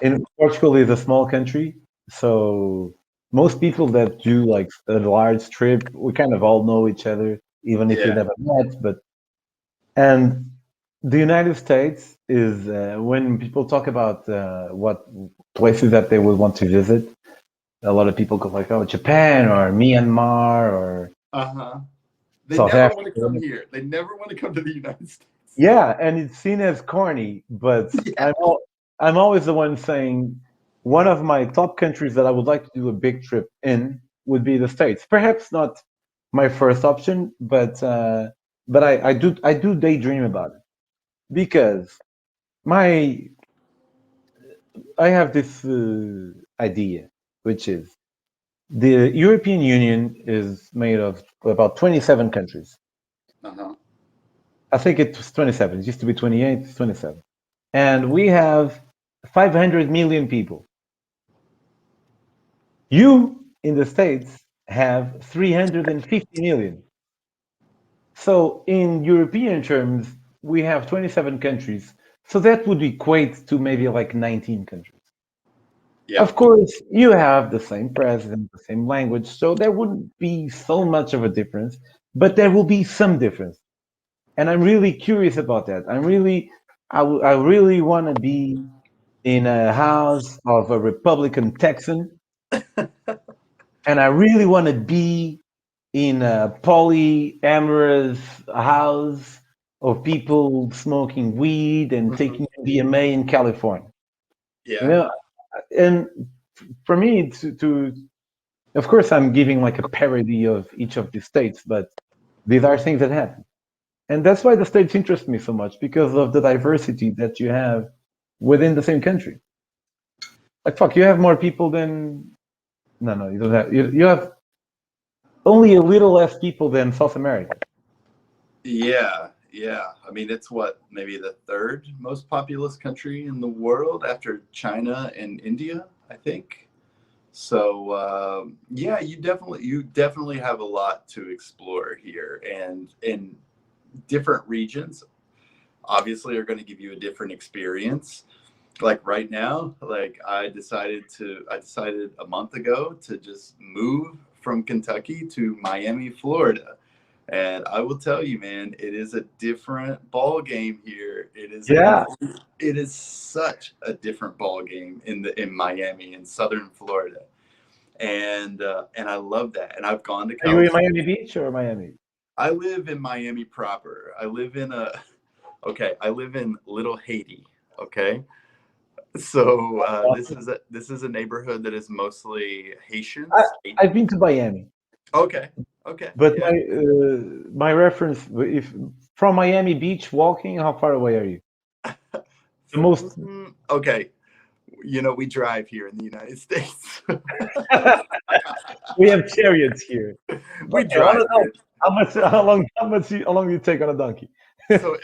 in Portugal is a small country, so most people that do like a large trip, we kind of all know each other, even if you Yeah, never met. But and the United States is when people talk about what places that they would want to visit, a lot of people go like, "Oh, Japan or Myanmar or uh-huh. They South never want to Africa." come here. They never want to come to the United States. Yeah, and it's seen as corny, but Yeah. I'm always the one saying one of my top countries that I would like to do a big trip in would be the States. Perhaps not my first option, but I do daydream about it because my I have this idea, which is the European Union is made of about 27 countries. Uh-huh. I think it was 27. It used to be 28. It's 27. And we have 500 million people. You in the States have 350 million. So in European terms, we have 27 countries. So that would equate to maybe like 19 countries. Yeah. Of course, you have the same president, the same language, so there wouldn't be so much of a difference, but there will be some difference. And I'm really curious about that. I really want to be in a house of a Republican Texan, and I really want to be in a polyamorous house of people smoking weed and Mhm. taking MDMA in California. You Yeah. know, and for me to of course I'm giving like a parody of each of these states, but these are things that happen. And that's why the states interest me so much because of the diversity that you have within the same country. Like fuck, you have more people than no, you don't have you have only a little less people than South America. Yeah. Yeah. I mean, it's what, maybe the third most populous country in the world after China and India, I think. So yeah, you definitely have a lot to explore here, and in different regions obviously are going to give you a different experience. Like right now, like I decided a month ago to just move from Kentucky to Miami, Florida. And I will tell you, man, it is a different ball game here. Yeah. It is such a different ball game in Miami, in southern Florida, and I love that. And I've gone to Are you in California. Miami Beach or Miami? I live in Miami proper. I live in Little Haiti. Okay, so this is a neighborhood that is mostly I, Haitians. I've been to Miami, Okay, okay, but yeah. my reference, if from Miami Beach walking, how far away are you? The most. Okay, we drive here in the United States. We have chariots here. We Okay, drive here. how much? How long do you take on a donkey? So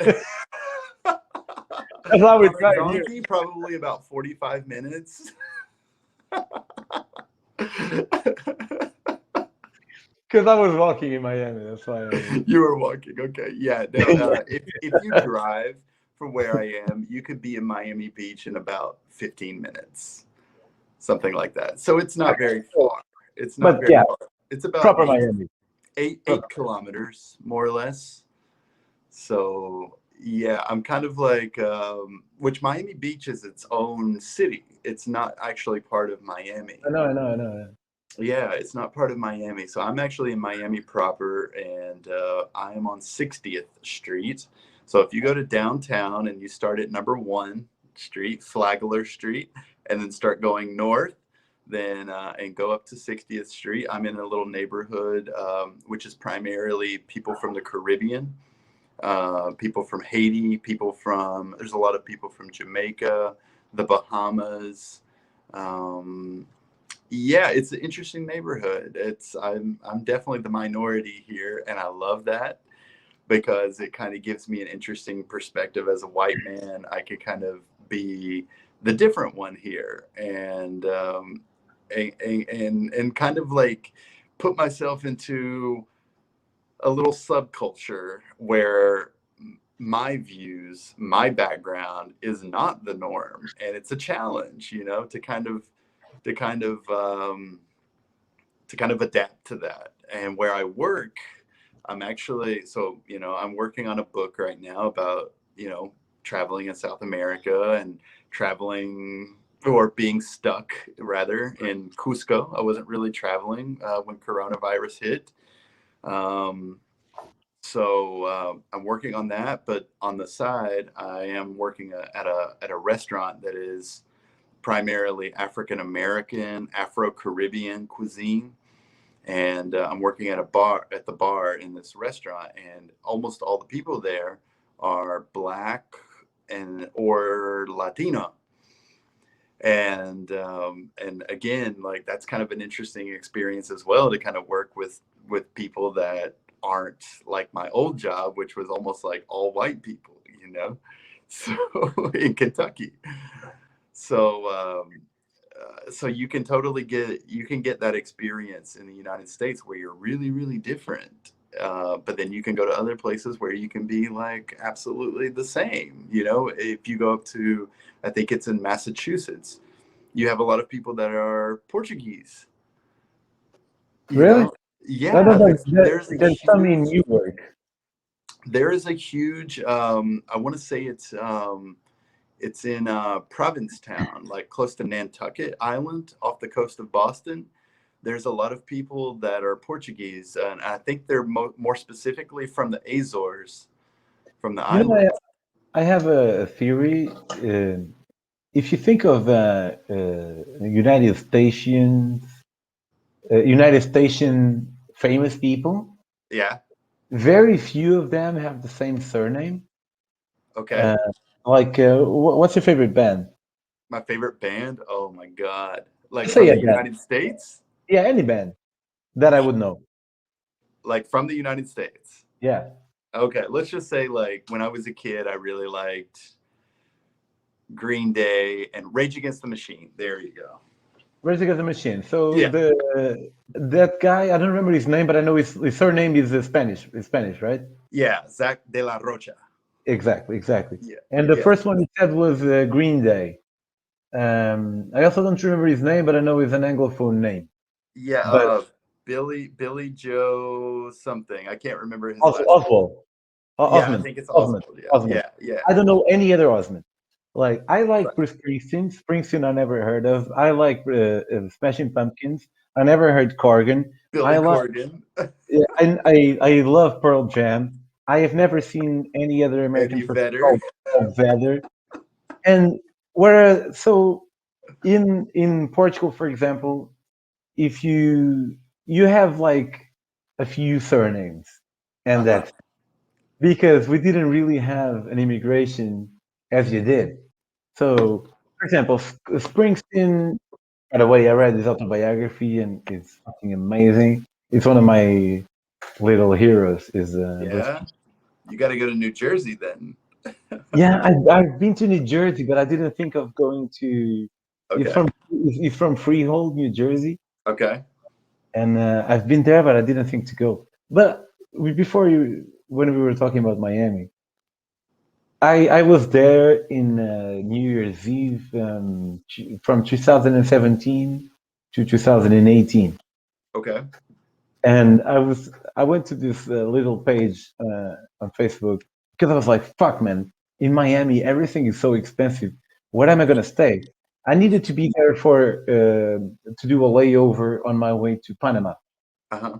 That's how we on a drive here. donkey, probably about 45 minutes. Because I was walking in Miami. That's why. You were walking. Okay. Yeah. No, if you drive from where I am, you could be in Miami Beach in about 15 minutes, something like that. So it's not very So, far. It's not but very yeah, far. It's about proper eight. Miami. eight kilometers more or less. So yeah, I'm kind of like, which Miami Beach is its own city. It's not actually part of Miami. I know, I know, I know. Yeah, it's not part of Miami. So I'm actually in Miami proper, and I am on 60th Street. So if you go to downtown and you start at number 1 Street, Flagler Street, and then start going north, then and go up to 60th Street, I'm in a little neighborhood which is primarily people from the Caribbean, people from Haiti, there's a lot of people from Jamaica, the Bahamas. Um, yeah, it's an interesting neighborhood. I'm definitely the minority here, and I love that because it kind of gives me an interesting perspective as a white man. I could kind of be the different one here, and kind of like put myself into a little subculture where my views, my background is not the norm, and it's a challenge, to kind of um, to kind of adapt to that. And where I work, I'm working on a book right now about, traveling in South America and traveling or being stuck rather in Cusco. I wasn't really traveling when coronavirus hit. Um, I'm working on that, but on the side, I am working at a restaurant that is primarily African American, Afro Caribbean cuisine, and I'm working at the bar in this restaurant, and almost all the people there are Black and or Latino, and again, like that's kind of an interesting experience as well, to kind of work with people that aren't like my old job, which was almost like all white people, so in Kentucky. So you can get that experience in the United States where you're really, really different. But then you can go to other places where you can be like absolutely the same. If you go up to, I think it's in Massachusetts, you have a lot of people that are Portuguese. You Really? know, No, no, yeah, no. there's a There's some in huge, Newark. there is a huge. I want to say it's in Provincetown, like close to Nantucket Island off the coast of Boston. There's a lot of people that are Portuguese, and I think they're more specifically from the Azores, from the You know, islands. I have a theory. If you think of United Station famous people, Yeah. very few of them have the same surname. Okay. Uh, like, what's your favorite band? My favorite band. Oh my God. Like Just say from a the band. United States? Yeah, any band that I would know. Like from the United States. Yeah, Okay. Let's just say, like, when I was a kid, I really liked Green Day and Rage Against the Machine. There you go. Rage Against the Machine. So Yeah. that guy, I don't remember his name, but I know his surname is Spanish. It's Spanish, right? Yeah. Zach de la Rocha. Exactly, exactly. Yeah. And the Yeah. first one he said was Green Day. I also don't remember his name, but I know it's an Anglophone name. Yeah. But Billy Joe something. I can't remember his also last name. Oswald, Yeah. I Osmond, think it's Osmond, Oswald. Yeah. Osmond. Yeah. Yeah. I don't know any other Osmond. Like I like Right. Bruce Springsteen. Springsteen I never heard of. I like Smashing Pumpkins. I never heard Corgan. I Billy like Corgan. yeah, I love Pearl Jam. I have never seen any other American Eddie person Vedder. called Vedder. And whereas so in Portugal, for example, if you have like a few surnames, and Uh-huh. that's because we didn't really have an immigration as you did. So, for example, Springsteen. By the way, I read his autobiography, and it's fucking amazing. It's one of my little heroes. Is Bruce. Yeah. You got to go to New Jersey then. Yeah, I've been to New Jersey, but I didn't think of going to. Okay. He's from Freehold, New Jersey, Okay. and I've been there, but I didn't think to go. But before you, when we were talking about Miami, I was there in New Year's Eve from 2017 to 2018. Okay. And I went to this little page on Facebook because I was like, fuck, man, in Miami, everything is so expensive. Where am I going to stay? I needed to be there to do a layover on my way to Panama. Uh-huh.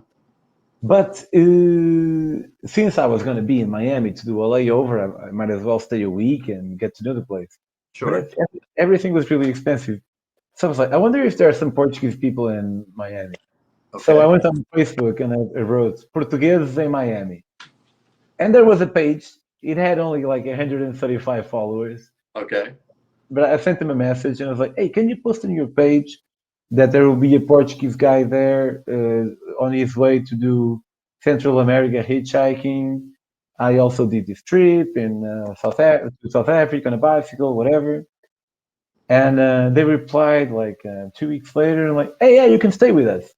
But since I was going to be in Miami to do a layover, I might as well stay a week and get to know the place. But Sure. everything was really expensive. So I was like, I wonder if there are some Portuguese people in Miami. So I Okay. went on Facebook and I wrote Portugueses in Miami. And there was a page. It had only like 135 followers. Okay. But I sent him a message and I was like, hey, can you post on your page that there will be a Portuguese guy there on his way to do Central America hitchhiking? I also did this trip in South Africa on a bicycle, whatever. And they replied like 2 weeks later, and like, hey, yeah, you can stay with us.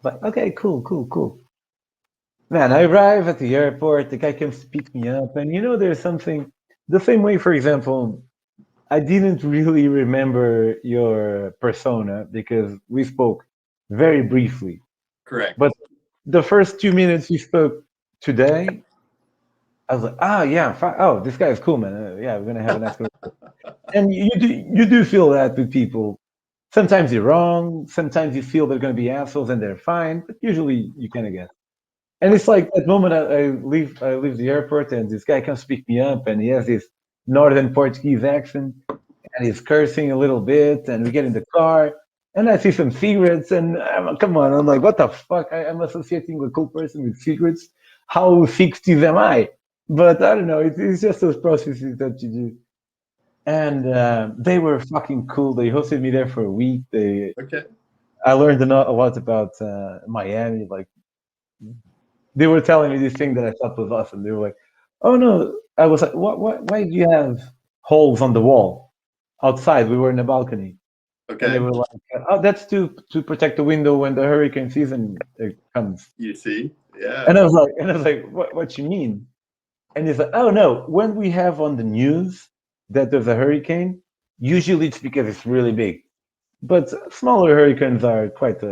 Like, okay, cool, cool, cool. Man, I arrive at the airport, the guy comes to pick me up, and there's something the same way, for example, I didn't really remember your persona because we spoke very briefly. But Correct. the first 2 minutes we spoke today, I was like, ah, yeah, oh, this guy is cool, man. Yeah, we're gonna have a nice conversation. And you do feel that with people. Sometimes you're wrong. Sometimes you feel they're gonna be assholes and they're fine, but usually you kind of get. And it's like that moment I leave the airport and this guy comes to pick me up and he has this northern Portuguese accent and he's cursing a little bit and we get in the car and I see some cigarettes and come on, I'm like, what the fuck? I'm associating a cool person with cigarettes. How 60s am I? But I don't know. It's just those processes that you do. And they were fucking cool. They hosted me there for a week. Okay. I learned a lot about Miami. Like they were telling me this thing that I thought was awesome. They were like, "Oh no," I was like, "What? Why do you have holes on the wall outside? We were in a balcony." And they Okay. were like, "Oh, that's to protect the window when the hurricane season comes." You see? Yeah. And I was like, "What you mean?" And he's like, "Oh no, when we have on the news that there's a hurricane, usually it's because it's really big, but smaller hurricanes are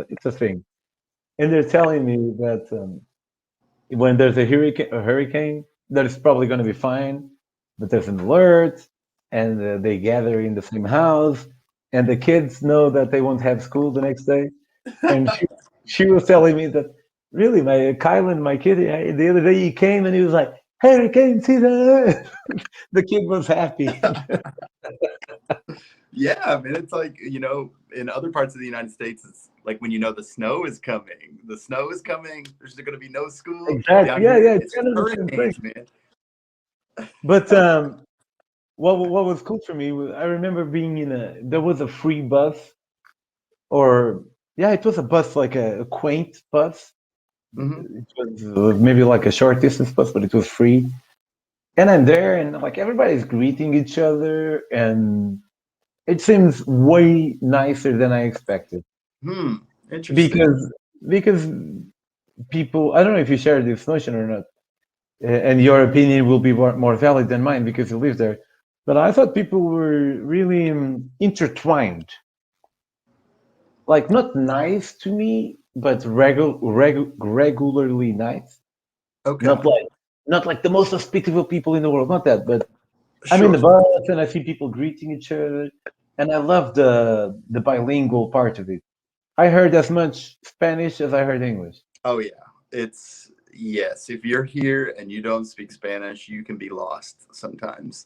it's a thing." And they're telling me that when there's a hurricane, that is probably going to be fine, but there's an alert, and they gather in the same house, and the kids know that they won't have school the next day. And she was telling me that really, my Kylan, my kid, the other day he came and he was like, "Hurricane season!" The kid was happy. Yeah, I mean, it's like, in other parts of the United States, it's like when the snow is coming. The snow is coming. There's going to be no school. Down Exactly. Yeah, here, yeah, it's it's kind of the same thing. hurricanes, man. But what was cool for me was I remember being there was a free bus or yeah, it was a bus like a quaint bus. Hmm. It was maybe like a short distance bus, but it was free. And I'm there, and like everybody's greeting each other, and it seems way nicer than I expected. Hmm. Interesting. Because people, I don't know if you share this notion or not, and your opinion will be more valid than mine because you live there. But I thought people were really intertwined, like not nice to me, but regularly nice. Not Okay. like not like the most hospitable people in the world, not that, but I'm in Sure. the bus and I see people greeting each other, and I love the bilingual part of it. I heard as much Spanish as I heard English. Oh, yeah. Yes. If you're here and you don't speak Spanish, you can be lost sometimes.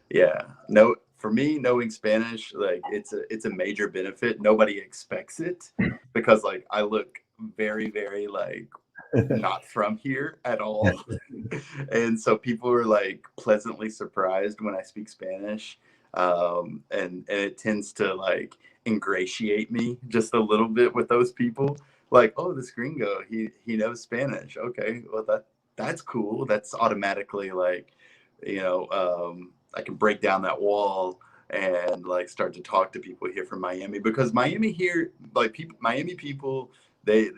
Yeah. No, for me, knowing Spanish, like it's a major benefit. Nobody expects it because like I look very, very like not from here at all. And so people are like pleasantly surprised when I speak Spanish. And it tends to like ingratiate me just a little bit with those people. Like, oh, this gringo, he knows Spanish. Okay, well that's cool. That's automatically like, I can break down that wall and like start to talk to people here from Miami because Miami here, like Miami people, they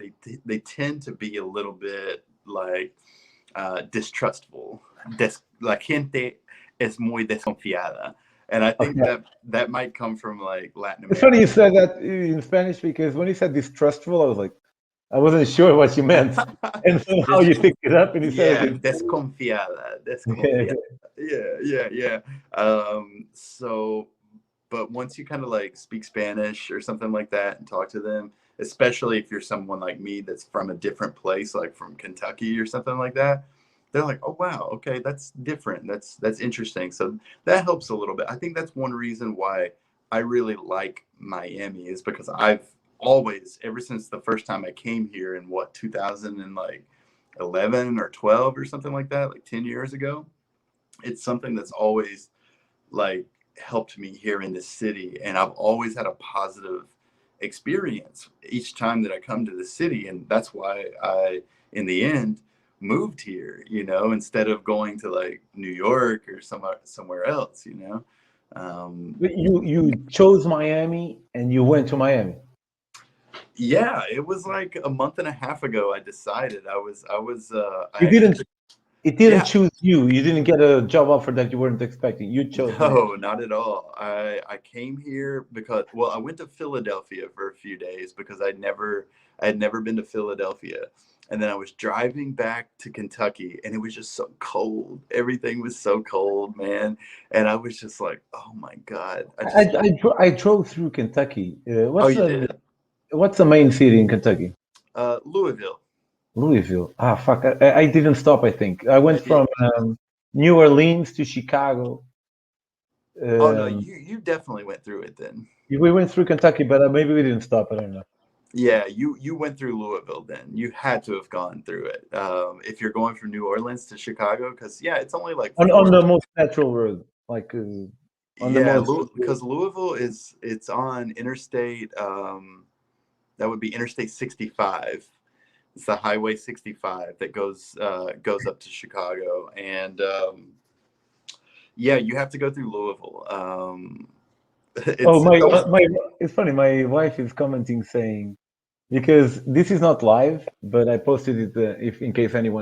tend to be a little bit like distrustful. La gente es muy desconfiada, and I think Okay. that might come from like Latin It's funny you America. said that in Spanish because when you said distrustful, I was like, I wasn't sure what you meant, and somehow Just you picked it up and you said, yeah, "Okay, cool." desconfiada, Okay, desconfiada. Yeah. So, but once you kind of like speak Spanish or something like that and talk to them, especially if you're someone like me that's from a different place, like from Kentucky or something like that, they're like, "Oh wow, okay, that's different. That's interesting." So that helps a little bit. I think that's one reason why I really like Miami is because I've always, ever since the first time I came here in what 2000 and like 11 or 12 or something like that, like 10 years ago, it's something that's always like helped me here in this city, and I've always had a positive experience each time that I come to the city, and that's why I in the end moved here, instead of going to like New York or somewhere else. um, but you chose Miami and you went to Miami. yeah, it was like a month and a half ago I decided I You actually didn't. took, It didn't yeah. choose you. You didn't get a job offer that you weren't expecting. You chose Miami. No, not at all. I came here because, well, I went to Philadelphia for a few days because I had never been to Philadelphia. And then I was driving back to Kentucky and it was just so cold. Everything was so cold, man. And I was just like, "Oh my God. I just want." I drove through Kentucky. Oh, you did? What's the main city in Kentucky? Louisville. Louisville. Ah, fuck. I didn't stop. I think I I went did. from New Orleans to Chicago. Oh no, Um, you definitely went through it then. we went through Kentucky, but maybe we didn't stop. I don't know. Yeah, you went through Louisville then. You had to have gone through it. If you're going from New Orleans to Chicago, because yeah, it's only like On four. the most natural road, like on the Yeah, most. because Louisville it's on Interstate. That would be Interstate 65. It's the Highway 65 that goes up to Chicago, and yeah, you have to go through Louisville. Oh, It's almost my. It's funny. My wife is commenting saying because this is not live, but I posted it if in case any I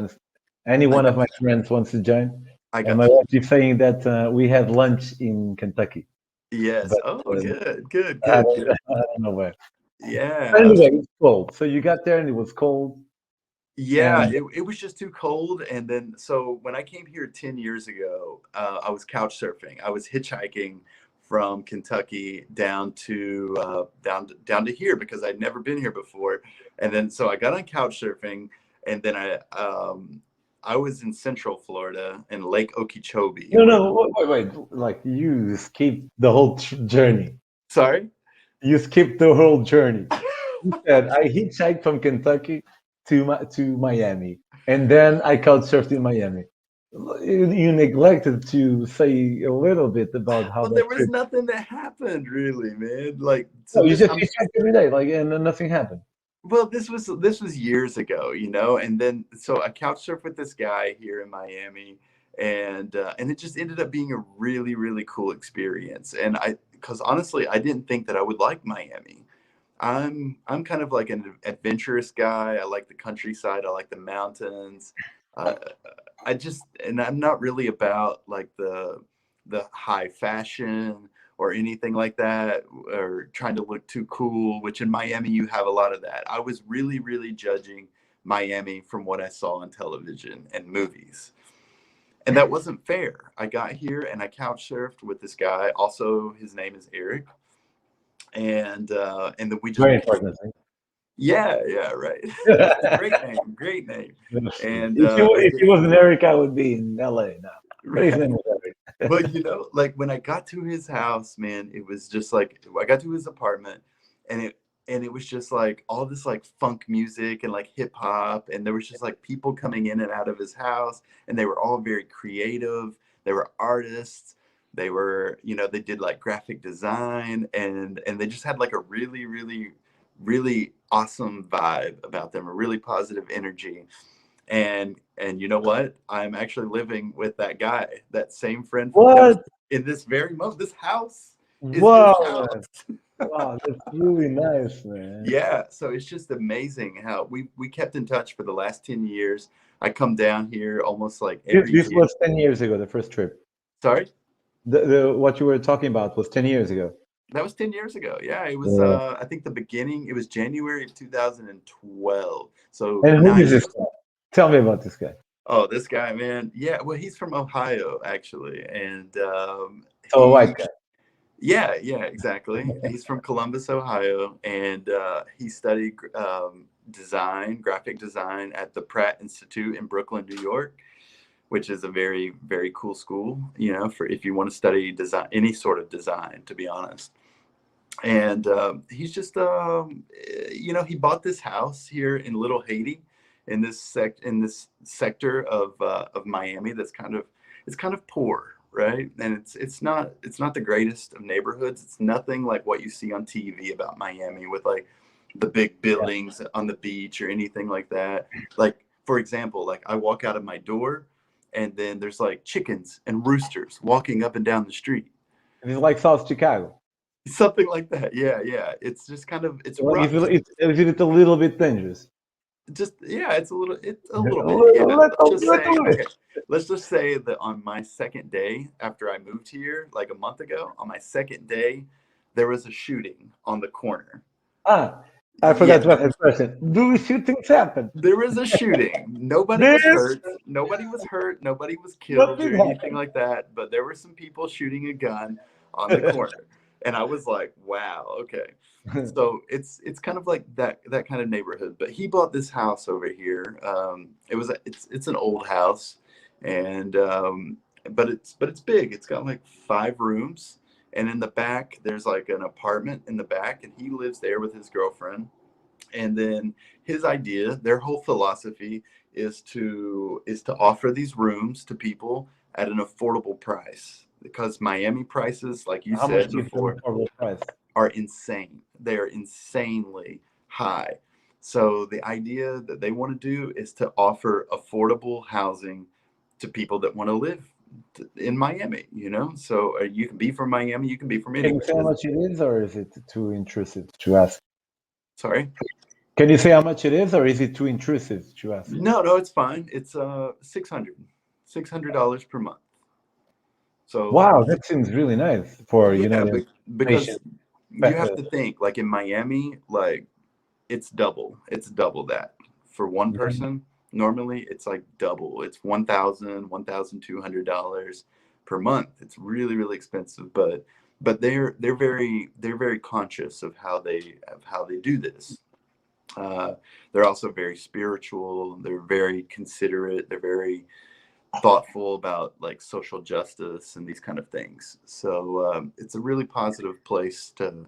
one of got my friends wants to join. I And got my you. wife is saying that we had lunch in Kentucky, Yes. but Oh, uh, good, good, I good, good. don't know where. But Yeah. anyway, it's cold. So you got there and it was cold, Yeah, and it was just too cold. And then, so when I came here 10 years ago, I was couch surfing. I was hitchhiking from Kentucky down to here because I'd never been here before. And then, so I got on couch surfing, and then I was in Central Florida in Lake Okeechobee, no, where no, wait, like you skipped the whole journey. sorry. You skipped the whole journey. You said I hitchhiked from Kentucky to Miami, and then I couch surfed in Miami. You neglected to say a little bit about how Well, that there was trip. nothing that happened really, man. Like, so No, you this just I'm hitchhiked every day, like, and then nothing happened. Well, this was years ago, and then so I couch surfed with this guy here in Miami, and it just ended up being a really really cool experience. And because honestly, I didn't think that I would like Miami. I'm kind of like an adventurous guy. I like the countryside. I like the mountains. Uh, and I'm not really about like the high fashion or anything like that, or trying to look too cool, which in Miami you have a lot of that. I was really really judging Miami from what I saw on television and movies. And that wasn't fair. I got here and I couch surfed with this guy. Also, his name is Eric, and then we just Very became. important thing. Yeah, right. It's a great name, great name. And If he wasn't Eric, I would be in LA now. But his name right. was Well, Eric. like when I got to his house, man, it was just like I got to his apartment, and it was just like all this like funk music and like hip hop, and there was just like people coming in and out of his house, and they were all very creative. They were artists. They were, they did like graphic design, and they just had like a really really really awesome vibe about them, a really positive energy. And you know what? I'm actually living with that guy, that same friend from Texas, What? in this very moment. This house is his Wow, house. man. Wow, that's really nice, man. Yeah, so it's just amazing how we kept in touch for the last 10 years. I come down here almost like every This year. was 10 years ago, the first trip. Sorry? The what you were talking about was 10 years ago. That was 10 years ago. Yeah, it was. Yeah. I think the beginning. It was January of 2012. So And who is 9 years. this guy? Tell me about this guy. Oh, this guy, man. Yeah, well, he's from Ohio actually, and So a white he. guy. Yeah, yeah, exactly. He's from Columbus, Ohio, and he studied design, graphic design at the Pratt Institute in Brooklyn, New York, which is a very, very cool school, you know, for if you want to study design, any sort of design, to be honest. And he's just, you know, he bought this house here in Little Haiti, in this sector of Miami that's kind of, it's kind of poor, right? And it's not the greatest of neighborhoods. It's nothing like what you see on TV about Miami with like the big Yeah. buildings on the beach or anything like that. Like, for example, like I walk out of my door and then there's like chickens and roosters walking up and down the street. It's like South Chicago. Something like that. Yeah, yeah. It's just kind of, it's Like rough. it's a little bit dangerous. Just yeah, it's a A little bit. Yeah. little bit. Okay. Let's just say that on my second day after I moved here, like a month ago, on my second day, there was a shooting on the corner. Ah, I forgot Yeah. to ask a question. Do shootings happen? There was a shooting. Nobody was This hurt. Nobody was hurt. Nobody was what killed did or anything like that. But there were some people shooting a gun on the happen? corner, and I was like, "Wow, okay." So it's kind of like that kind of neighborhood. But he bought this house over here. It's an old house, and but it's big. It's got like 5 rooms, and in the back there's like an apartment in the back, and he lives there with his girlfriend. And then his idea, their whole philosophy is to offer these rooms to people at an affordable price because Miami prices, like you How much said do you pay before, for the price? are insane. They are insanely high. So the idea that they want to do is to offer affordable housing to people that want to live in Miami, you know? So you can be from Miami, you can be from Can you anywhere. say how much it is, or is it too intrusive to ask? Sorry? Can you say how much it is, or is it too intrusive to ask? No, no, it's fine. It's $600 per month. So Wow, that seems really nice for yeah, the because patient. you have to think like in Miami, like it's double that for one person. Normally it's like double. It's 1,000, $1,200 per month. It's really, really expensive, but they're very conscious of how they do this. Uh, they're also very spiritual. They're very considerate. They're very thoughtful about like social justice and these kind of things. So it's a really positive place to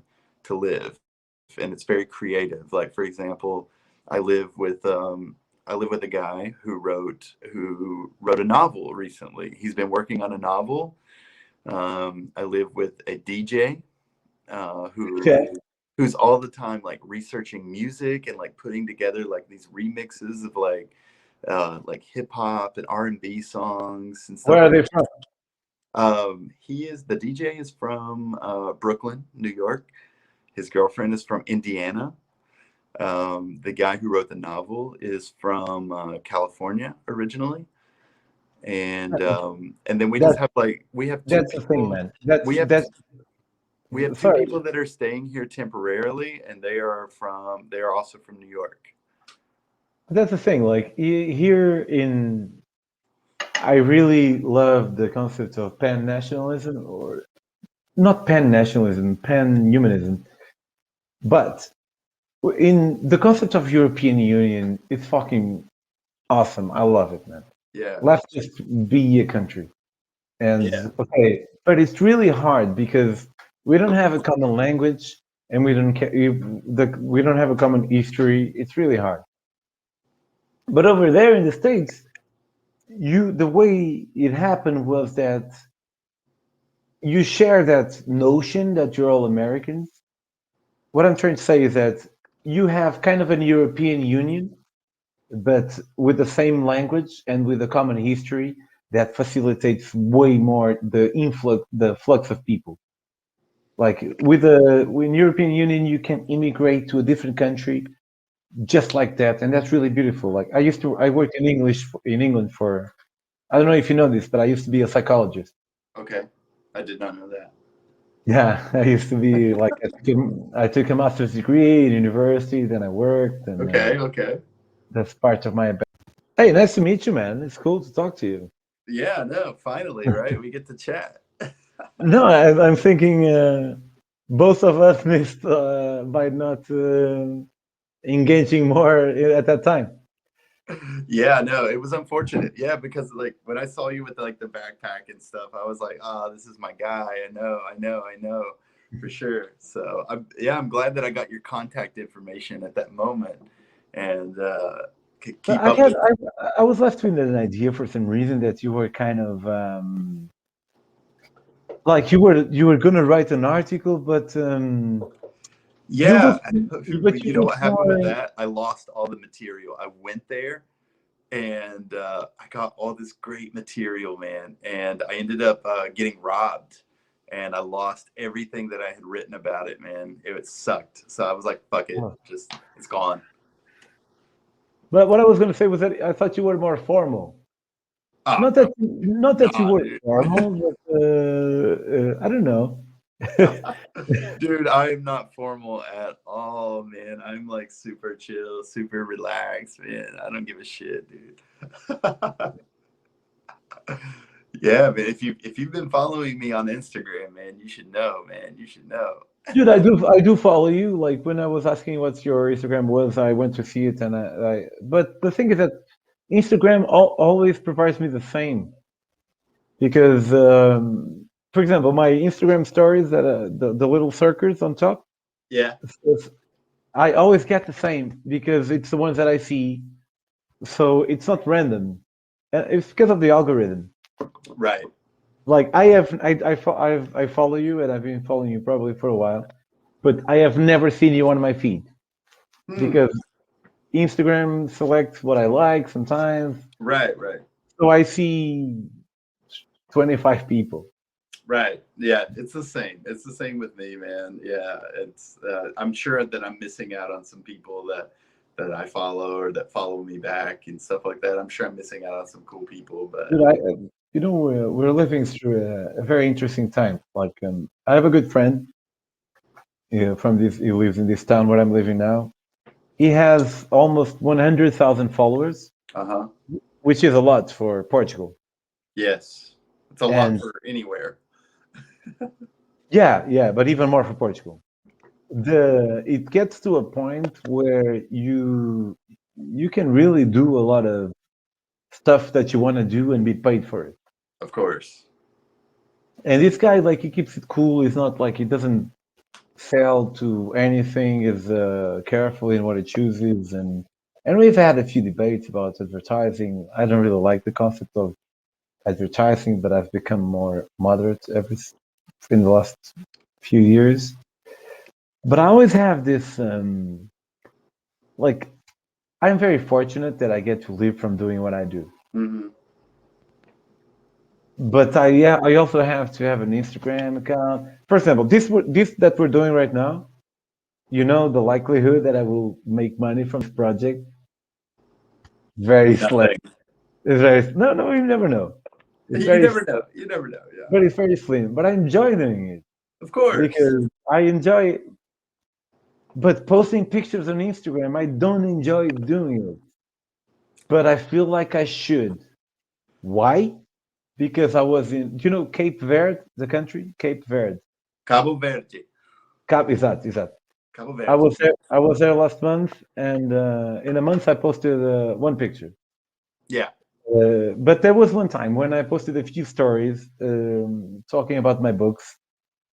live, and it's very creative. Like for example, I live with I live with a guy who wrote a novel recently. He's been working on a novel. I live with a DJ Okay. who's all the time like researching music and like putting together like these remixes of like hip hop and R&B songs and stuff Where are like they that. from? The DJ is from Brooklyn, New York. His girlfriend is from Indiana. The guy who wrote the novel is from California originally, and then we just That have like we have two that's the thing, people. man. We have we have two Sorry. people that are staying here temporarily, and they are also from New York. That's the thing. Like here in, I really love the concept of pan nationalism, or not pan nationalism, pan humanism. But in the concept of European Union, it's fucking awesome. I love it, man. Yeah, Let's just be a country. And yeah. okay, but it's really hard because we don't have a common language, and we don't have a common history. It's really hard. But over there in the States, the way it happened was that you share that notion that you're all Americans. What I'm trying to say is that you have kind of an European Union, but with the same language and with a common history that facilitates way more the flux of people. Like with European Union, you can immigrate to a different country just like that, and that's really beautiful. Like I worked in England for, I don't know if you know this, but I used to be a psychologist. Okay, I did not know that. Yeah, I used to be like I took a master's degree in university, then I worked, and Okay, okay. that's part of my. Hey, nice to meet you, man. It's cool to talk to you. Yeah, no, finally, right? We get to chat. No, I'm thinking both of us missed by not engaging more at that time. Yeah, no, it was unfortunate. Yeah, because like when I saw you with like the backpack and stuff, I was like, "Ah, this is my guy. I know, for sure." So I'm glad that I got your contact information at that moment, and But keep up with. I was left with an idea for some reason that you were kind of like you were gonna write an article, but you Yeah, look but you you know look what happened with more. that? I lost all the material. I went there and I got all this great material, man, and I ended up getting robbed, and I lost everything that I had written about it, man. It sucked. So I was like, "Fuck it, just it's gone." But what I was gonna say was that I thought you were more formal. Oh no, Not that you nah, were dude. formal, but I don't know. Dude, I am not formal at all, man. I'm like super chill, super relaxed, man. I don't give a shit, dude. Yeah, man. If you've been following me on Instagram, man, you should know, man. You should know. Dude, I do follow you. Like when I was asking what your Instagram was, I went to see it, and but the thing is that Instagram always provides me the same because, for example, my Instagram stories that the little circles on top, Yeah, it's- I always get the same because it's the ones that I see. So it's not random. It's because of the algorithm. right. Like I follow you, and I've been following you probably for a while, but I have never seen you on my feed Hmm. because Instagram selects what I like sometimes. Right, right, So I see 25 people. right. Yeah, it's the same. It's the same with me, man. Yeah, it's. I'm sure that I'm missing out on some people that I follow or that follow me back and stuff like that. I'm sure I'm missing out on some cool people, but Dude, we're living through a very interesting time. Like, I have a good friend from this. He lives in this town where I'm living now. He has almost 100,000 followers, uh-huh. which is a lot for Portugal. Yes. It's a lot And for anywhere. yeah, yeah, but even more for Portugal. It gets to a point where you can really do a lot of stuff that you want to do and be paid for it. Of course. And this guy, like, he keeps it cool. He's not like he doesn't sell to anything. Is careful in what he chooses, and we've had a few debates about advertising. I don't really like the concept of advertising, but I've become more moderate in the last few years. But I always have this like I'm very fortunate that I get to live from doing what I do. Hmm. But I also have to have an Instagram account. For example, this that we're doing right now, the likelihood that I will make money from this project, very slim. Nothing. It's very no, you never know. It's You very never know. You never know. Yeah. but it's very slim. But I enjoy doing it Of course. because I enjoy it. But posting pictures on Instagram, I don't enjoy doing it. But I feel like I should. Why? Because I was in, Cape Verde, the country, Cape Verde. Cabo Verde. Is that? Cabo I Verde. was there. I was there last month, and in a month I posted one picture. Yeah. But there was one time when I posted a few stories talking about my books,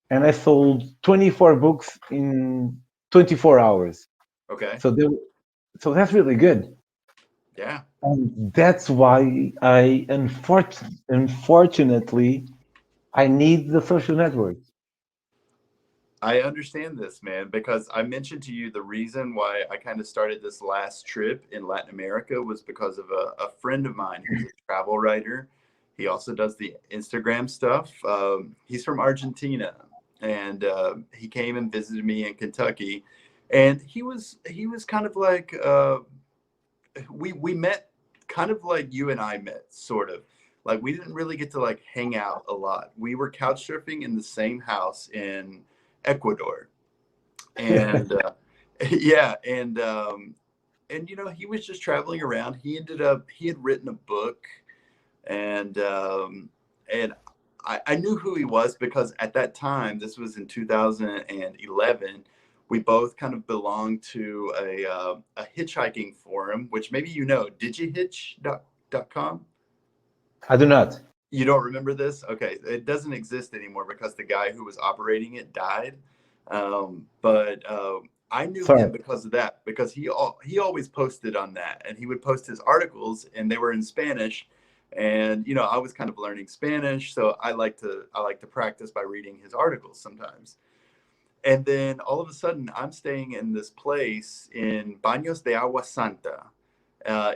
and I sold 24 books in 24 hours. Okay. So there, so that's really good. Yeah. And that's why unfortunately, I need the social networks. I understand this, man, because I mentioned to you the reason why I kind of started this last trip in Latin America was because of a friend of mine who's a travel writer. He also does the Instagram stuff. He's from Argentina, and he came and visited me in Kentucky, and he was kind of like we met kind of like you and I met, sort of. like we didn't really get to like hang out a lot. We were couch surfing in the same house in Ecuador, and yeah, and you know, he was just traveling around. He had written a book, and and I knew who he was because at that time, this was in 2011, we both kind of belonged to a hitchhiking forum, which maybe you know, digihitch.com. I do not. You don't remember this? Okay, it doesn't exist anymore because the guy who was operating it died. But I knew him Sorry. because of that, because he always posted on that, and he would post his articles, and they were in Spanish. And you know, I was kind of learning Spanish, so I like to practice by reading his articles sometimes. And then all of a sudden, I'm staying in this place in Baños de Agua Santa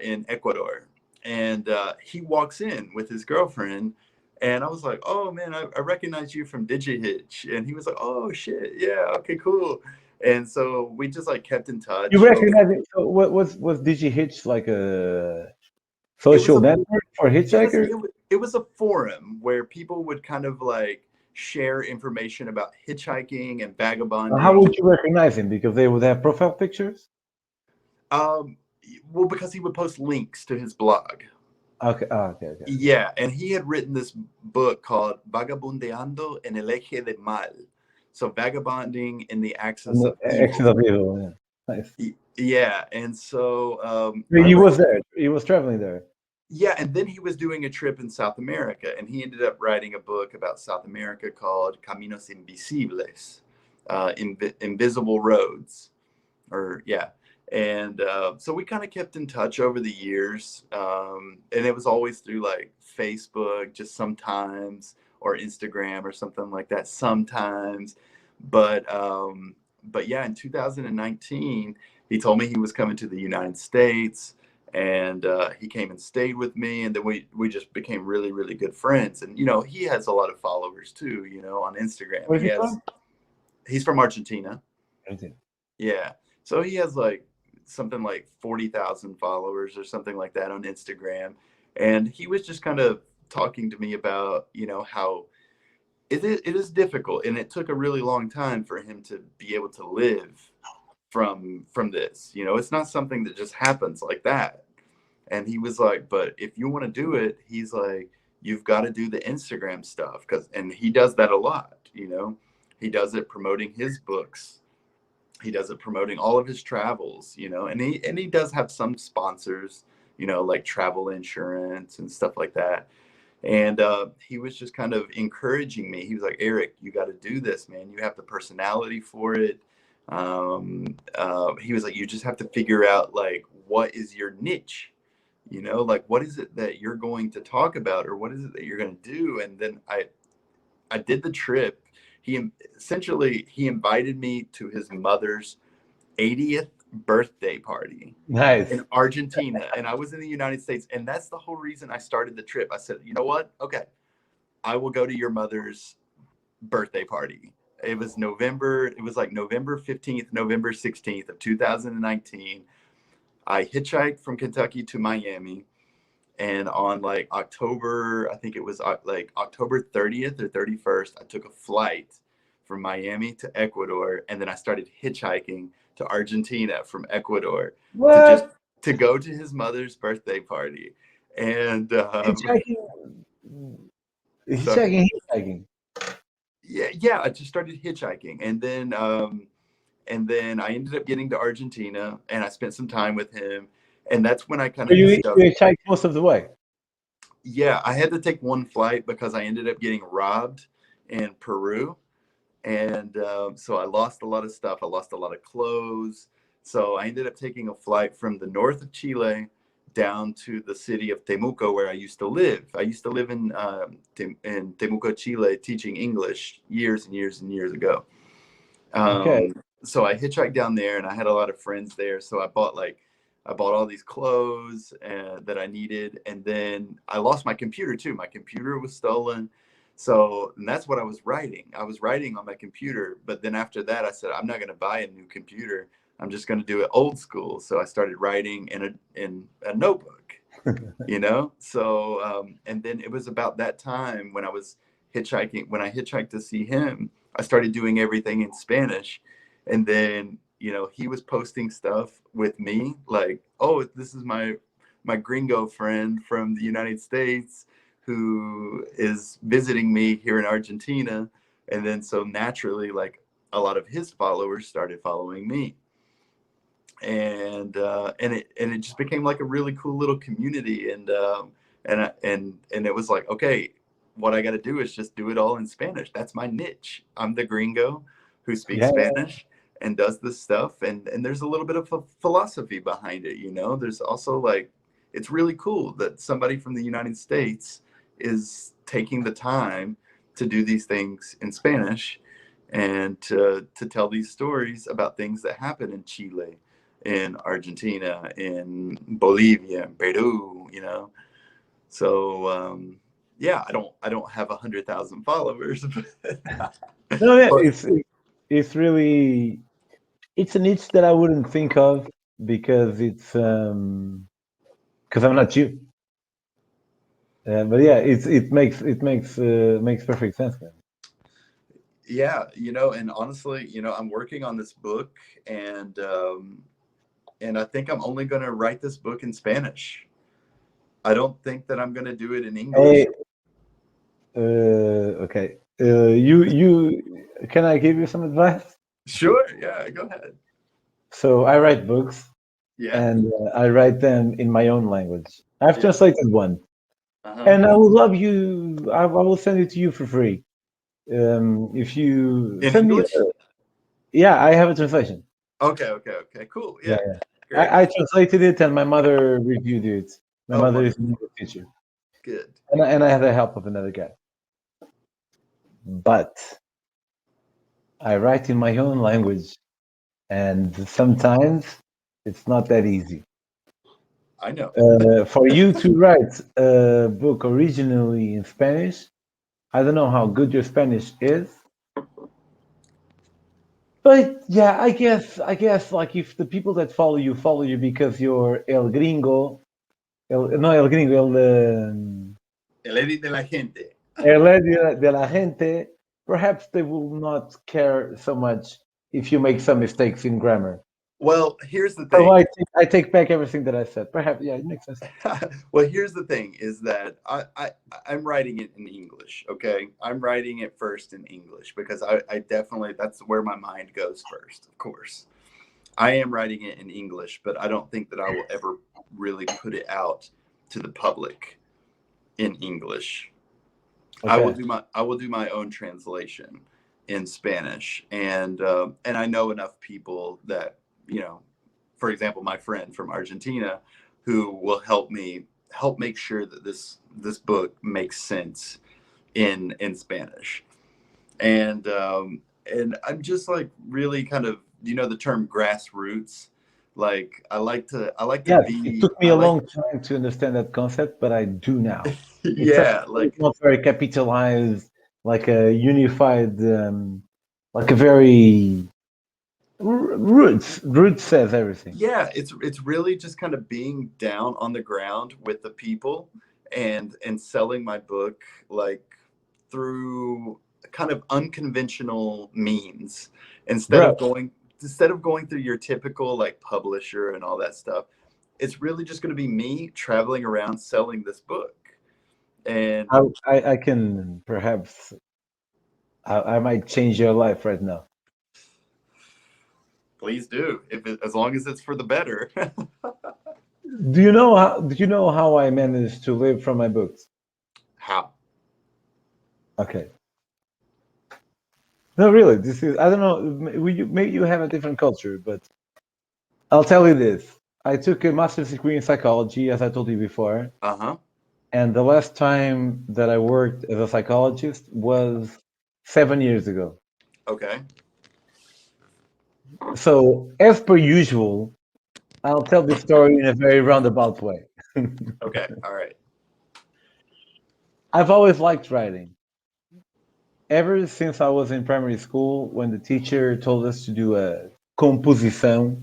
in Ecuador. And he walks in with his girlfriend. And I was like, oh man, I recognize you from DigiHitch. And he was like, oh shit, yeah, okay, cool. And so we just like kept in You touch over. recognize it? So what was DigiHitch like a It was social a network for hitchhikers? it was a forum where people would kind of like share information about hitchhiking and How vagabonding. would you recognize him? Because they would have profile pictures? Um, well, because he would post links to his blog. Okay. Oh, okay. Yeah, and he had written this book called Vagabundeando en el eje de mal. So vagabonding in the axis of Exit evil. of evil. Yeah. Nice. Yeah, and so I He read. was there. He was traveling there. Yeah, and then he was doing a trip in South America, and he ended up writing a book about South America called Caminos Invisibles, Invisible Roads, or yeah. And so we kind of kept in touch over the years, and it was always through like Facebook, just sometimes, or Instagram or something like that, sometimes. But yeah, in 2019, he told me he was coming to the United States, and he came and stayed with me, and then we just became really really good friends. And you know, he has a lot of followers too, you know, on Instagram. Where is he from? He's from Argentina. Argentina. Yeah. So he has like something like 40,000 followers or something like that on Instagram. And he was just kind of talking to me about, you know, how it is difficult, and it took a really long time for him to be able to live from this. You know, it's not something that just happens like that. And he was like, but if you want to do it, he's like, you've got to do the Instagram stuff, and he does that a lot, you know. He does it promoting his books, he does it promoting all of his travels, you know, and he does have some sponsors, you know, like travel insurance and stuff like that. And he was just kind of encouraging me. He was like, Eric, you got to do this, man. You have the personality for it. He was like, you just have to figure out like what is your niche, you know, like what is it that you're going to talk about, or what is it that you're going to do. And then I did the trip. He invited me to his mother's 80th birthday party Nice. in Argentina, and I was in the United States, and that's the whole reason I started the trip. I said, you know what? Okay, I will go to your mother's birthday party. It was November. It was like November 15th, November 16th of 2019. I hitchhiked from Kentucky to Miami, and on like October, I think it was like October 30th or 31st, I took a flight from Miami to Ecuador, and then I started hitchhiking to Argentina from Ecuador to just What? to go to his mother's birthday party. And Hitchhiking. sorry, Hitchhiking. yeah, I just started hitchhiking, and then I ended up getting to Argentina, and I spent some time with him, and that's when I kind So of you discovered. hitchhiked most of the way. Yeah, I had to take one flight because I ended up getting robbed in Peru. And so I lost a lot of stuff. I lost a lot of clothes. So I ended up taking a flight from the north of Chile down to the city of Temuco, where I used to live. I used to live in Temuco, Chile, teaching English years and years and years ago. Okay. So I hitchhiked down there, and I had a lot of friends there. So I bought all these clothes that I needed, and then I lost my computer too. My computer was stolen. So, and that's what I was writing. I was writing on my computer, but then after that, I said, I'm not going to buy a new computer. I'm just going to do it old school. So I started writing in a notebook. you know. So and then it was about that time when I was hitchhiking, when I hitchhiked to see him, I started doing everything in Spanish. And then, you know, he was posting stuff with me like, oh, this is my gringo friend from the United States who is visiting me here in Argentina. And then so naturally, like, a lot of his followers started following me, and it just became like a really cool little community. And it was like, okay, what I got to do is just do it all in Spanish. That's my niche. I'm the gringo who speaks Yeah, Spanish and does this stuff, and there's a little bit of a philosophy behind it, you know. There's also like, it's really cool that somebody from the United States is taking the time to do these things in Spanish, and to tell these stories about things that happen in Chile, in Argentina, in Bolivia, Peru, you know. So yeah, I don't have 100,000 followers, no, yeah, but it's really it's a niche that I wouldn't think of because it's because I'm not you. But yeah, it makes perfect sense, man. yeah, you know, and honestly, you know, I'm working on this book, and I think I'm only going to write this book in Spanish. I don't think that I'm going to do it in English. Hey, okay. You can I give you some advice? Sure, yeah, go ahead. So I write books Yeah, and I write them in my own language. I've yeah, translated one, uh-huh. and I will love you. I will send it to you for free. If you In send me, English? yeah, I have a translation. Okay, okay, okay, cool. Yeah, Yeah, yeah. great. I translated it, and my mother reviewed it. My Oh, mother is an wonderful. English teacher, Good. and I had the help of another guy. But I write in my own language, and sometimes it's not that easy. I know. For you to write a book originally in Spanish, I don't know how good your Spanish is, but yeah, I guess like if the people that follow you because you're el gringo, no el gringo, El edit de la gente. el de la gente, perhaps they will not care so much if you make some mistakes in grammar. Well, here's the So thing. I take back everything that I said. Perhaps, yeah, it makes sense. Well, here's the thing is that I'm writing it in English, okay? I'm writing it first in English because I definitely, that's where my mind goes first, of course. I am writing it in English, but I don't think that I will ever really put it out to the public in English. Okay. I will do my own translation in Spanish, and I know enough people that, you know, for example, my friend from Argentina, who will help make sure that this book makes sense in Spanish, and I'm just like really kind of, you know, the term grassroots. Like I like to Yes, it be took me I a like long time to understand that concept, but I do now. It's a, yeah, it's like not very capitalized, like a unified, like a very roots says everything. yeah, it's really just kind of being down on the ground with the people, and selling my book like through kind of unconventional means, instead Bro, of going instead of going through your typical like publisher and all that stuff. It's really just going to be me traveling around selling this book. And I can perhaps I might change your life right now. please do, as long as it's for the better. Do you know how I managed to live from my books? How? Okay. No, really, this is I don't know. Maybe you have a different culture, but I'll tell you this. I took a master's degree in psychology, as I told you before, Uh-huh. and the last time that I worked as a psychologist was 7 years ago. Okay. So, as per usual, I'll tell this story in a very roundabout way. Okay. All right. I've always liked writing. Ever since I was in primary school, when the teacher told us to do a composição,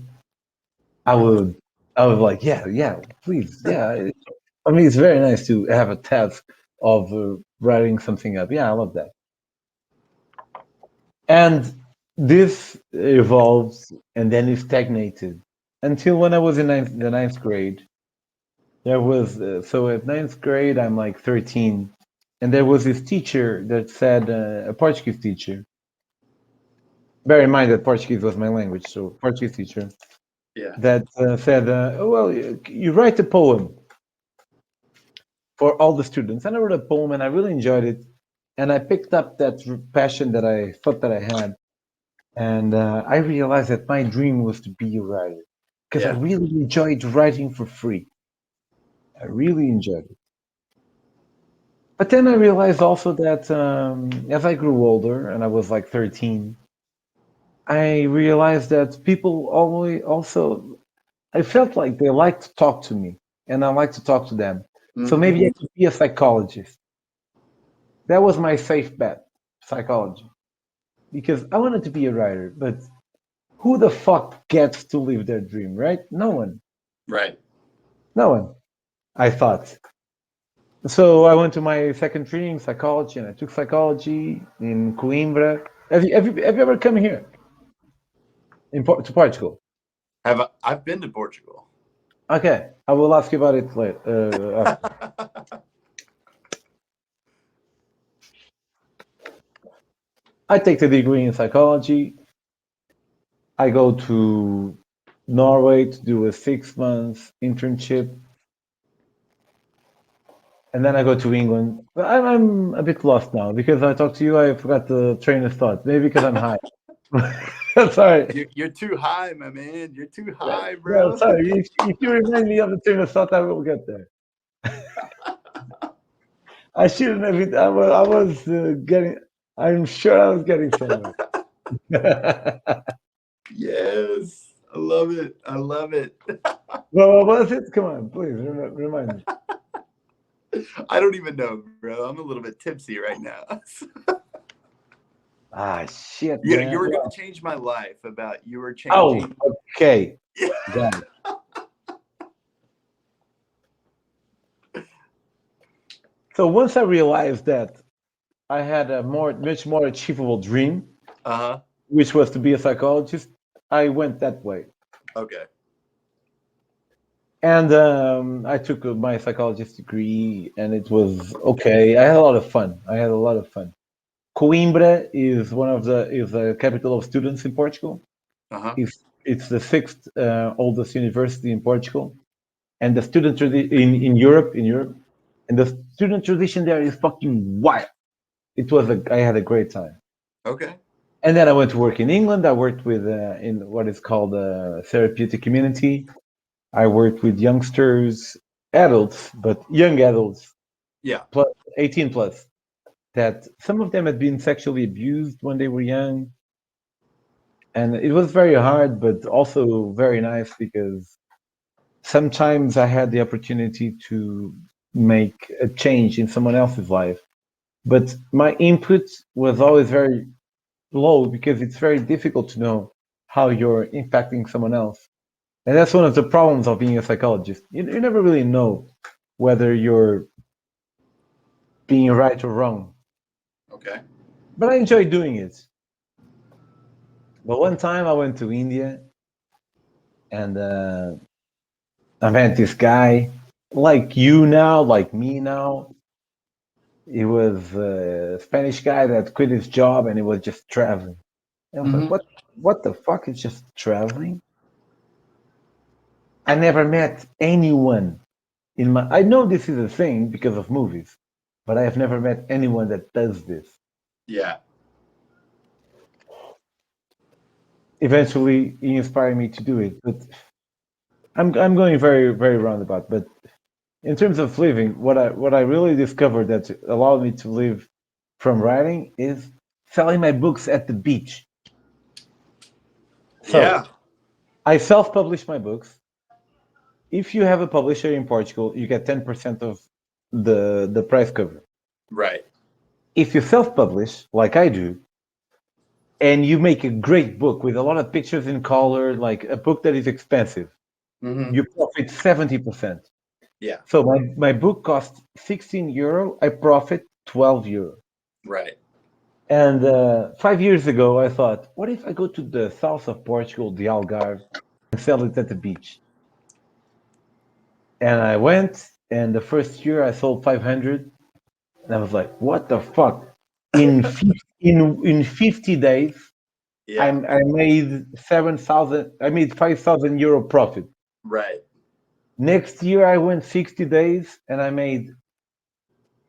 I would, I was like, yeah, yeah, please, yeah. I mean, it's very nice to have a task of writing something up. Yeah, I love that. And this evolved and then it stagnated until when I was in the ninth grade. There was so at ninth grade I'm like 13, and there was this teacher that said a Portuguese teacher. Bear in mind that Portuguese was my language, so Portuguese teacher Yeah. that said, oh, "Well, you write a poem for all the students." And I wrote a poem, and I really enjoyed it, and I picked up that passion that I thought that I had, and I realized that my dream was to be a writer because I Yeah. really enjoyed writing for free. I really enjoyed it. But then I realized also that as I grew older, and I was like 13, I realized that people always also, I felt like they like to talk to me, and I like to talk to them. So maybe I Hmm. could be a psychologist. That was my safe bet, psychology, because I wanted to be a writer. But who the fuck gets to live their dream, right? No one. Right. No one. I thought. So I went to my second training in psychology, and I took psychology in Coimbra. Have you ever come here to Portugal? I've been to Portugal. Okay, I will ask you about it later. After. I take the degree in psychology. I go to Norway to do a 6 month internship, and then I go to England. But I'm a bit lost now because I talked to you. I forgot the train of thought. Maybe because I'm high. Sorry. You're too high, my man. You're too high, No, bro. sorry. If you remind me of the train of thought, I will get there. I shouldn't have. I was getting. I'm sure I was getting somewhere. Yes. I love it. I love it. Well, what was it? Come on, please remind me. I don't even know, bro. I'm a little bit tipsy right now. Ah, shit, You man. were gonna change my life about you were Oh, changing. okay. Got it. So once I realized that I had a much more achievable dream, Uh-huh. which was to be a psychologist, I went that way. Okay. And I took my psychologist degree, and it was okay. I had a lot of fun. I had a lot of fun. Coimbra is the capital of students in Portugal. Uh-huh. It's the sixth oldest university in Portugal, and the in Europe, and the student tradition there is fucking wild. I had a great time. Okay. And then I went to work in England. I worked with in what is called a therapeutic community. I worked with youngsters, adults, but young adults, Yeah. plus 18 plus, that some of them had been sexually abused when they were young. And it was very hard, but also very nice because sometimes I had the opportunity to make a change in someone else's life. But my input was always very low because it's very difficult to know how you're impacting someone else. And that's one of the problems of being a psychologist. You never really know whether you're being right or wrong. Okay. But I enjoy doing it. But one time I went to India and I met this guy like you now, like me now. He was a Spanish guy that quit his job and he was just traveling. And I was like, Mm-hmm. what the fuck is just traveling? I never met anyone in my. I know this is a thing because of movies, but I have never met anyone that does this. Yeah. Eventually, he inspired me to do it, but I'm going very very roundabout. But in terms of living, what I really discovered that allowed me to live from writing is selling my books at the beach. So Yeah. I self-publish my books. If you have a publisher in Portugal, you get 10% of the price cover. Right. If you self-publish, like I do, and you make a great book with a lot of pictures in color, like a book that is expensive, Mm-hmm. you profit 70%. Yeah. So my book cost 16 euro. I profit 12 euro. Right. And 5 years ago, I thought, what if I go to the south of Portugal, the Algarve, and sell it at the beach? And I went, and the first year I sold 500, and I was like, what the fuck? In 50 days, Yeah. I made 7,000. I made 5,000 euro profit. Right. Next year, I went 60 days, and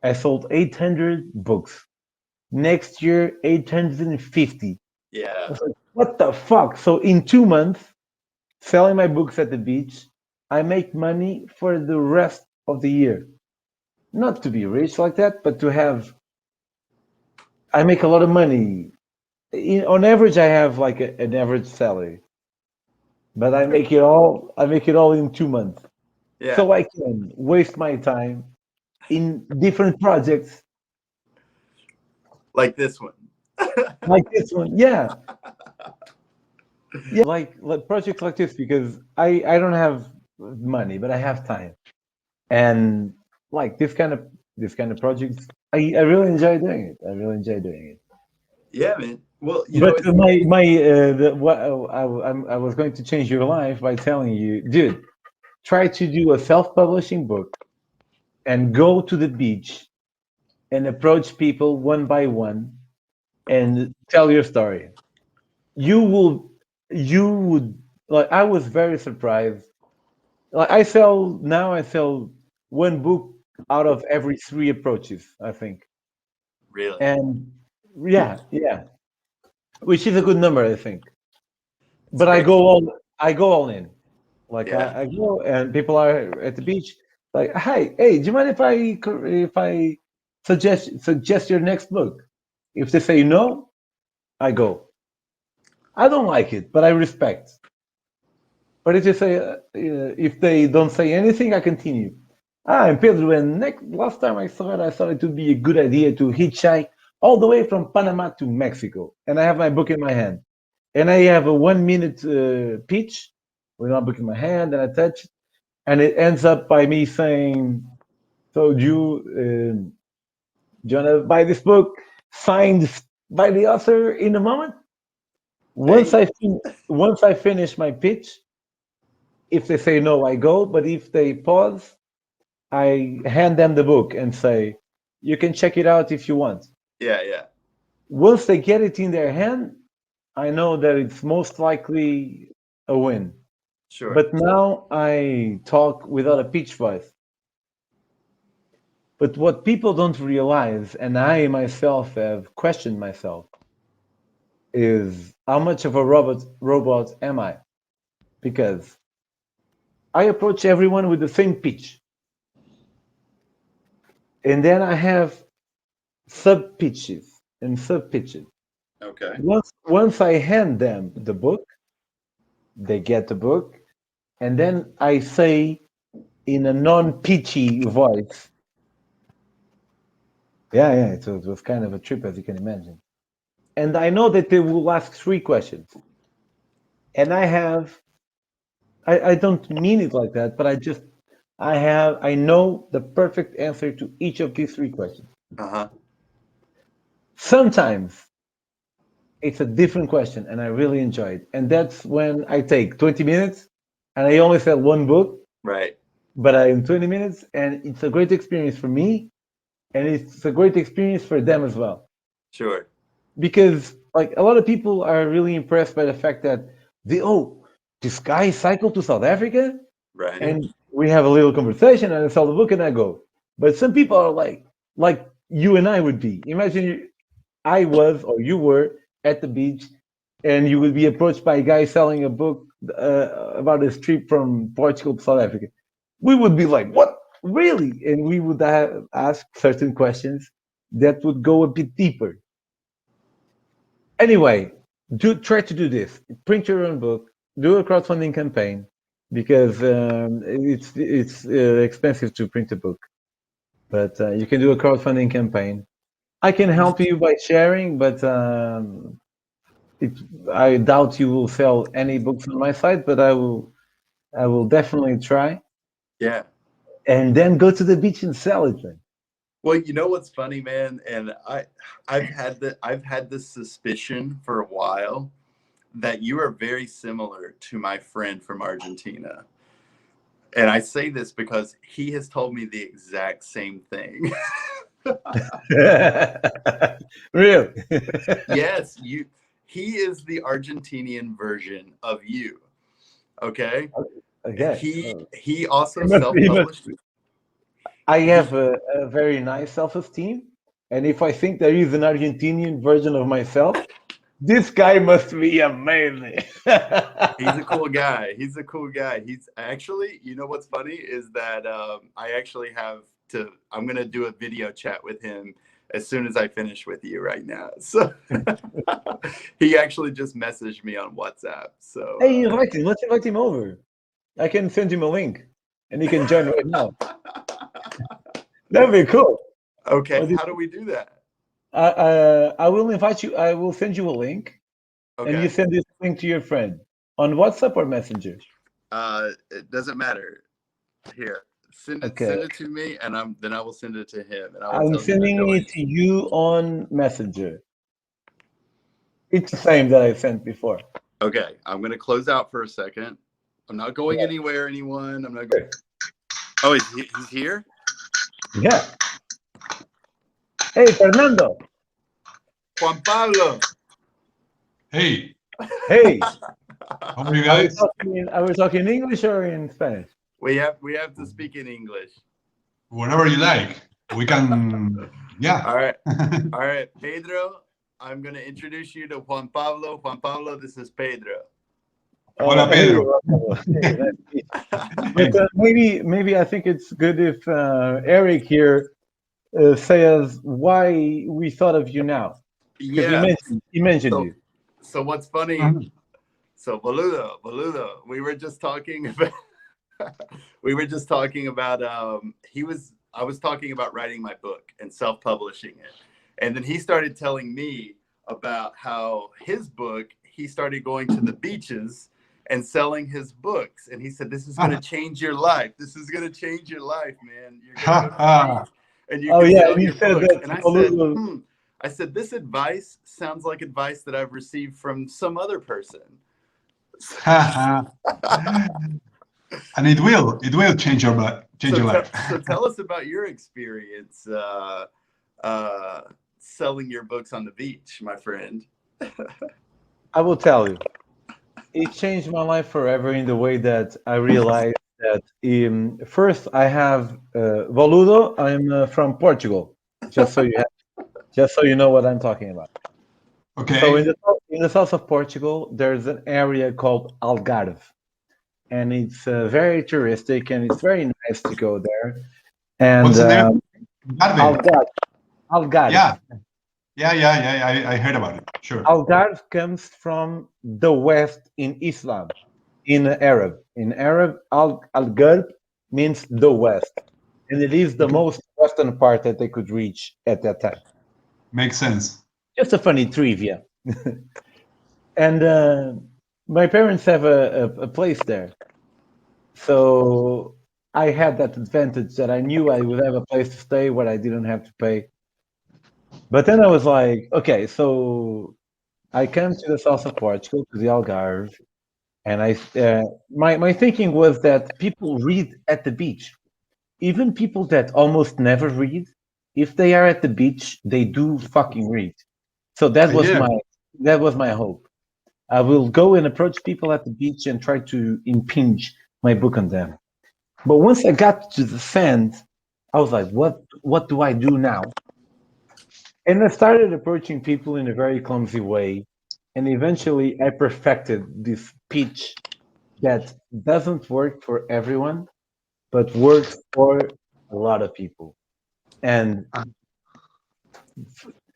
I sold 800 books. Next year, 850. I Yeah. was like, what the fuck? So in 2 months, selling my books at the beach, I make money for the rest of the year. Not to be rich like that, but to have. I make a lot of money. On average, I have like an average salary, but I make it all. I make it all in 2 months, Yeah. so I can waste my time in different projects Like this one. like this one. Yeah, yeah, like projects like this because I don't have money, but I have time, and like this kind of projects, I really enjoy doing it. I really enjoy doing it. Yeah, man. Well, But it's I was going to change your life by telling you, dude, try to do a self-publishing book and go to the beach and approach people one by one and tell your story. You will, you would like. I was very surprised. Like I sell one book out of every three approaches, I think, really. and yeah, yeah, which is a good number, I think. It's But great. I go all in. Like Yeah. I go and people are at the beach. Like, hi, hey, do you mind if I suggest your next book? If they say no, I go. I don't like it, but I respect. But if they don't say anything, I continue. And Pedro, and last time I thought it would be a good idea to hitchhike all the way from Panama to Mexico. And I have my book in my hand. And I have a 1 minute pitch with my book in my hand, and I touch it. And it ends up by me saying, so do you want to buy this book signed by the author in a moment? Once Hey. I, fin- once I finish my pitch, if they say no, I go. But if they pause, I hand them the book and say, you can check it out if you want. Yeah. Yeah. Once they get it in their hand, I know that it's most likely a win. Sure. But now I talk without a pitch voice. But what people don't realize, and I myself have questioned myself, is how much of a robot am I? Because I approach everyone with the same pitch. And then I have sub pitches and sub pitches. Okay. Once I hand them the book, they get the book, and then I say in a non-pitchy voice, yeah, yeah, it was kind of a trip, as you can imagine. And I know that they will ask three questions. And I don't mean it like that, but I know the perfect answer to each of these three questions. Uh huh. Sometimes it's a different question, and I really enjoy it. And that's when I take 20 minutes, and I only sell one book, Right. but I in 20 minutes, and it's a great experience for me, and it's a great experience for them as well. Sure. Because like a lot of people are really impressed by the fact that this guy cycled to South Africa, Right. and we have a little conversation, and I sell the book, and I go. But some people are like you and I would be. Imagine I was or you were at the beach, and you would be approached by a guy selling a book about his trip from Portugal to South Africa. We would be like, "What, really?" And we would ask certain questions that would go a bit deeper. Anyway, try to do this. Print your own book. Do a crowdfunding campaign because it's expensive to print a book, but you can do a crowdfunding campaign. I can help you by sharing, but it, I doubt you will sell any books on my site. But I will definitely try. Yeah. and then go to the beach and sell it. Man. Well, you know what's funny, man, and I've had this suspicion for a while that you are very similar to my friend from Argentina. And I say this because he has told me the exact same thing. Real. Yes, he is the Argentinian version of you. Okay? Okay. He also He must self-published. be. I have a very nice self-esteem, and if I think there is an Argentinian version of myself, this guy must be amazing. He's a cool guy. He's a cool guy. He's actually, you know what's funny is that I actually I'm going to do a video chat with him as soon as I finish with you right now. So he actually just messaged me on WhatsApp. So Hey, invite him. Let's invite him over. I can send him a link, and he can join right now. That'd be cool. Okay, how do we do that? I will invite you. I will send you a link, Okay. and you send this link to your friend on WhatsApp or Messenger. It doesn't matter. Here, send it to me, and then I will send it to him. And I'm sending it to you on Messenger. It's the same that I sent before. Okay, I'm gonna close out for a second. I'm not going anywhere, anyone. I'm not going. Oh, he's here? Yeah. Hey, Fernando. Juan Pablo. Hey. Hey. How are you guys? Are we talking English or in Spanish? We have to speak in English. Whatever you like. We can, yeah. All right. All right, Pedro, I'm going to introduce you to Juan Pablo. Juan Pablo, this is Pedro. Hola, Pedro. But, maybe I think it's good if Eric here says why we thought of you now. Yeah. He mentioned you. So what's funny? So Boludo, we were just talking about I was talking about writing my book and self-publishing it. And then he started telling me about how his book, he started going to the beaches and selling his books. And he said, this is going to change your life. This is going to change your life, man. You're going to go to the beach and you can sell your books. And I said, this advice sounds like advice that I've received from some other person. And it will change your life. So tell us about your experience selling your books on the beach, my friend. I will tell you. It changed my life forever in the way that I realized that first I have Boludo. I'm from Portugal, just so you know what I'm talking about. Okay. So in the south of Portugal, there's an area called Algarve, and it's very touristic, and it's very nice to go there. And what's the name? Algarve. Yeah. I heard about it. Sure. Algarve comes from the west in Islam, in Arab. In Arab, Algarve means the west, and it is the most western part that they could reach at that time. Makes sense. Just a funny trivia. And my parents have a place there. So I had that advantage that I knew I would have a place to stay where I didn't have to pay. But then I was like, okay, so I came to the south of Portugal, to the Algarve, and my thinking was that people read at the beach. Even people that almost never read, if they are at the beach, they do fucking read. So that was my hope. I will go and approach people at the beach and try to impinge my book on them. But once I got to the sand, I was like, what do I do now? And I started approaching people in a very clumsy way. And eventually I perfected this pitch that doesn't work for everyone, but works for a lot of people. And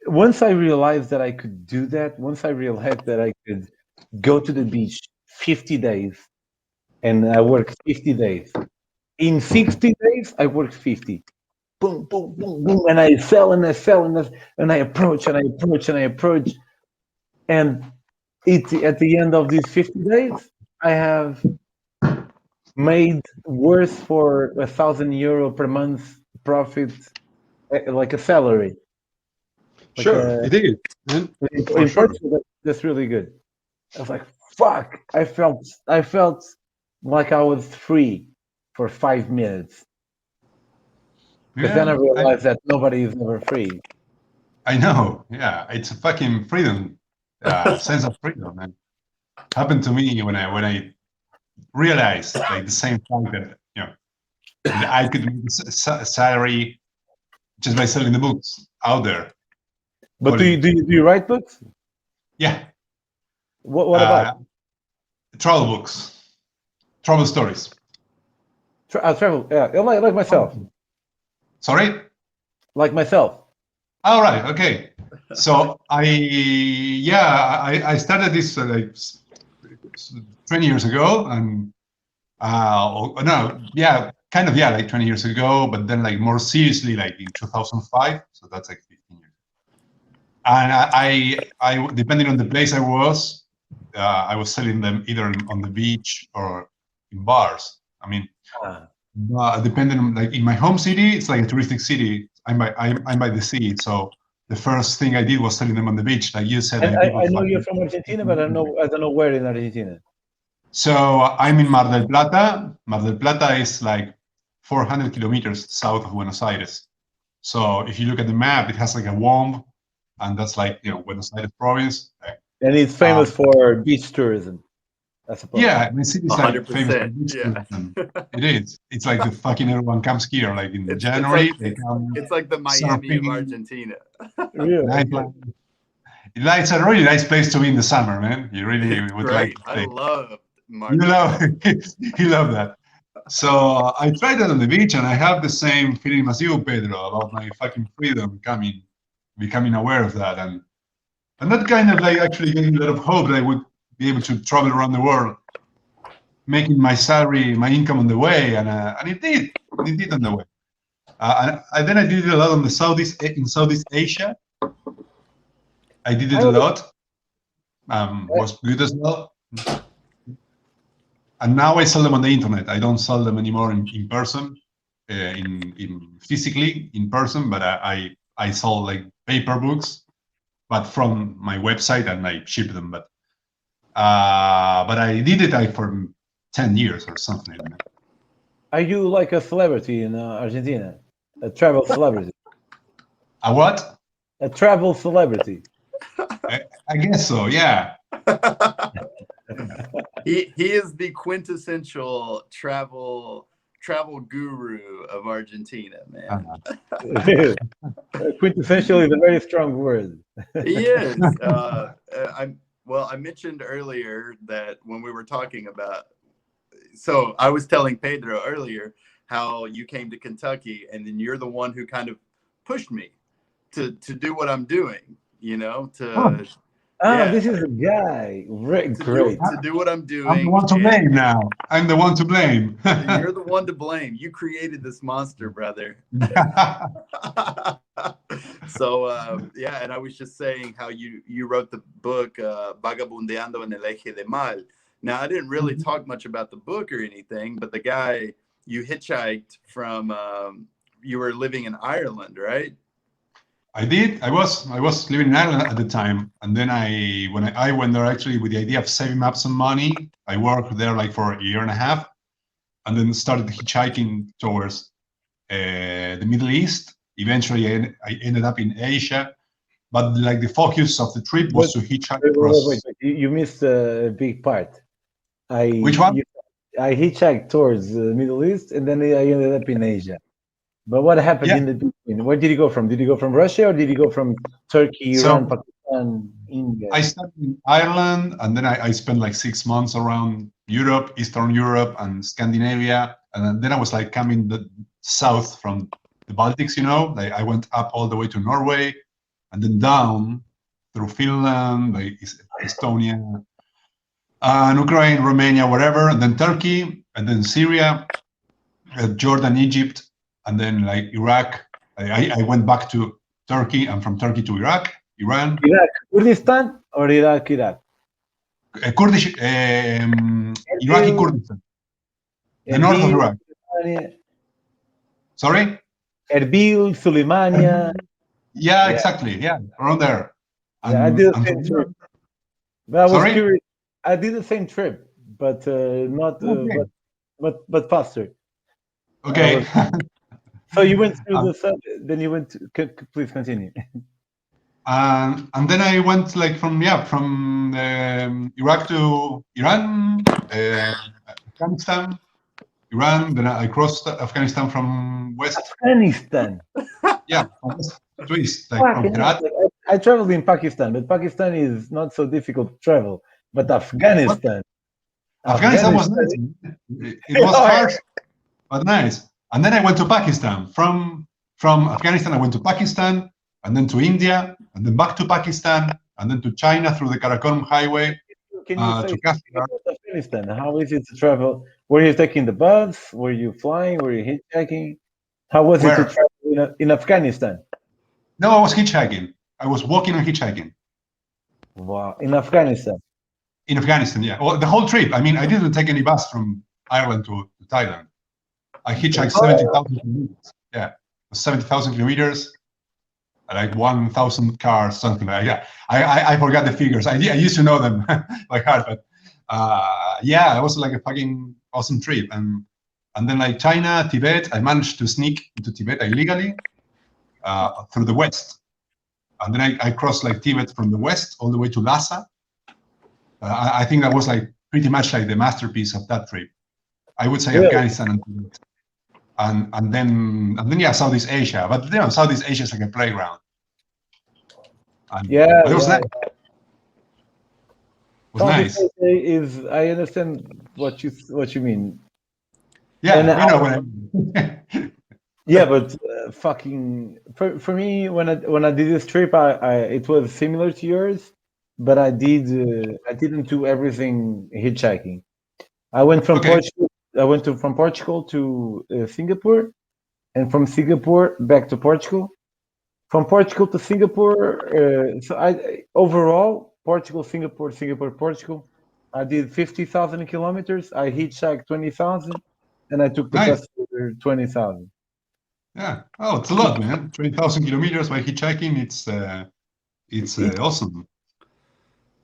once I realized that I could do that, once I realized that I could go to the beach 50 days and I worked 50 days. In 60 days, I worked 50. Boom, boom, boom, boom. And I sell and I sell and I approach and I approach and I approach. And at the end of these 50 days, I have made worse for €1,000 per month profit, like a salary. Like Sure, it is. And for in sure. Portugal, that's really good. I was like, fuck! I felt like I was free for 5 minutes. But then I Yeah, realized that nobody is ever free. I know. Yeah, it's a fucking freedom, sense of freedom, man. Happened to me when I realized like the same fact that that I could make a salary just by selling the books out there. But do you write books? Yeah, What about travel books, travel stories. travel? Yeah, like myself. Sorry. Like myself. All right. Okay. So I started this like 20 years ago, and no, yeah, kind of, yeah, like 20 years ago, but then like more seriously like in 2005. So that's like 15 years. And I depending on the place I was selling them either on the beach or in bars. I mean, depending on, like in my home city, it's like a touristic city. I'm by the sea, so the first thing I did was selling them on the beach, like you said. And people I know you're from Argentina, but I don't know where in Argentina. So I'm in Mar del Plata. Mar del Plata is like 400 kilometers south of Buenos Aires. So if you look at the map, it has like a womb, and that's like Buenos Aires province. And it's famous for beach tourism, I suppose. Yeah, the city is like famous for 100%. beach Yeah. tourism. It is. It's like the fucking everyone comes here like in January. It's like the Miami of surfing. Argentina. Nightlife. It's a really nice place to be in the summer, man. You really It's would great. like to stay. I love You love you love that. So I tried that on the beach, and I have the same feeling as you, Pedro, about my fucking freedom becoming aware of that, and that kind of like actually gave me a lot of hope that I would be able to travel around the world, making my salary, my income on the way, and it did on the way. And then I did it a lot in Southeast Asia. I did it a lot. Was good as well. And now I sell them on the internet. I don't sell them anymore in person, in physically in person. But I sell like paper books, but from my website, and I ship them. But I did it like for 10 years or something like that. Are you like a celebrity in Argentina? A travel celebrity? A what? A travel celebrity? I guess so. Yeah. He is the quintessential travel guru of Argentina, man. Quintessential is a very strong word. He is. I mentioned earlier that when we were talking about, so I was telling Pedro earlier how you came to Kentucky, and then you're the one who kind of pushed me to do what I'm doing, This is a guy. Great. To do what I'm doing. I'm the one to blame now. I'm the one to blame. You're the one to blame. You created this monster, brother. So, and I was just saying how you wrote the book, Vagabundeando en el Eje de Mal. Now, I didn't really talk much about the book or anything, but the guy you hitchhiked from, you were living in Ireland, right? I did. I was living in Ireland at the time, and then when I went there actually with the idea of saving up some money. I worked there like for a year and a half, and then started hitchhiking towards the Middle East. Eventually, I ended up in Asia, but like the focus of the trip was to hitchhike across. Wait. You missed a big part. Which one? I hitchhiked towards the Middle East, and then I ended up in Asia. But what happened in the between? Where did you go from? Did you go from Russia, or did you go from Turkey, Iran, Pakistan, India? I started in Ireland, and then I spent like 6 months around Europe, Eastern Europe, and Scandinavia, and then I was like coming south from the Baltics. Like I went up all the way to Norway, and then down through Finland, like Estonia, and Ukraine, Romania, wherever, and then Turkey, and then Syria, Jordan, Egypt. And then like Iraq, I went back to Turkey, and from Turkey to Iran. Iraq, Kurdistan, or Iraq? Kurdish, Iraqi Kurdistan. the north of Erbil, Iraq. Suleimania, Sorry? Erbil, Suleimania. Yeah, Yeah, exactly. Yeah, around there. yeah. I did the And same from trip, there, but I was sorry? curious. I did the same trip, but not, Okay. but faster. I Okay. was. So you went through Um, the sun, then you went to. Please continue. and then I went like from Iraq to Iran, Afghanistan, Iran. Then I crossed Afghanistan from west, Afghanistan. yeah, from west to east, like from Fucking hell. Herat. Like, I traveled in Pakistan, but Pakistan is not so difficult to travel. But What? Afghanistan, Afghanistan was Afghanistan. nice. It was Oh, harsh, but nice. And then I went to Pakistan. From Afghanistan, I went to Pakistan, and then to India, and then back to Pakistan, and then to China through the Karakoram Highway can you say to something Kashgar. about Afghanistan? How is it to travel? Were you taking the bus? Were you flying? Were you hitchhiking? How was it to Where? travel in Afghanistan? No, I was hitchhiking. I was walking and hitchhiking Wow, in Afghanistan. in Afghanistan. Yeah, well, the whole trip. I mean, I didn't take any bus from Ireland to Thailand. I hitchhiked Oh, 70,000 kilometers. Yeah, 70,000 kilometers, like 1,000 cars, something like that. I forgot the figures. I used to know them by heart, but yeah, it was like a fucking awesome trip. And then like China, Tibet, I managed to sneak into Tibet illegally through the west. And then I crossed like Tibet from the west all the way to Lhasa. I think that was like pretty much like the masterpiece of that trip. I would say really? Afghanistan and Tibet. And then yeah, Southeast Asia. But you know, Southeast Asia is like a playground. Yeah, But it was yeah. nice. It was Southeast nice. Asia is. I understand what you mean. And Yeah, you know when yeah, but fucking for me when I did this trip, I it was similar to yours, but I didn't do everything hitchhiking. I went from okay, Portugal. From Portugal to Singapore, and from Singapore back to Portugal. From Portugal to Singapore. So I overall Portugal, Singapore, Singapore, Portugal. I did 50,000 kilometers. I hitchhiked 20,000, and I took the nice. bus for 20,000. Yeah. Oh, it's a lot, man. 20,000 kilometers by hitchhiking. It's It, awesome.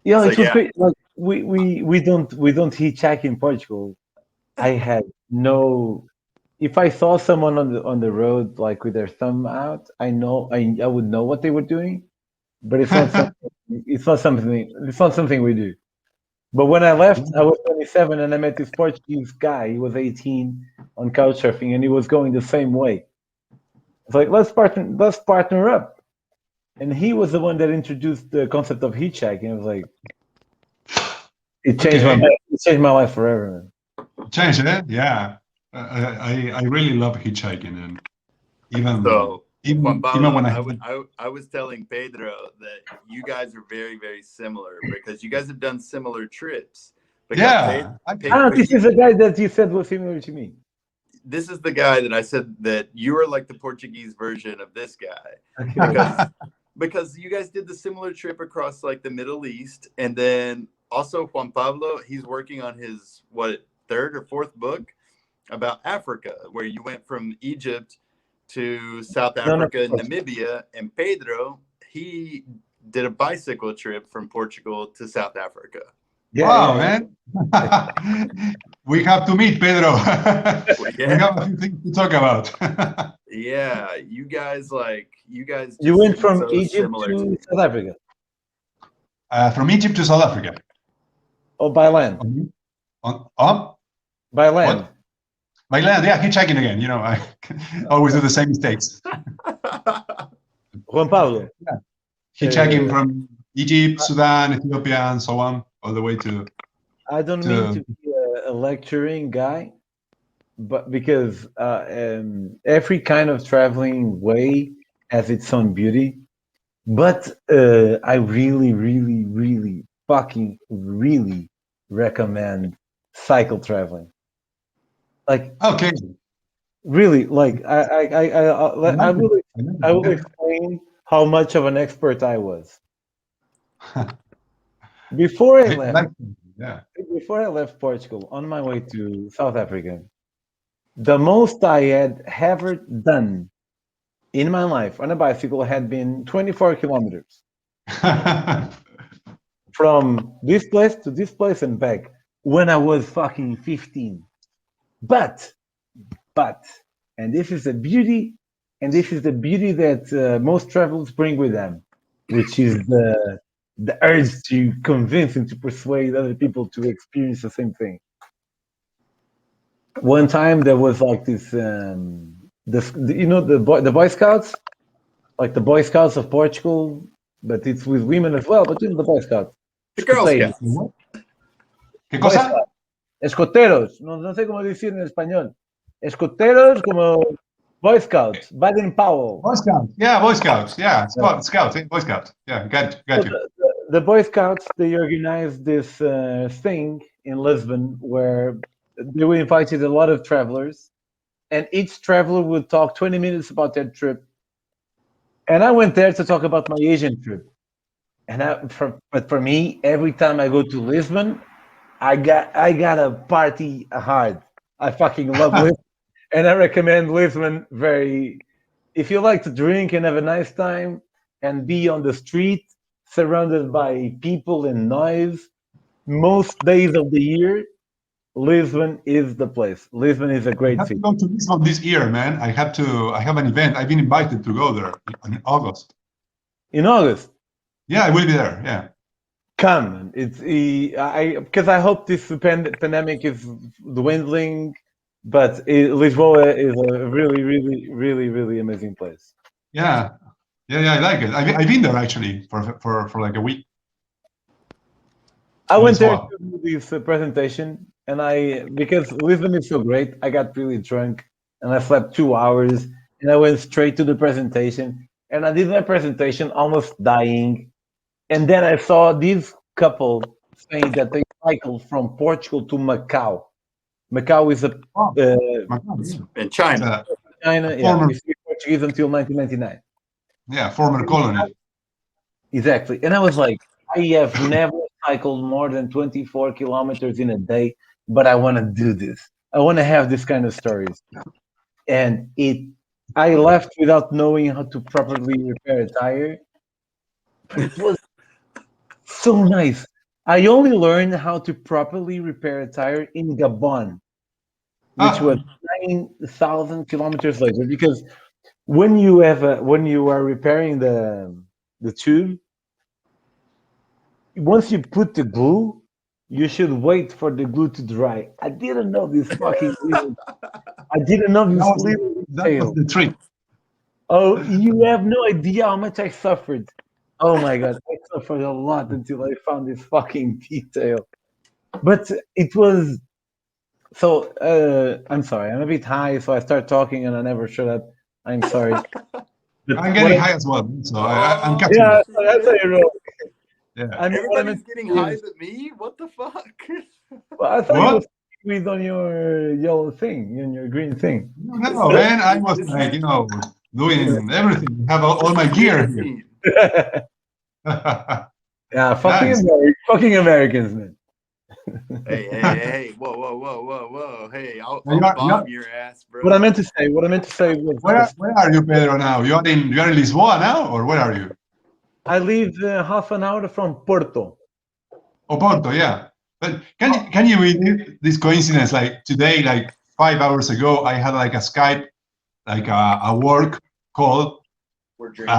yeah, So it was yeah, great. Like we don't hitchhike in Portugal. I had no. If I saw someone on the road like with their thumb out, I would know what they were doing, but it's not something. It's not something we do. But when I left, I was 27 and I met this Portuguese guy. He was 18 on couch surfing and he was going the same way. It's like let's partner up. And he was the one that introduced the concept of hitchhiking. I was like, Okay. it changed my life forever, man. Change it. Yeah. I really love hitchhiking, and even so Juan even Pablo, when I was telling Pedro that you guys are very, very similar because you guys have done similar trips. Because yeah This is a guy that you said was similar to me. this is the guy that I said that you are like the Portuguese version of this guy. Okay. Because you guys did the similar trip across like the Middle East, and then also Juan Pablo, he's working on his third or fourth book about Africa, where you went from Egypt to South No, no. Africa and Namibia, and Pedro, he did a bicycle trip from Portugal to South Africa. wow, Yeah. man. We have to meet, Pedro. We have a few things to talk about. Yeah, you guys You just went seem from so Egypt similar to to me. South Africa, From Egypt to South Africa. or by land? By land. What? By land, yeah, hitchhiking again. You know, I always do the same mistakes. Juan Pablo. Yeah. Hitchhiking Uh, from Egypt, Sudan, Ethiopia, and so on, all the way to. I don't mean to be a lecturing guy, but because every kind of traveling way has its own beauty. But I really, really, really, fucking really recommend cycle traveling. Like Okay. really, like I will Yeah. explain how much of an expert I was before I left. Yeah. Before I left Portugal, on my way to South Africa, The most I had ever done in my life on a bicycle had been 24 kilometers from this place to this place and back when I was fucking 15. But, and this is the beauty, and this is the beauty that most travelers bring with them, which is the urge to convince and to persuade other people to experience the same thing. One time there was like this, the Boy Scouts, like the Boy Scouts of Portugal, but it's with women as well. But the Boy Scouts, The Girl escoteiros. Scouts. ¿Qué Boy cosa? Scouts. Escoteros, no sé cómo decir en español. Escoteros como Boy Scouts, Baden Powell. Boy Scouts. Yeah, Boy Scouts. Yeah, Scouts. Boy Scouts. Yeah, got So you. the Boy Scouts, they organized this thing in Lisbon where they invited a lot of travelers, and each traveler would talk 20 minutes about their trip. And I went there to talk about my Asian trip. But for me, every time I go to Lisbon, I gotta party hard. I fucking love Lisbon, and I recommend Lisbon very. If you like to drink and have a nice time and be on the street surrounded by people and noise, most days of the year, Lisbon is the place. Lisbon is a I great have to city. go to Lisbon this year, man. I have an event. I've been invited to go there in August. In August, Yeah, I will be there. Yeah. come. Because I hope this pandemic is dwindling, but Lisboa is a really, really, really, really amazing place. Yeah. Yeah, I like it. I've been there actually for like a week. I went there Lisboa. to do this presentation, and because Lisbon is so great, I got really drunk and I slept 2 hours, and I went straight to the presentation, and I did my presentation almost dying, and then I saw this couple saying that they cycled from Portugal to Macau. Macau is Oh, uh, my God, yeah. In China. China, yeah, Former, we speak Portuguese until 1999. yeah, former colony. Exactly. And I was like, I have never cycled more than 24 kilometers in a day, but I want to do this. I want to have this kind of stories. And I left without knowing how to properly repair a tire, but it was so nice. I only learned how to properly repair a tire in Gabon, which was 9,000 kilometers later. Because when you are repairing the tube, once you put the glue, you should wait for the glue to dry. I didn't know this fucking little. I didn't know this little That was detail. the trick. Oh, you have no idea how much I suffered. Oh my god, I suffered a lot until I found this fucking detail. But it was so. I'm sorry. I'm a bit high, so I start talking and I never shut up. I'm sorry. But I'm getting high as well, so I'm catching yeah, up. that's how you roll. Yeah. I mean, what I Everybody's meant getting to say high is- but me? What the fuck? well, I thought you What? was with on your yellow thing, on your green thing. No, man, I was like, doing everything. I have all my gear here. Yeah, fucking Nice. fucking Americans, man. Hey, whoa. Hey, I'll You are- bomb your ass, bro. What I meant to say was, Where are you, Pedro, now? You are in Lisboa now, or where are you? I live half an hour from Porto. Oporto, yeah. But can you read this coincidence? Like today, like 5 hours ago, I had like a Skype, like a work call We're drinking.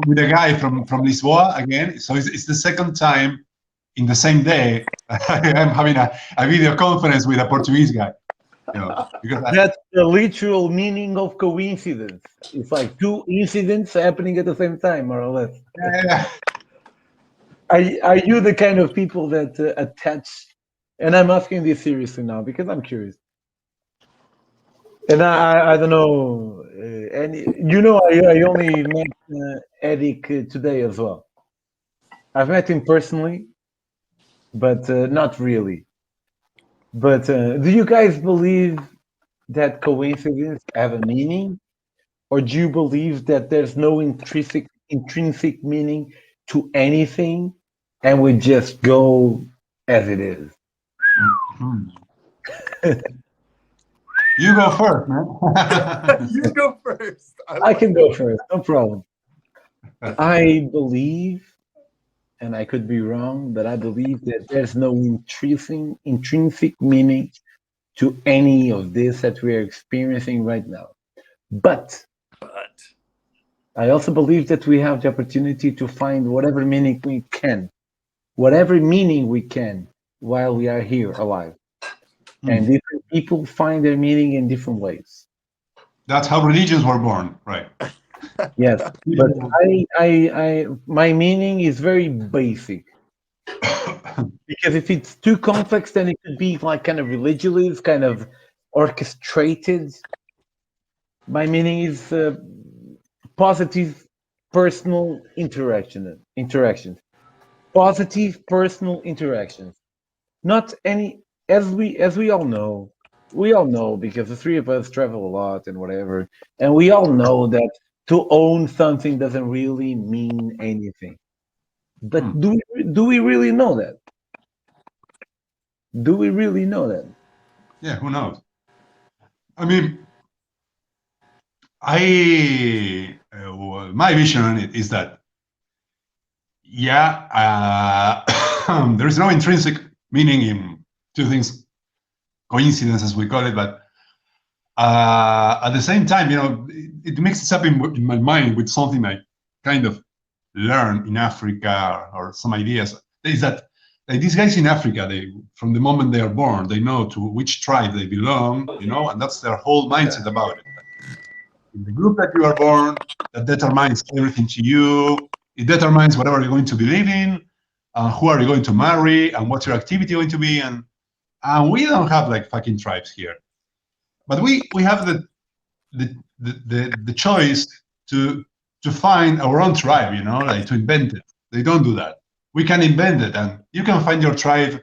with a guy from Lisboa again. So it's the second time in the same day I'm having a video conference with a Portuguese guy. Because That's the literal meaning of coincidence. It's like two incidents happening at the same time, more or less. yeah. Are you the kind of people that attach? And I'm asking this seriously now because I'm curious. And I don't know. And I only met Eric today as well. I've met him personally, but not really. But do you guys believe that coincidence have a meaning, or do you believe that there's no intrinsic meaning to anything, and we just go as it is? You go first, man. You go first. I can go first, no problem. I believe, and I could be wrong, but I believe that there's no intrinsic meaning to any of this that we are experiencing right now. But But I also believe that we have the opportunity to find whatever meaning we can, whatever meaning we can while we are here alive. And different people find their meaning in different ways. That's how religions were born, right? Yes, but my meaning is very basic. Because if it's too complex, then it could be like kind of religious, kind of orchestrated. My meaning is positive personal interactions. Positive personal interactions. Not any, as we all know, because the three of us travel a lot and whatever, and we all know that to own something doesn't really mean anything. But do we really know that? Do we really know that? Yeah, who knows? I mean, my vision on it is that, there is no intrinsic meaning in two things, coincidence as we call it, but at the same time, it mixes up in my mind with something I kind of learned in Africa, or some ideas. Is that like these guys in Africa, from the moment they are born, they know to which tribe they belong, and that's their whole mindset about it. In the group that you are born, that determines everything to you. It determines whatever you're going to believe in, who are you going to marry, and what's your activity going to be. And we don't have like fucking tribes here, but we have the choice to find our own tribe, like to invent it. They don't do that. We can invent it, and you can find your tribe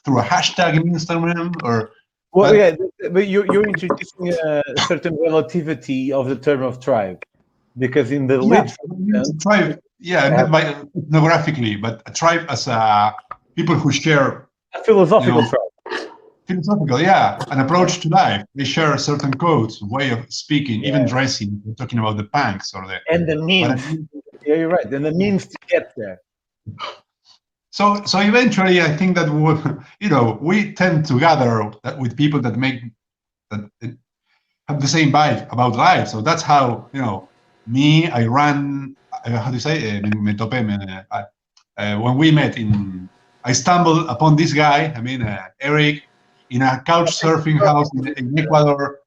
through a hashtag in Instagram or. Well, yeah, but you're introducing a certain relativity of the term of tribe, because in the literal tribe, ethnographically, but a tribe as people who share a philosophical tribe. Philosophical, yeah, an approach to life. They share certain codes, way of speaking, even dressing. We're talking about the punks or the and the means. Yeah, you're right, and the means to get there. So eventually, I think that we tend to gather with people that have the same vibe about life. So that's how I ran. How do you say? Me topé. When we met I stumbled upon this guy. Eric, in a couch surfing house in Ecuador,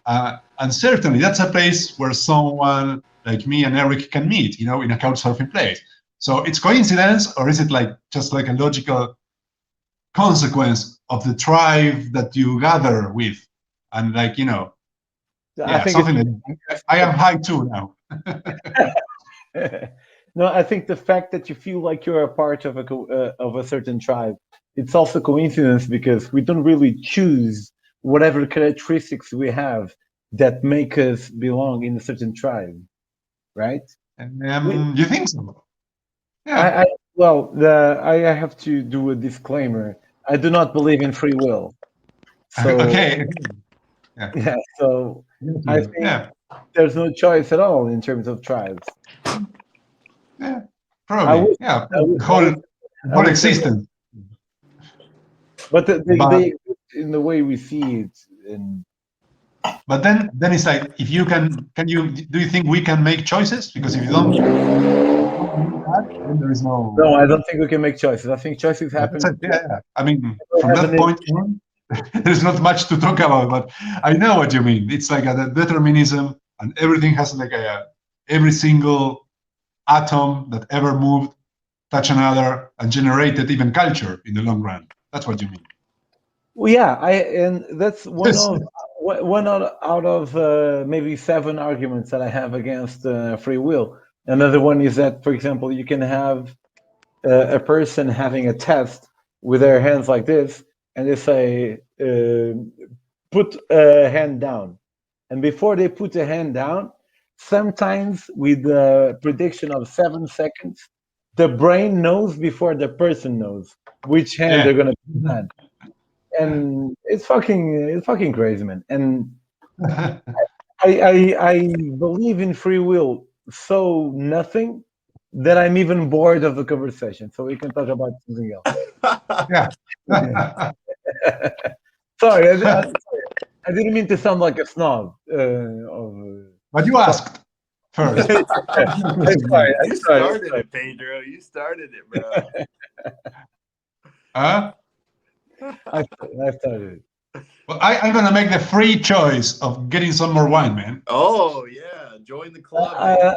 and certainly that's a place where someone like me and Eric can meet. In a couch surfing place. So it's coincidence, or is it just like a logical consequence of the tribe that you gather with, and something that I am high too now. No, I think the fact that you feel like you're a part of a certain tribe, it's also coincidence, because we don't really choose whatever characteristics we have that make us belong in a certain tribe, right? You think so? Yeah. I have to do a disclaimer. I do not believe in free will. So, okay. Yeah. So I think there's no choice at all in terms of tribes. Yeah, probably. Whole existence. But they exist in the way we see it. But then it's like, if you do you think we can make choices? Because if you don't, then there is no. No, I don't think we can make choices. I think choices happen. Yeah. From that point on, there's not much to talk about. But I know what you mean. It's like a determinism, and everything has like every single atom that ever moved touched another and generated even culture in the long run. That's what you mean. Well, yeah, and that's one out of maybe 7 arguments that I have against free will. Another one is that, for example, you can have a person having a test with their hands like this, and they say, put a hand down. And before they put a hand down, sometimes with the prediction of 7 seconds, the brain knows before the person knows which hand they're going to put on. And it's fucking crazy, man. And I believe in free will so nothing that I'm even bored of the conversation. So we can talk about something else. Yeah. Sorry, I didn't mean to sound like a snob. But you asked first. I'm sorry. You started it, Pedro. You started it, bro. Huh? I started. Well, I'm gonna make the free choice of getting some more wine, man. Oh yeah, join the club.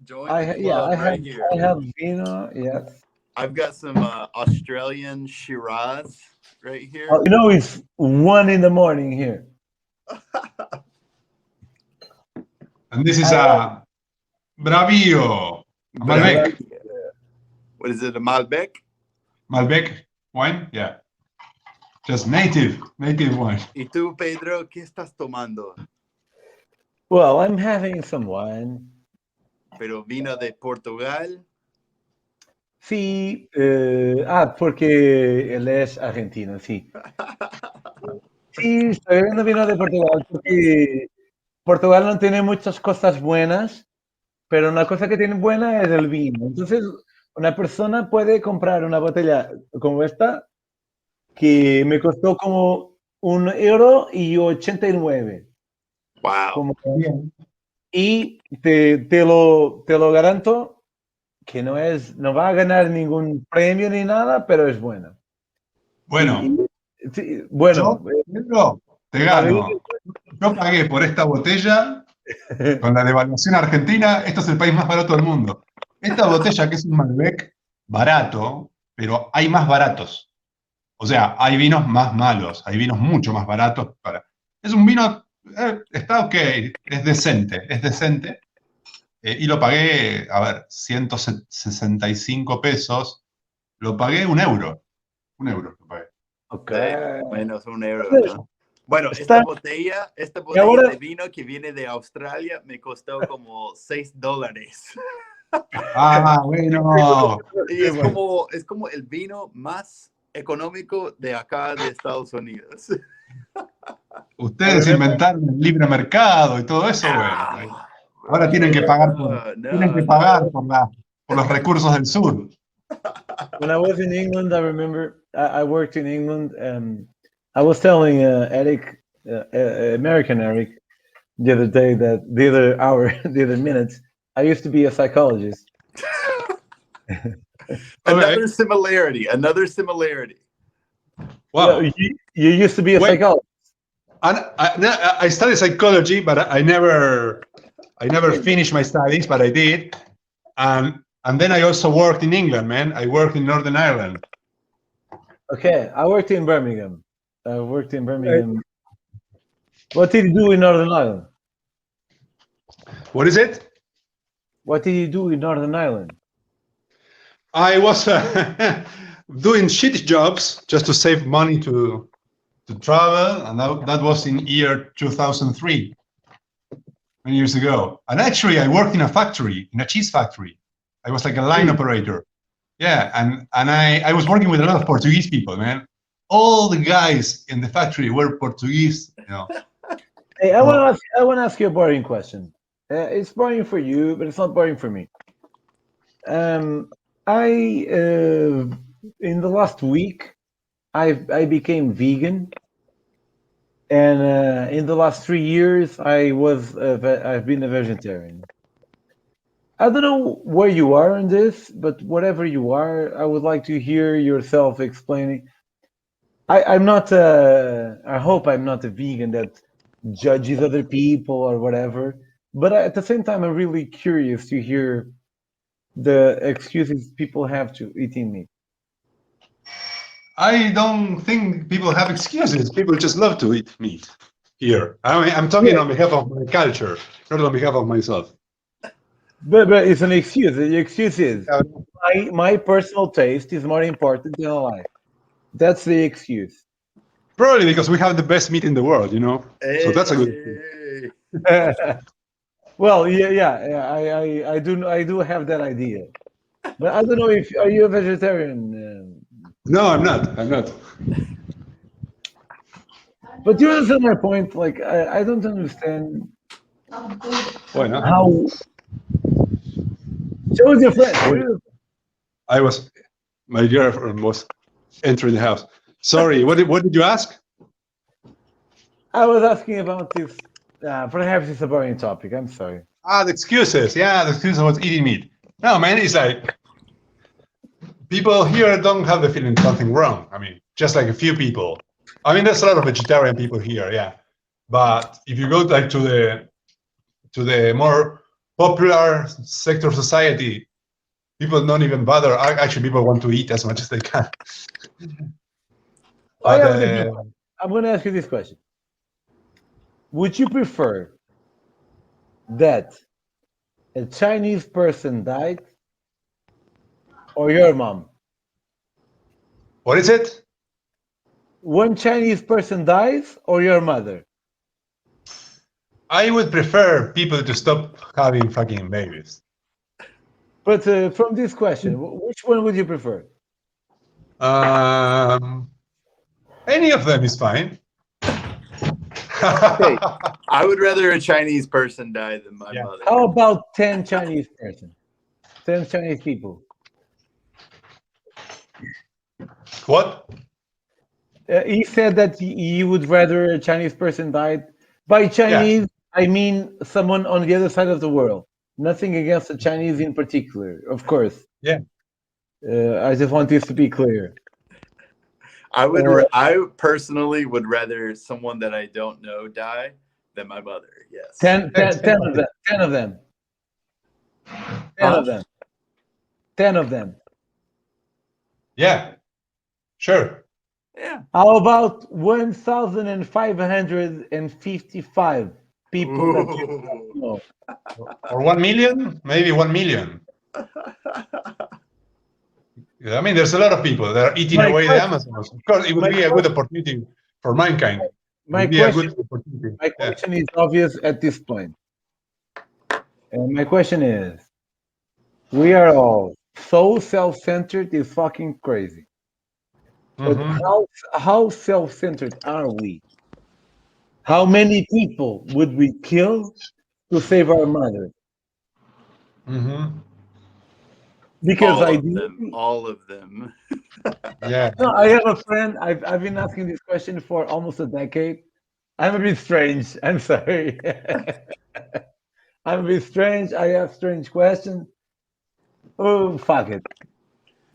Join the club right here. I have vino. Yes. I've got some Australian Shiraz right here. You know, it's 1 a.m. here. And this is a Bravío, a Malbec. What is it? A Malbec? Malbec wine? Yeah. Just native wine. ¿Y tú, Pedro, qué estás tomando? Well, I'm having some wine. Pero vino de Portugal. Sí, porque él es argentino, sí. Sí, estoy bebiendo vino de Portugal porque Portugal no tiene muchas cosas buenas, pero una cosa que tiene buena es el vino. Entonces, una persona puede comprar una botella como esta, que me costó como €1.89. Wow. Como, y te lo garanto que no va a ganar ningún premio ni nada, pero es buena. Bueno, Sí, bueno, Pedro, te gano. Yo pagué por esta botella con la devaluación argentina. Esto es el país más barato del mundo. Esta botella, que es un Malbec barato, pero hay más baratos. O sea, hay vinos más malos, hay vinos mucho más baratos. Es un vino, está ok, es decente. Y lo pagué, a ver, 165 pesos. Lo pagué €1. €1 lo pagué. Okay. Menos €1, ¿no? Bueno, esta botella ahora, de vino que viene de Australia me costó como $6. Ah, bueno. Y es como el vino más económico de acá de Estados Unidos. Ustedes inventaron el libre mercado y todo eso, bueno. Ahora tienen que pagar por los recursos del sur. When I was in England, I remember I worked in England. I was telling Eric, American Eric, the other day that the other minute, I used to be a psychologist. Another similarity. Wow. You used to be a psychologist. I studied psychology, but I never finished my studies, but I did. And then I also worked in England, man. I worked in Northern Ireland. Okay, I worked in Birmingham. What did you do in Northern Ireland? What is it? What did you do in Northern Ireland? I was doing shit jobs just to save money to travel, and that was in year 2003, many years ago. And actually, I worked in a cheese factory. I was like a line operator. Yeah, and I was working with a lot of Portuguese people, man. All the guys in the factory were Portuguese, you know. Hey, I want to ask you a boring question. It's boring for you, but it's not boring for me. In the last week, I became vegan, and in the last 3 years, I've been a vegetarian. I don't know where you are in this, but whatever you are, I would like to hear yourself explaining. I'm not. I hope I'm not a vegan that judges other people or whatever. But at the same time, I'm really curious to hear the excuses people have to eating meat. I don't think people have excuses. People just love to eat meat here. I'm talking on behalf of my culture, not on behalf of myself. But it's an excuse. The excuse is my personal taste is more important than life. That's the excuse. Probably because we have the best meat in the world, you know. So that's a good. Well, yeah. I do have that idea, but I don't know if are you a vegetarian? No, I'm not. But you understand my point? Like, I don't understand Bueno, how. Show us your friend. I was, my girlfriend was entering the house. Sorry, what did you ask? I was asking about this. Perhaps it's a boring topic. I'm sorry. The excuses. Yeah, the excuse was eating meat. No, man, it's like people here don't have the feeling something wrong. I mean, just like a few people. I mean, there's a lot of vegetarian people here, yeah. But if you go like to the more popular sector of society, people don't even bother. Actually, people want to eat as much as they can. I But have a different question. I'm going to ask you this question. Would you prefer that a Chinese person died or your mom? what is it? One Chinese person dies or your mother? I would prefer people to stop having fucking babies. But from this question, which one would you prefer? Any of them is fine. Hey, I would rather a Chinese person die than my mother. How about 10 Chinese person? 10 Chinese people. What? He said that he would rather a Chinese person died. By Chinese, I mean someone on the other side of the world. Nothing against the Chinese in particular, of course. Yeah. I just want this to be clear. I personally would rather someone that I don't know die than my mother. Yes. 10 of them. 10 of them. 10 of them. 10 of them. Yeah. Sure. Yeah. How about 1,555 people that you don't know? Or 1 million? Maybe 1 million. I mean, there's a lot of people that are eating away the Amazons. Of course, it would be a good opportunity for mankind. My question is obvious at this point. And my question is, we are all so self-centered, it's fucking crazy. But how self-centered are we? How many people would we kill to save our mother? Because all of them. Yeah. No, I have a friend. I've been asking this question for almost a decade. I'm a bit strange. I'm sorry. I'm a bit strange. I ask strange questions. Oh, fuck it.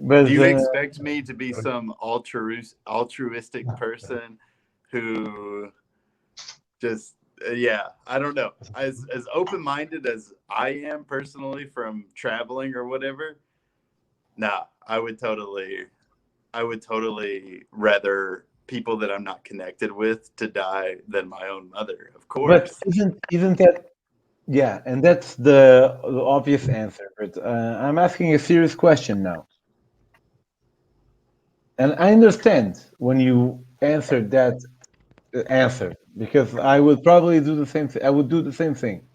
But, do you expect me to be some altruistic person who just I don't know, as open-minded as I am personally from traveling or whatever? Nah, I would totally rather people that I'm not connected with to die than my own mother, of course. But isn't that, yeah, and that's the obvious answer. But I'm asking a serious question now. And I understand when you answered that answer, because I would probably do the same thing. I would do the same thing.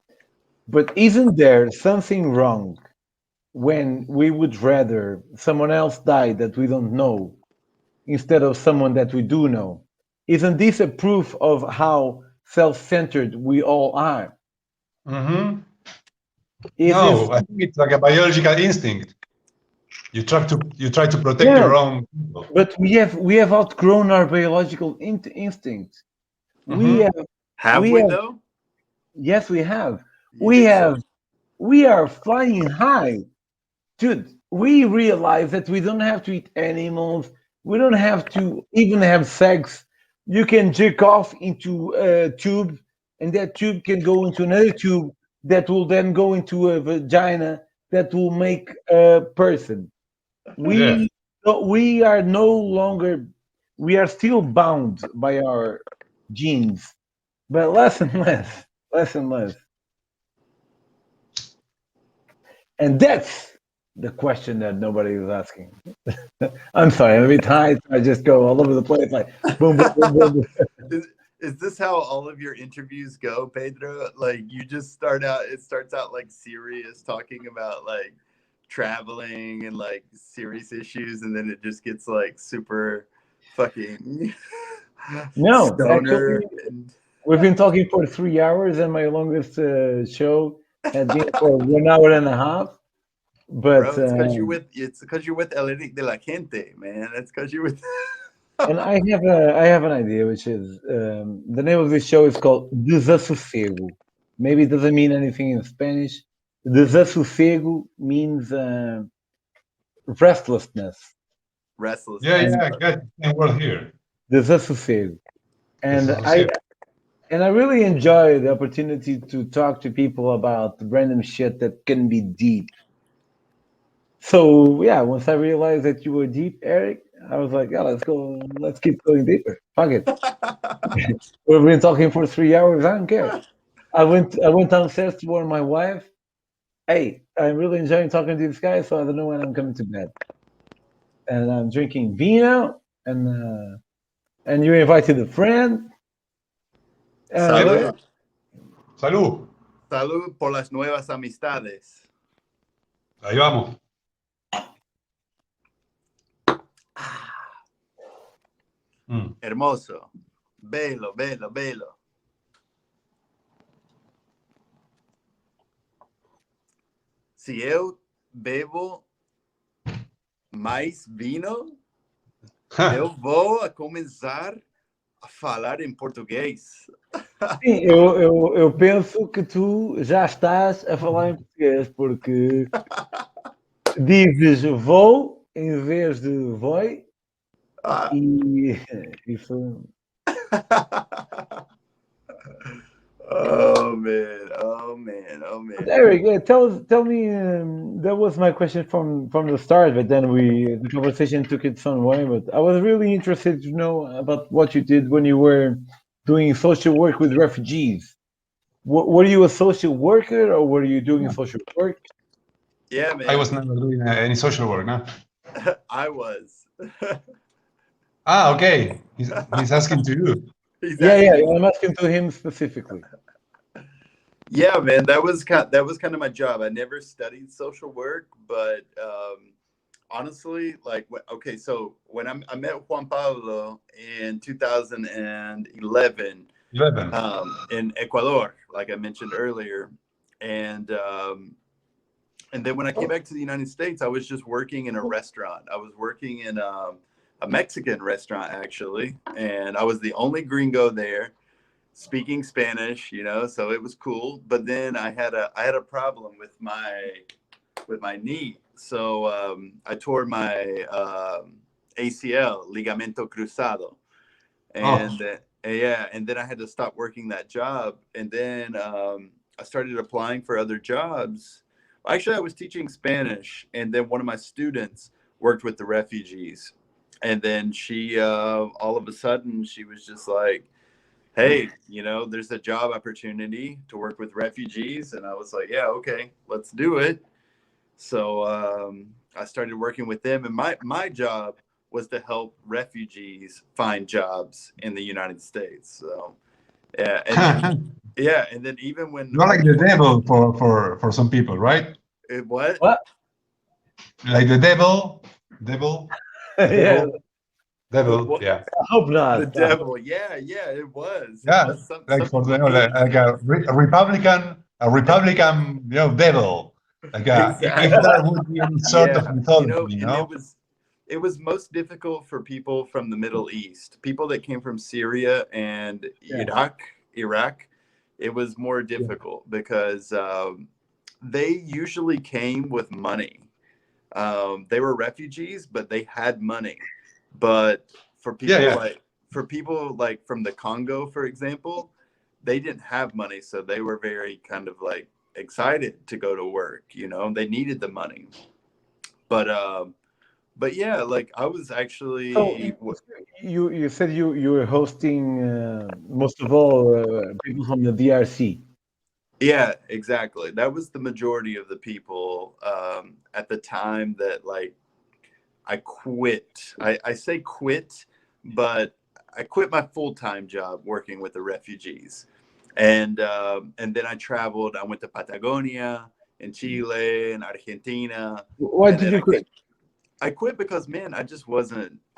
But isn't there something wrong when we would rather someone else die that we don't know instead of someone that we do know? Isn't this a proof of how self-centered we all are? No, I think it's like a biological instinct. You try to protect your own people. But we have outgrown our biological instinct. We though? Yes, we have. We are flying high. Dude, we realize that we don't have to eat animals. We don't have to even have sex. You can jerk off into a tube, and that tube can go into another tube that will then go into a vagina that will make a person. We are no longer, we are still bound by our genes, but less and less, less and less. And that's the question that nobody is asking. I'm sorry, I'm a bit high. I just go all over the place, like boom, boom, boom, boom. Is this how all of your interviews go, Pedro? Like you just it starts out like serious, talking about like traveling and like serious issues, and then it just gets like super fucking No, stoner. actually, we've been talking for 3 hours, and my longest show had been for 1 hour and a half. But Bro, it's because you're with El Eric de la Gente, man. That's because you're with. and I have an idea, which is the name of this show is called Desassossego. Maybe it doesn't mean anything in Spanish. Desassossego means restlessness. Yeah, Restlessness. And yeah, I got the word here. desassossego. And I Desassossego. and I really enjoy the opportunity to talk to people about random shit that can be deep. So yeah, once I realized that you were deep, Eric, I was like, yeah, let's keep going deeper. Fuck it. We've been talking for 3 hours. I don't care. I went downstairs to warn my wife. Hey, I'm really enjoying talking to this guy, so I don't know when I'm coming to bed. And I'm drinking vino, and you invited a friend. And I was like, Salud. Salud. Salud por las nuevas amistades. Ahí vamos. Hermoso. Bello, bello, bello. Se eu bebo mais vinho, eu vou a começar a falar em português. sim, eu penso que tu já estás a falar em português, porque dizes vou em vez de voi, e isso. Oh man, oh man, oh man. Eric, tell me. That was my question from the start, but then the conversation took its own way. But I was really interested to know about what you did when you were doing social work with refugees. Were you a social worker, or were you doing social work? Yeah, man. I was never doing any social work, no? I was. Ah, okay. He's asking to you. He's Yeah, asking. I'm asking to him specifically. Yeah, man, that was kind of my job. I never studied social work, but honestly, like, okay, so when I met Juan Pablo in 2011 11. in Ecuador, like I mentioned earlier, and then when I came back to the United States, I was just working in a restaurant. I was working in a Mexican restaurant actually, and I was the only gringo there speaking Spanish, so it was cool. But then I had a problem with my knee, so I tore my ACL, ligamento cruzado, and yeah, and then I had to stop working that job, and then I started applying for other jobs. Actually, I was teaching Spanish, and then one of my students worked with the refugees, and then she all of a sudden she was just like, hey, there's a job opportunity to work with refugees. And I was like, yeah, okay, let's do it. So I started working with them. And my job was to help refugees find jobs in the United States. So, yeah. And then, yeah. And then even when. You're like the devil for some people, right? What? What? Like the devil? Devil? Yeah, Devil, yeah. I hope not. The devil. Yeah, it was. Yeah, It was. like for the people think. like a Republican, devil. Like if Exactly. there would be any sort of Yeah, mythology, and it was most difficult for people from the Middle East, people that came from Syria and Iraq. It was more difficult because they usually came with money. They were refugees, but they had money. But for people like from the Congo, for example, they didn't have money, so they were very kind of like excited to go to work. They needed the money. But yeah, like I was actually. So you said you were hosting most of all people from the DRC. Yeah, exactly. That was the majority of the people at the time that like I quit. I say quit, but I quit my full-time job working with the refugees, and then I traveled. I went to Patagonia, in Chile, and Argentina. Why And did then you quit? I quit because, man, I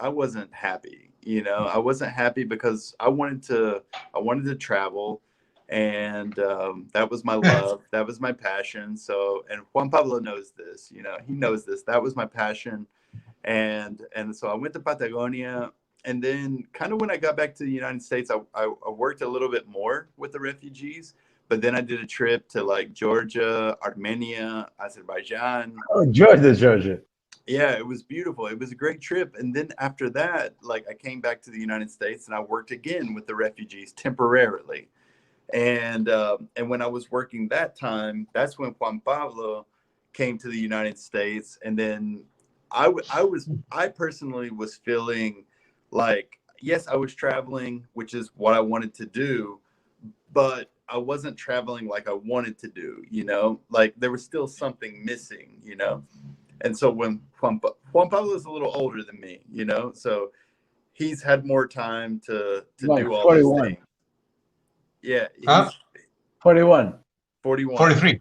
wasn't happy. You know, I wasn't happy because I wanted to travel, and that was my love, that was my passion. So, and Juan Pablo knows this. You know, he knows this. That was my passion, and so I went to Patagonia, and then kind of when I got back to the United States, I worked a little bit more with the refugees. But then I did a trip to like Georgia, Armenia, Azerbaijan. Oh, Georgia. Yeah, it was beautiful. It was a great trip. And then after that, like I came back to the United States and I worked again with the refugees temporarily. And when I was working that time, that's when Juan Pablo came to the United States. And then I personally was feeling like, yes, I was traveling, which is what I wanted to do, but I wasn't traveling like I wanted to do, you know, like there was still something missing, you know. And so when Juan Pablo is a little older than me, you know, so he's had more time to Like do all 41. those things. Yeah, Huh? he's 41. 41. 43.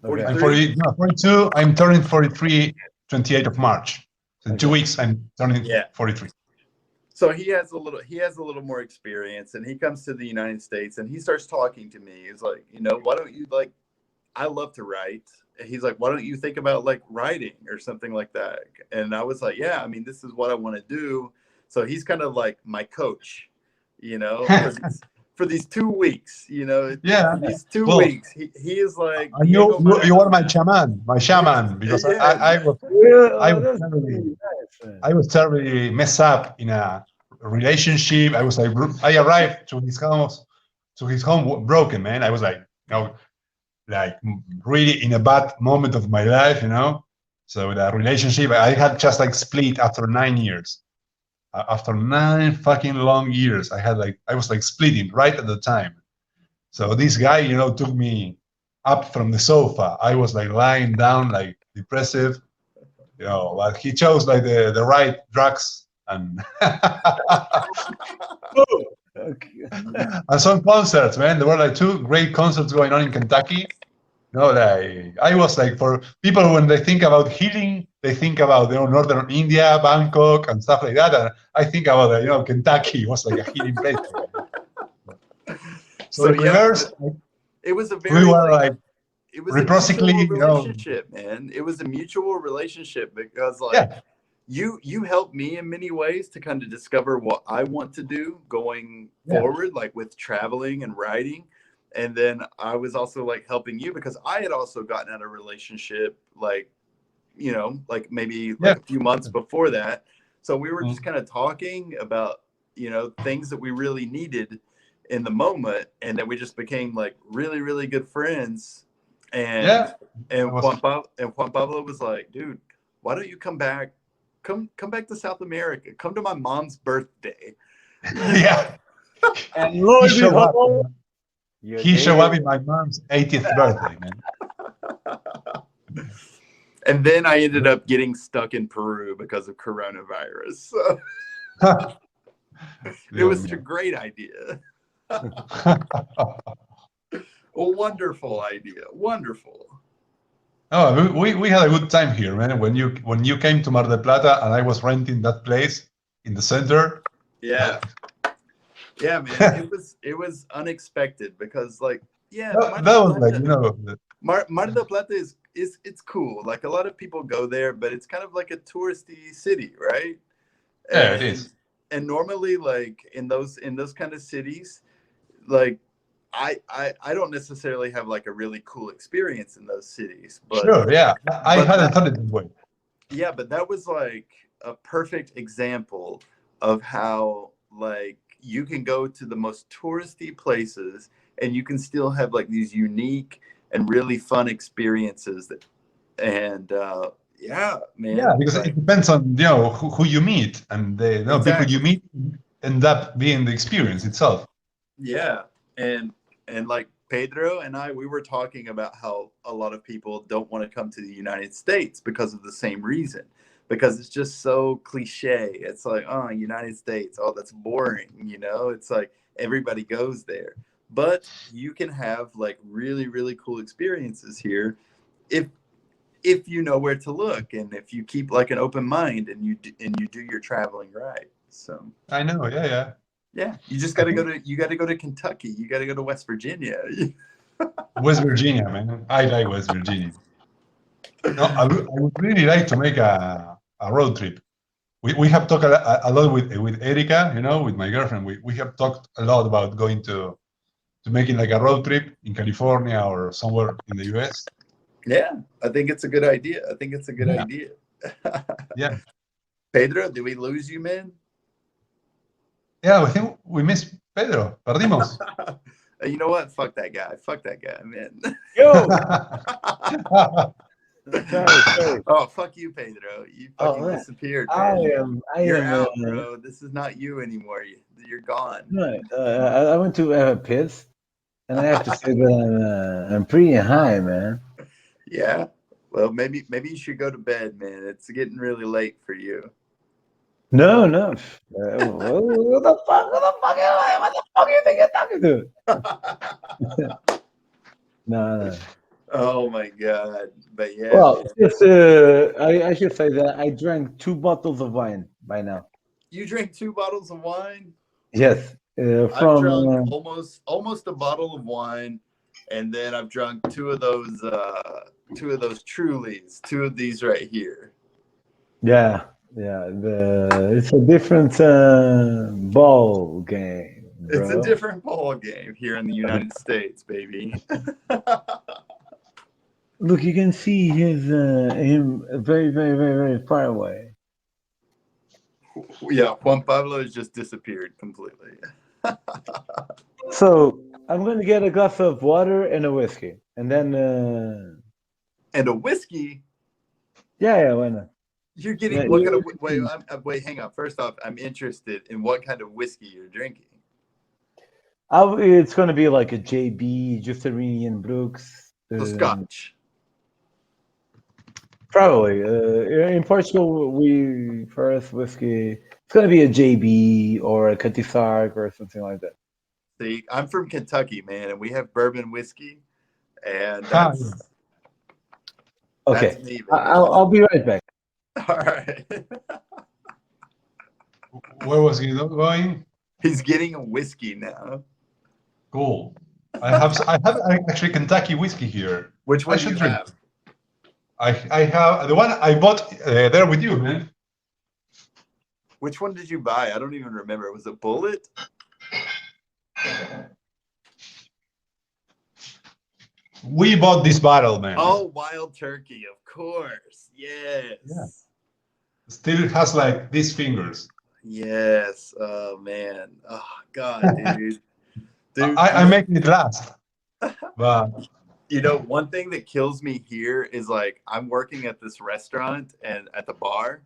Okay. I'm 43? 42. I'm turning 43, 28th of March. So in 2 Okay. weeks, I'm turning Yeah. 43. So he has a little more experience, and he comes to the United States and he starts talking to me. He's like, you know, why don't you like, I love to write. And he's like, why don't you think about like writing or something like that? And I was like, yeah, I mean, this is what I want to do. So he's kind of like my coach, you know, for these 2 weeks, you know, Yeah. for these two Well, weeks, he is like and you, Diego you are my Maradona. shaman, because Yeah, Yeah, I oh, was that's terribly, really nice, man. I was terribly messed up in a relationship. I was like, I arrived to his home broken, man. I was like, you know, like really in a bad moment of my life, you know. So the relationship, I had just like split after 9 years. After 9 fucking long years, I was like splitting right at the time. So this guy, you know, took me up from the sofa. I was like lying down, like depressive, you know, but he chose like the right drugs and Okay. and some concerts, man. There were like 2 great concerts going on in Kentucky. No, like I was like, for people when they think about healing, they think about, you know, northern India, Bangkok, and stuff like that. And I think about, you know, Kentucky was like a healing place. So So in yeah, reverse, it was a we very were like like it was a reciprocally, mutual you know, relationship, man. It was a mutual relationship because like yeah, you helped me in many ways to kind of discover what I want to do going yeah, forward, like with traveling and writing. And then I was also like helping you because I had also gotten out of a relationship like, you know, like maybe yeah. like a few months before that. So we were just Mm. kind of talking about, you know, things that we really needed in the moment. And then we just became like really, really good friends. And Yeah, I was, Juan Pablo was like, dude, why don't you come back? Come back to South America. Come to my mom's birthday. yeah. And lo He and showed up. behold, you're He showed up there. in my mom's 80th birthday, man. And then I ended up getting stuck in Peru because of coronavirus. So it Dios was such a mío. great idea. A wonderful idea. Wonderful. Oh, we had a good time here, man. When you came to Mar del Plata and I was renting that place in the center. Yeah. Yeah, man. It was unexpected because like, yeah, That was like, you know, Mar del Plata is it's cool. Like a lot of people go there, but it's kind of like a touristy city, right? yeah, it And is. and normally like in those kind of cities, like I don't necessarily have like a really cool experience in those cities, Sure, yeah. I but hadn't that thought it that way. yeah, but that was like a perfect example of how like you can go to the most touristy places and you can still have like these unique and really fun experiences that and yeah, Yeah, man, because it like depends on, you know, who you meet, and the, you know, people you exactly. meet end up being the experience itself. Yeah. And like Pedro and I, we were talking about how a lot of people don't want to come to the United States because of the same reason. Because it's just so cliche. It's like, oh, United States, oh, that's boring, you know? It's like everybody goes there. But you can have like really, really cool experiences here if you know where to look and if you keep like an open mind and you do your traveling right. So I know. Yeah. yeah, you just got to go to Kentucky. You got to go to West Virginia. West Virginia, man. I like West Virginia. No, I would really like to make a road trip. We have talked a lot with Erika, with my girlfriend. We have talked a lot about going to making like a road trip in California or somewhere in the US. Yeah, I think it's a good idea. Yeah. Pedro, did we lose you, man? Yeah, I think we missed Pedro. Perdimos. You know what? Fuck that guy, man. Yo! Sorry. Oh, fuck you, Pedro. You fucking disappeared, man. You're out, bro. This is not you anymore. You're gone. No, I went to have a piss, and I have to say that I'm pretty high, man. Yeah. Well, maybe you should go to bed, man. It's getting really late for you. No. What the fuck? What the fuck you think you're talking to? No. Oh my god! But yeah. Well, just I should say that I drank 2 bottles of wine by now. You drank 2 bottles of wine? Yes. I've drunk almost a bottle of wine, and then I've drunk 2 of those Trulies, 2 of these right here. Yeah. It's a different ball game, bro. It's a different ball game here in the United States, baby. Look, you can see him very, very, very, very far away. Yeah, Juan Pablo has just disappeared completely. So I'm going to get a glass of water and a whiskey, and then. And a whiskey? Yeah, why not? You're getting what kind of wait? Hang on. First off, I'm interested in what kind of whiskey you're drinking. It's going to be like a JB, Justin Brooks. So Scotch. Probably. In Portugal, for us whiskey, it's going to be a JB or a Catisarc or something like that. See, I'm from Kentucky, man, and we have bourbon whiskey, and that's okay. That's me, I'll be right back. All right. Where was he going? He's getting a whiskey now. Cool. I have actually Kentucky whiskey here. Which one do you have? I have the one I bought there with you, man. Which one did you buy? I don't even remember. Was it Bullet? We bought this bottle, man. Oh, Wild Turkey, of course. Yes. Yeah. Still has like these fingers. Yes. Oh man. Oh God, dude. I'm making it last. But one thing that kills me here is like I'm working at this restaurant and at the bar,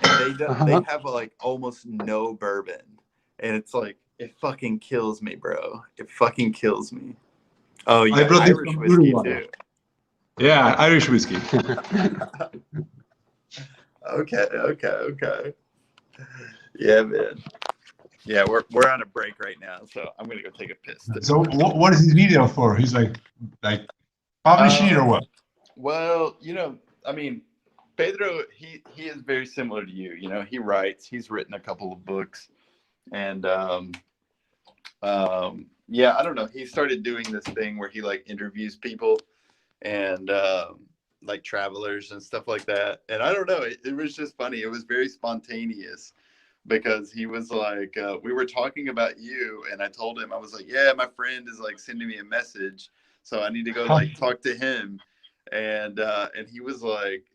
and they have like almost no bourbon, and it's like it fucking kills me, bro. It fucking kills me. Oh, you got Irish whiskey too. Yeah, Irish whiskey. Okay. Yeah, man. Yeah, we're on a break right now, so I'm gonna go take a piss. So what is this video for? He's like publishing it or what? Well, I mean, Pedro, he is very similar to you. He writes. He's written a couple of books, and yeah, I don't know. He started doing this thing where he like interviews people and like travelers and stuff like that. And I don't know. It was just funny. It was very spontaneous because he was like, we were talking about you, and I told him, I was like, yeah, my friend is like sending me a message, so I need to go like talk to him. And he was like,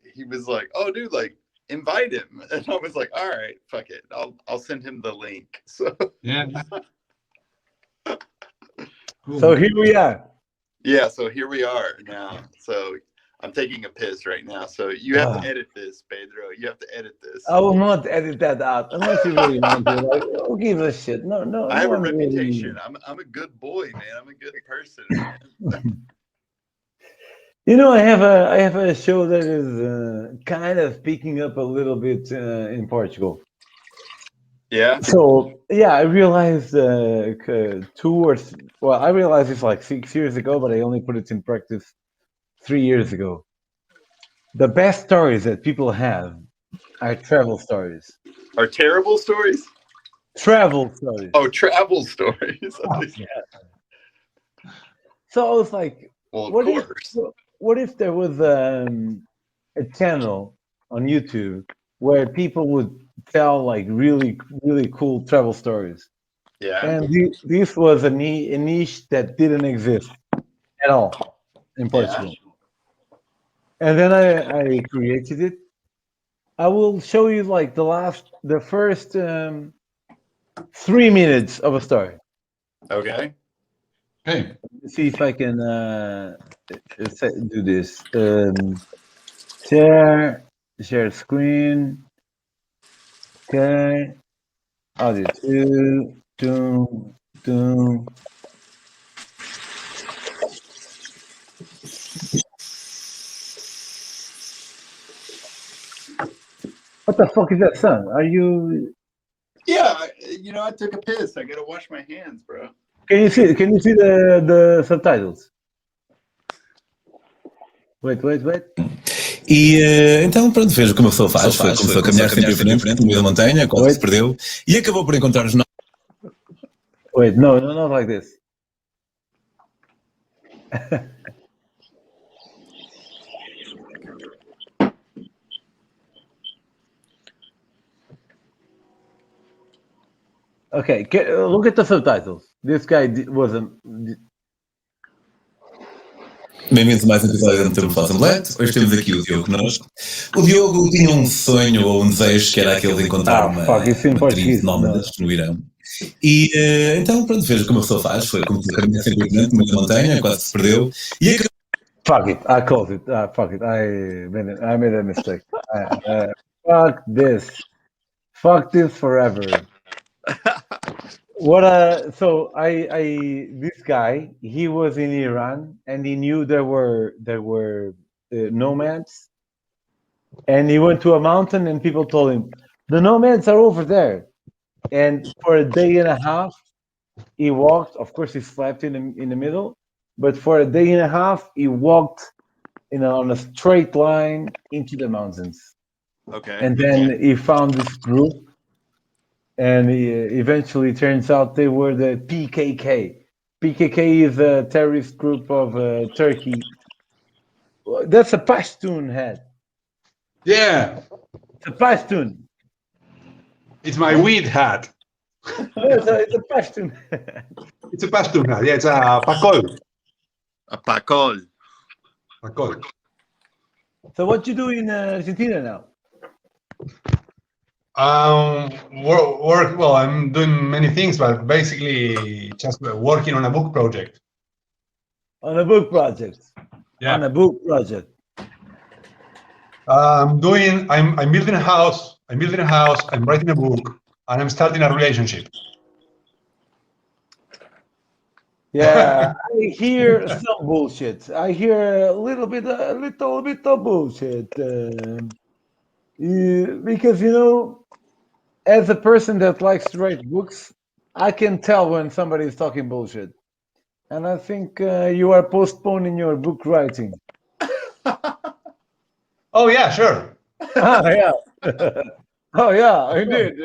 oh, dude, like invite him. And I was like, all right, fuck it. I'll send him the link. So yeah. Cool. So here we are. Yeah, so here we are now. So I'm taking a piss right now. So you have to edit this, Pedro. You have to edit this. I will not edit that out unless you really want to. Like, who gives a shit? No. I have a reputation. I'm a good boy, man. I'm a good person, man. I have a show that is kind of picking up a little bit in Portugal. Yeah. So yeah, I realized I realized it's like 6 years ago, but I only put it in practice 3 years ago. The best stories that people have are travel stories. Are terrible stories? travel stories. Oh, travel stories. Yeah. So I was like, Well, of what course. what if there was a channel on YouTube where people would tell like really cool travel stories, Yeah. and this was a niche that didn't exist at all in Portugal. And then I created it. I will show you like the first 3 minutes of a story. Okay. Okay. Let's see if I can do this. Share screen. Okay. Audio two. What the fuck is that sound? Are you? Yeah, I took a piss. I gotta wash my hands, bro. Can you see? Can you see the subtitles? Wait. E então, pronto, fez o que uma pessoa faz. Começou a caminhar sempre em frente, no meio da montanha, quase se perdeu. E acabou por encontrar os Wait, no, not like this. Okay, look at the subtitles. This guy wasn't. Bem-vindos a mais um episódio do Tempo Falso Omelete. Hoje temos aqui o Diogo connosco. O Diogo tinha um sonho ou um desejo que era aquele de encontrar uma tribo de nómadas no Irão. E então, pronto, fez o que uma pessoa faz. Foi como se caminhar sempre em frente, no meio da montanha, quase se perdeu. E acabou. Fuck it, I called it. Fuck it, I made a mistake. Fuck this. Fuck this forever. So this guy, he was in Iran and he knew there were nomads, and he went to a mountain and people told him the nomads are over there, and for a day and a half he walked. Of course, he slept in the middle, but for a day and a half he walked on a straight line into the mountains. Okay. And then he found this group. And eventually turns out they were the PKK. PKK is a terrorist group of Turkey. That's a Pashtun hat. Yeah. It's a Pashtun. It's my weed hat. It's a Pashtun. It's a Pashtun hat. Yeah, it's a pacol. A pacol. Pacol. So what you do in Argentina now? Work. Well, I'm doing many things, but basically just working on a book project. On a book project. Yeah. On a book project. I'm building a house. I'm writing a book, and I'm starting a relationship. Yeah, I hear some bullshit. I hear a little bit of bullshit. Because as a person that likes to write books, I can tell when somebody is talking bullshit. And I think you are postponing your book writing. Oh yeah, sure. Yeah. Oh yeah, I did.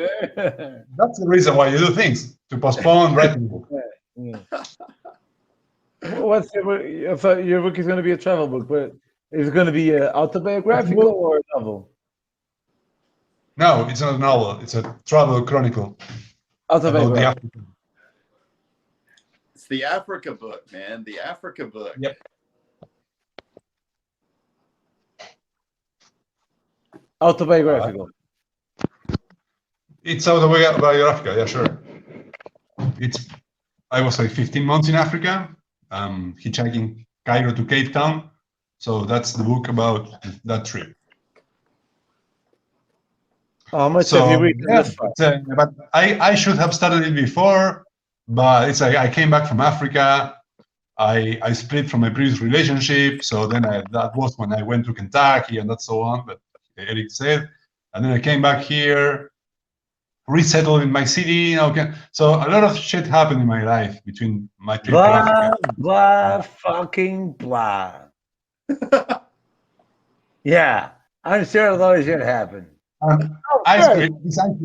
That's the reason why you do things, to postpone writing a book. Yeah. So your book is going to be a travel book, but is it going to be autobiographical or a novel? No, it's not a novel. It's a travel chronicle. Autobiographical. It's the Africa book, man. The Africa book. Yep. Autobiographical. It's autobiographical, yeah, sure. I was like 15 months in Africa, hitchhiking Cairo to Cape Town. So that's the book about that trip. How much have you written this far? But I should have started it before, but it's like I came back from Africa. I split from my previous relationship, so then that was when I went to Kentucky and that's so on. But Eric said, and then I came back here, resettled in my city. So a lot of shit happened in my life between my trip to Africa. Fucking blah. Yeah, I'm sure a lot of shit happened. Ice cream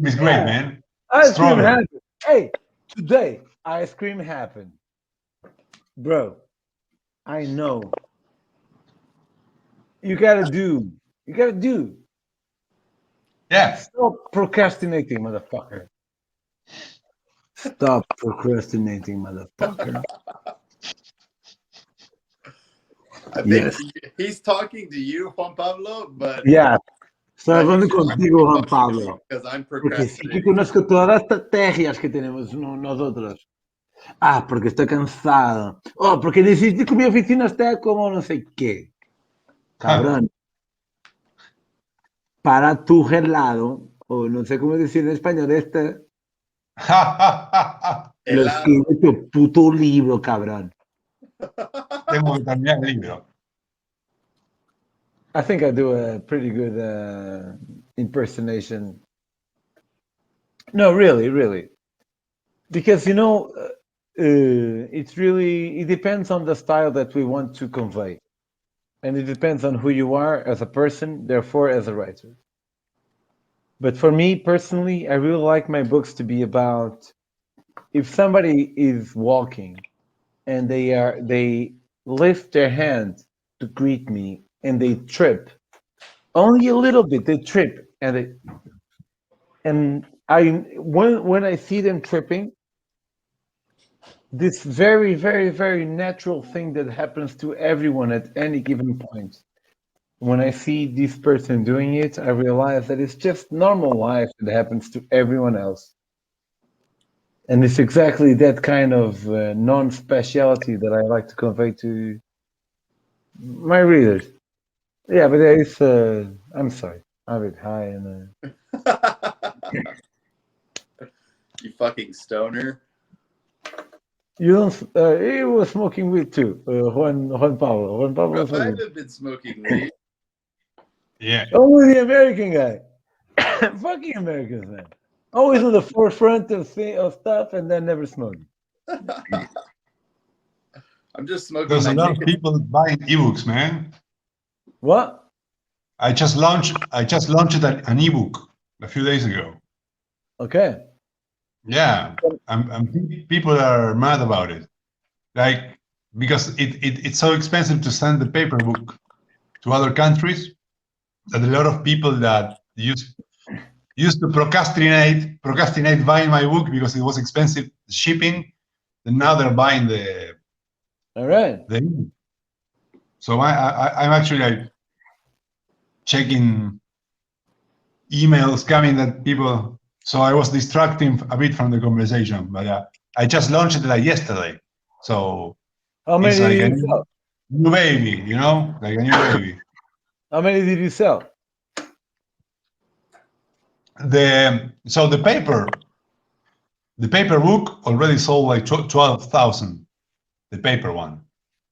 is great, man. Ice cream Strawberry. happened. Hey, today ice cream happened, bro. I know. You gotta do. You gotta do. Yeah. Stop procrastinating, motherfucker. Stop procrastinating, motherfucker. I think Yes. he's talking to you, Juan Pablo, but Yeah. Estoy but hablando he should not be contigo, Juan talking to me Pablo. because I'm Porque sí que procrastinating. conozco todas las estrategias que tenemos nosotros. Ah, porque estoy cansado. Oh, porque necesito que mi oficina esté como no sé qué. Cabrón. Para tu gelado, o no sé cómo decir en español, lo escribe tu puto libro, cabrón. Tengo que terminar el libro. I think I do a pretty good impersonation. No, really. Because, it depends on the style that we want to convey. And it depends on who you are as a person, therefore as a writer. But for me personally, I really like my books to be about if somebody is walking and they lift their hand to greet me and they trip only a little bit, they trip and when I see them tripping, this very, very, very natural thing that happens to everyone at any given point. When I see this person doing it, I realize that it's just normal life that happens to everyone else. And it's exactly that kind of non-speciality that I like to convey to my readers. Yeah, but it's, I'm sorry, I'm a bit high and... You fucking stoner. You don't. He was smoking weed too. Juan Pablo. Juan Pablo. I haven't been smoking weed. Yeah. Only the American guy. Fucking Americans, man. Always on the forefront of stuff and then never smoking. I'm just smoking. There's a lot of people buying ebooks, man. What? I just launched an ebook a few days ago. Okay. Yeah, people are mad about it, like because it's so expensive to send the paper book to other countries that a lot of people that used to procrastinate buying my book because it was expensive shipping, and now they're buying the. All right. The ebook. So I'm actually like checking emails coming that people. So I was distracting a bit from the conversation, but I just launched it like yesterday. So how many it's like did a you sell? new baby, like a new baby. How many did you sell? The paper book already sold like 12,000. The paper one.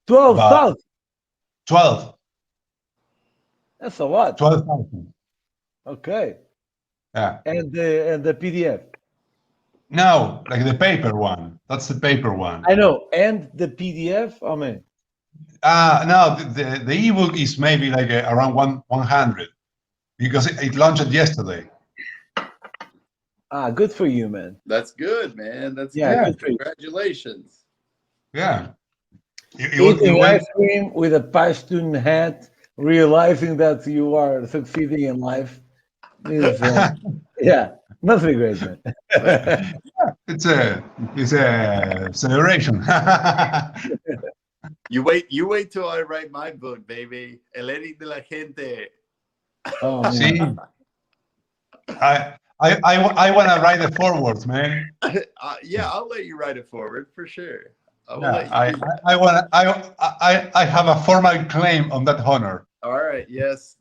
12,000. 12. That's a lot. 12,000. Okay. Yeah. And the PDF. No, like the paper one. That's the paper one. I know. And the PDF. How many? No, the ebook is maybe like around 100 because it launched yesterday. Good for you, man. That's good, man. That's good. Congratulations. Yeah. Eating ice cream with a Pashtun hat, realizing that you are succeeding in life is, must be great, man. It's a celebration. You wait till I write my book, baby. El Eric de la Gente. Oh, see, I want to write the forwards, man. Yeah, I'll let you write it forward for sure. I have a formal claim on that honor. All right. Yes,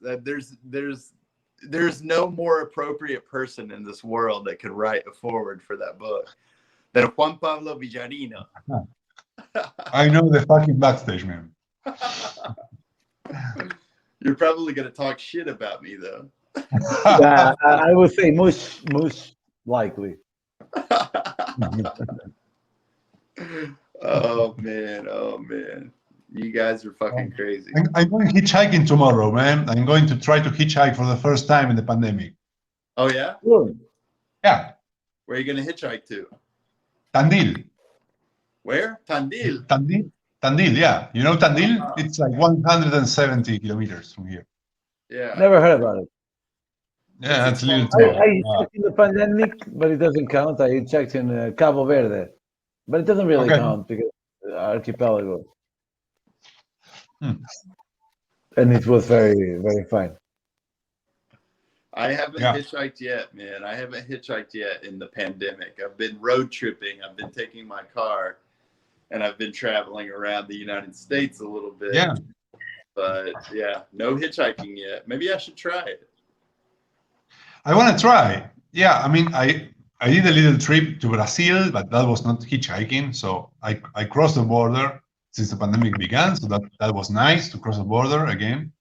there's no more appropriate person in this world that could write a forward for that book than Juan Pablo Villarino. I know the fucking backstage, man. You're probably gonna talk shit about me though. Yeah, I would say most likely. Oh man, you guys are fucking crazy. I'm going hitchhiking tomorrow, man. I'm going to try to hitchhike for the first time in the pandemic. Oh yeah? Good. Yeah. Where are you going to hitchhike to? Tandil. Where? Tandil. Tandil, yeah. You know Tandil? It's like 170 kilometers from here. Yeah. Never heard about it. Yeah, that's a little I checked in the pandemic, but it doesn't count. I checked in Cabo Verde, but it doesn't really count because archipelago. And it was very, very fine. I haven't hitchhiked yet, man. I haven't hitchhiked yet in the pandemic. I've been road tripping. I've been taking my car, and I've been traveling around the United States a little bit. Yeah. But yeah, no hitchhiking yet. Maybe I should try it. I want to try. Yeah, I mean, I did a little trip to Brazil, but that was not hitchhiking. So I crossed the border since the pandemic began. So that was nice to cross the border again,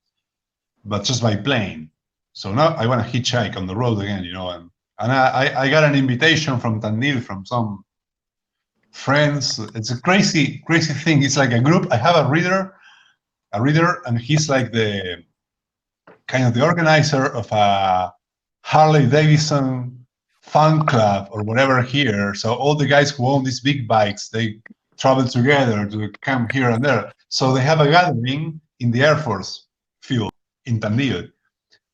but just by plane. So now I want to hitchhike on the road again, you know. And I got an invitation from Tandil from some friends. It's a crazy thing. It's like a group. I have a reader, and he's like the kind of the organizer of a Harley Davidson fan club or whatever here. So all the guys who own these big bikes, they travel together to come here and there. So they have a gathering in the Air Force field in Tandil.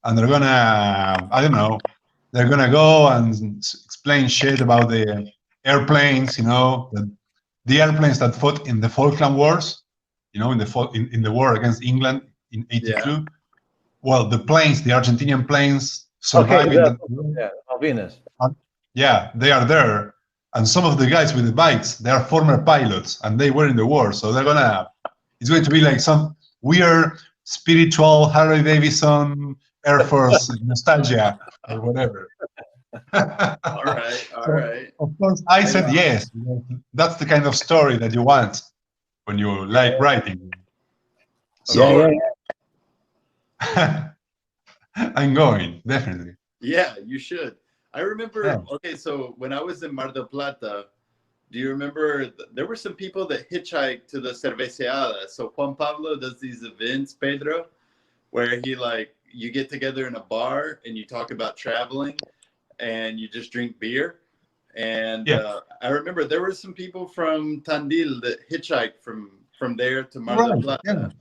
And they're gonna, I don't know, they're gonna go and explain shit about the airplanes, you know, the airplanes that fought in the Falkland Wars, you know, in the war against England in '82. Yeah. Well, the planes, the Argentinian planes, surviving. Malvinas. Yeah, they are there, and some of the guys with the bikes, they are former pilots, and they were in the war, so it's going to be like some weird spiritual Harley Davidson Air Force nostalgia or whatever. All right. Of course, I said yes. That's the kind of story that you want when you like writing. So I'm going, definitely. Yeah, you should. I remember, okay, so when I was in Mar del Plata, do you remember there were some people that hitchhiked to the cerveceada? So Juan Pablo does these events, Pedro, where you get together in a bar and you talk about traveling and you just drink beer. And I remember there were some people from Tandil that hitchhiked from there to Mar del Plata.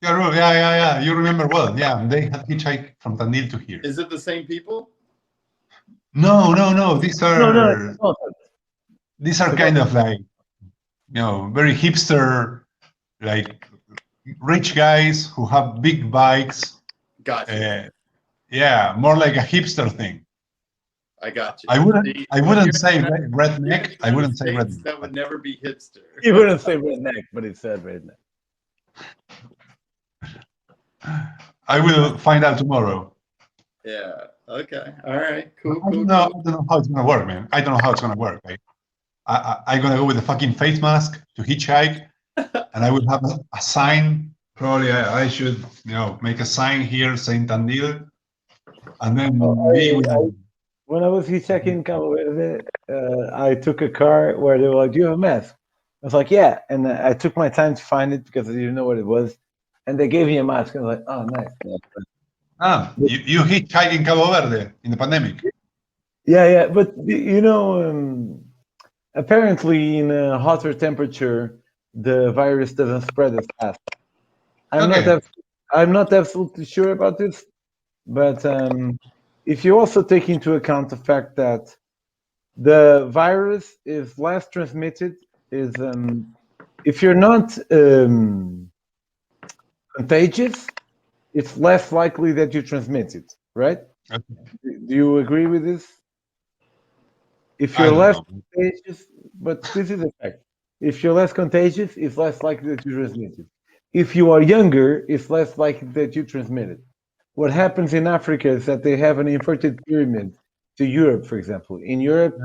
Yeah. You remember well. Yeah, they had hitchhiked from Tandil to here. Is it the same people? No. These are kind of like, you know, very hipster, like rich guys who have big bikes. Gotcha. Yeah, more like a hipster thing. I got you. I wouldn't say redneck. I wouldn't say redneck. That would never be hipster. You wouldn't say redneck, but it said redneck. I will find out tomorrow. Yeah. Okay. All right. Cool. I don't know how it's gonna work, man. I don't know how it's gonna work. I'm gonna go with a fucking face mask to hitchhike, and I will have a sign. Probably I should, you know, make a sign here saying Tandil, and then when I was hitchhiking in Cabo Verde, I took a car where they were like, "Do you have a mask?" I was like, "Yeah," and I took my time to find it because I didn't know what it was, and they gave me a mask. And I was like, "Oh, nice." You hitchhiked in Cabo Verde in the pandemic? Yeah, but you know, apparently in a hotter temperature, the virus doesn't spread as fast. I'm not absolutely sure about this, but if you also take into account the fact that the virus is less transmitted, if you're not contagious, it's less likely that you transmit it, right? Okay. Do you agree with this? If you're less contagious, but this is a fact. If you're less contagious, it's less likely that you transmit it. If you are younger, it's less likely that you transmit it. What happens in Africa is that they have an inverted pyramid to Europe, for example. In Europe,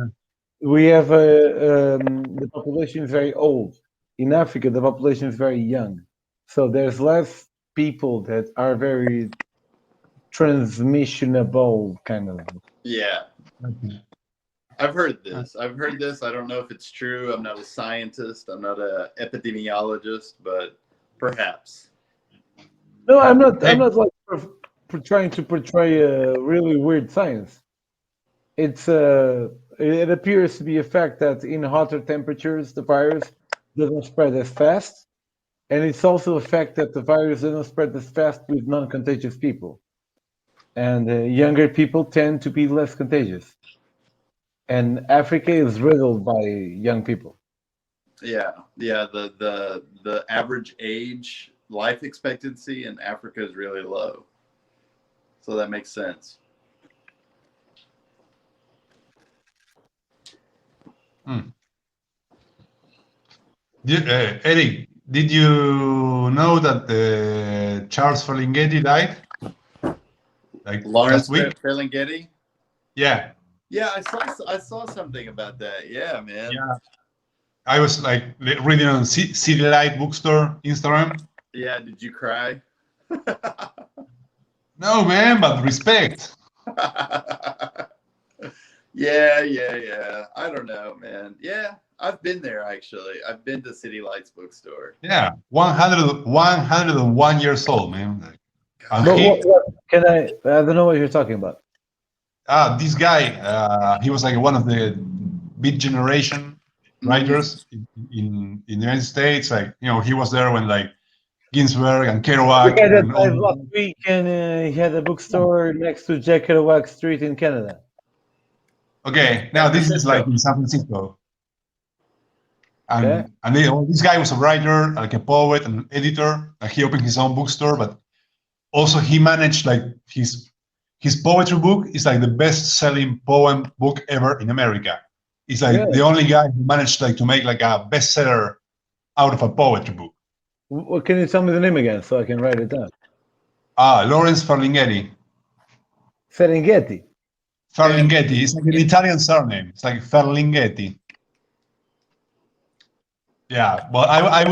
we have the population is very old. In Africa, the population is very young. So there's less people that are very transmissionable, kind of. Yeah. I've heard this. I don't know if it's true. I'm not a scientist. I'm not an epidemiologist, but perhaps. No, I'm not like trying to portray a really weird science. It's it appears to be a fact that in hotter temperatures, the virus doesn't spread as fast. And it's also a fact that the virus doesn't spread as fast with non-contagious people. And younger people tend to be less contagious. And Africa is riddled by young people. Yeah. The average age, life expectancy in Africa is really low. So that makes sense. Eric, did you know that Charles Ferlinghetti died? Like Lawrence last week? Ferlinghetti? Yeah. Yeah, I saw something about that. Yeah, man. Yeah. I was like reading on City Light Bookstore Instagram. Yeah, did you cry? No, man, but respect. Yeah. I don't know, man. Yeah, I've been there actually. I've been to City Lights Bookstore. Yeah, 101 years old, man. Like, What can I don't know what you're talking about. This guy, he was like one of the Beat Generation writers in the United States. Like, you know, he was there when like Ginsberg and Kerouac. Yeah, that died last week, and he had a bookstore next to Jack Kerouac Street in Canada. Okay, now this is like in San Francisco. And this guy was a writer, like a poet and editor. Like he opened his own bookstore, but also he managed like his poetry book is like the best-selling poem book ever in America. It's like the only guy who managed like to make like a bestseller out of a poetry book. What, can you tell me the name again so I can write it down? Lawrence Ferlinghetti. Ferlinghetti. Ferlinghetti. It's like an Italian surname. It's like Ferlinghetti. Yeah, well, I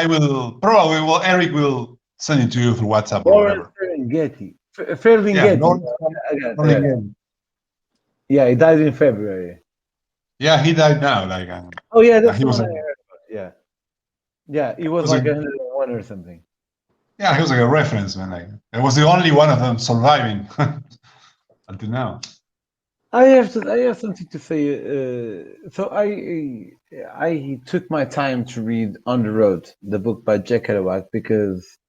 will probably. Well, Eric will send it to you through WhatsApp or whatever. Ferlinghetti. Ferlinghetti. Yeah, he died in February. Yeah, he died now. Like. Oh yeah, that's the one I heard about. Yeah, he was like 101 or something. Yeah, he was like a reference, man. Like, it was the only one of them surviving until now. I have something to say. So I took my time to read On the Road, the book by Jack Kerouac, because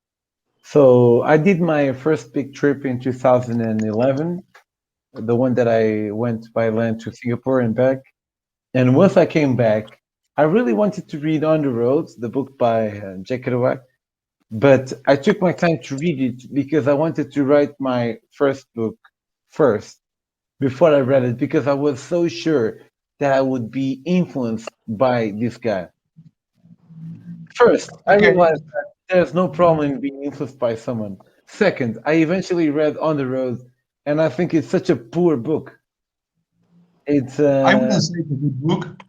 so I did my first big trip in 2011, the one that I went by land to Singapore and back. And once I came back, I really wanted to read On the Road, the book by Jack Kerouac, but I took my time to read it because I wanted to write my first book first before I read it, because I was so sure that I would be influenced by this guy. First, I realized that there's no problem in being influenced by someone. Second, I eventually read On the Road, and I think it's such a poor book. It's I wouldn't say it's a good book.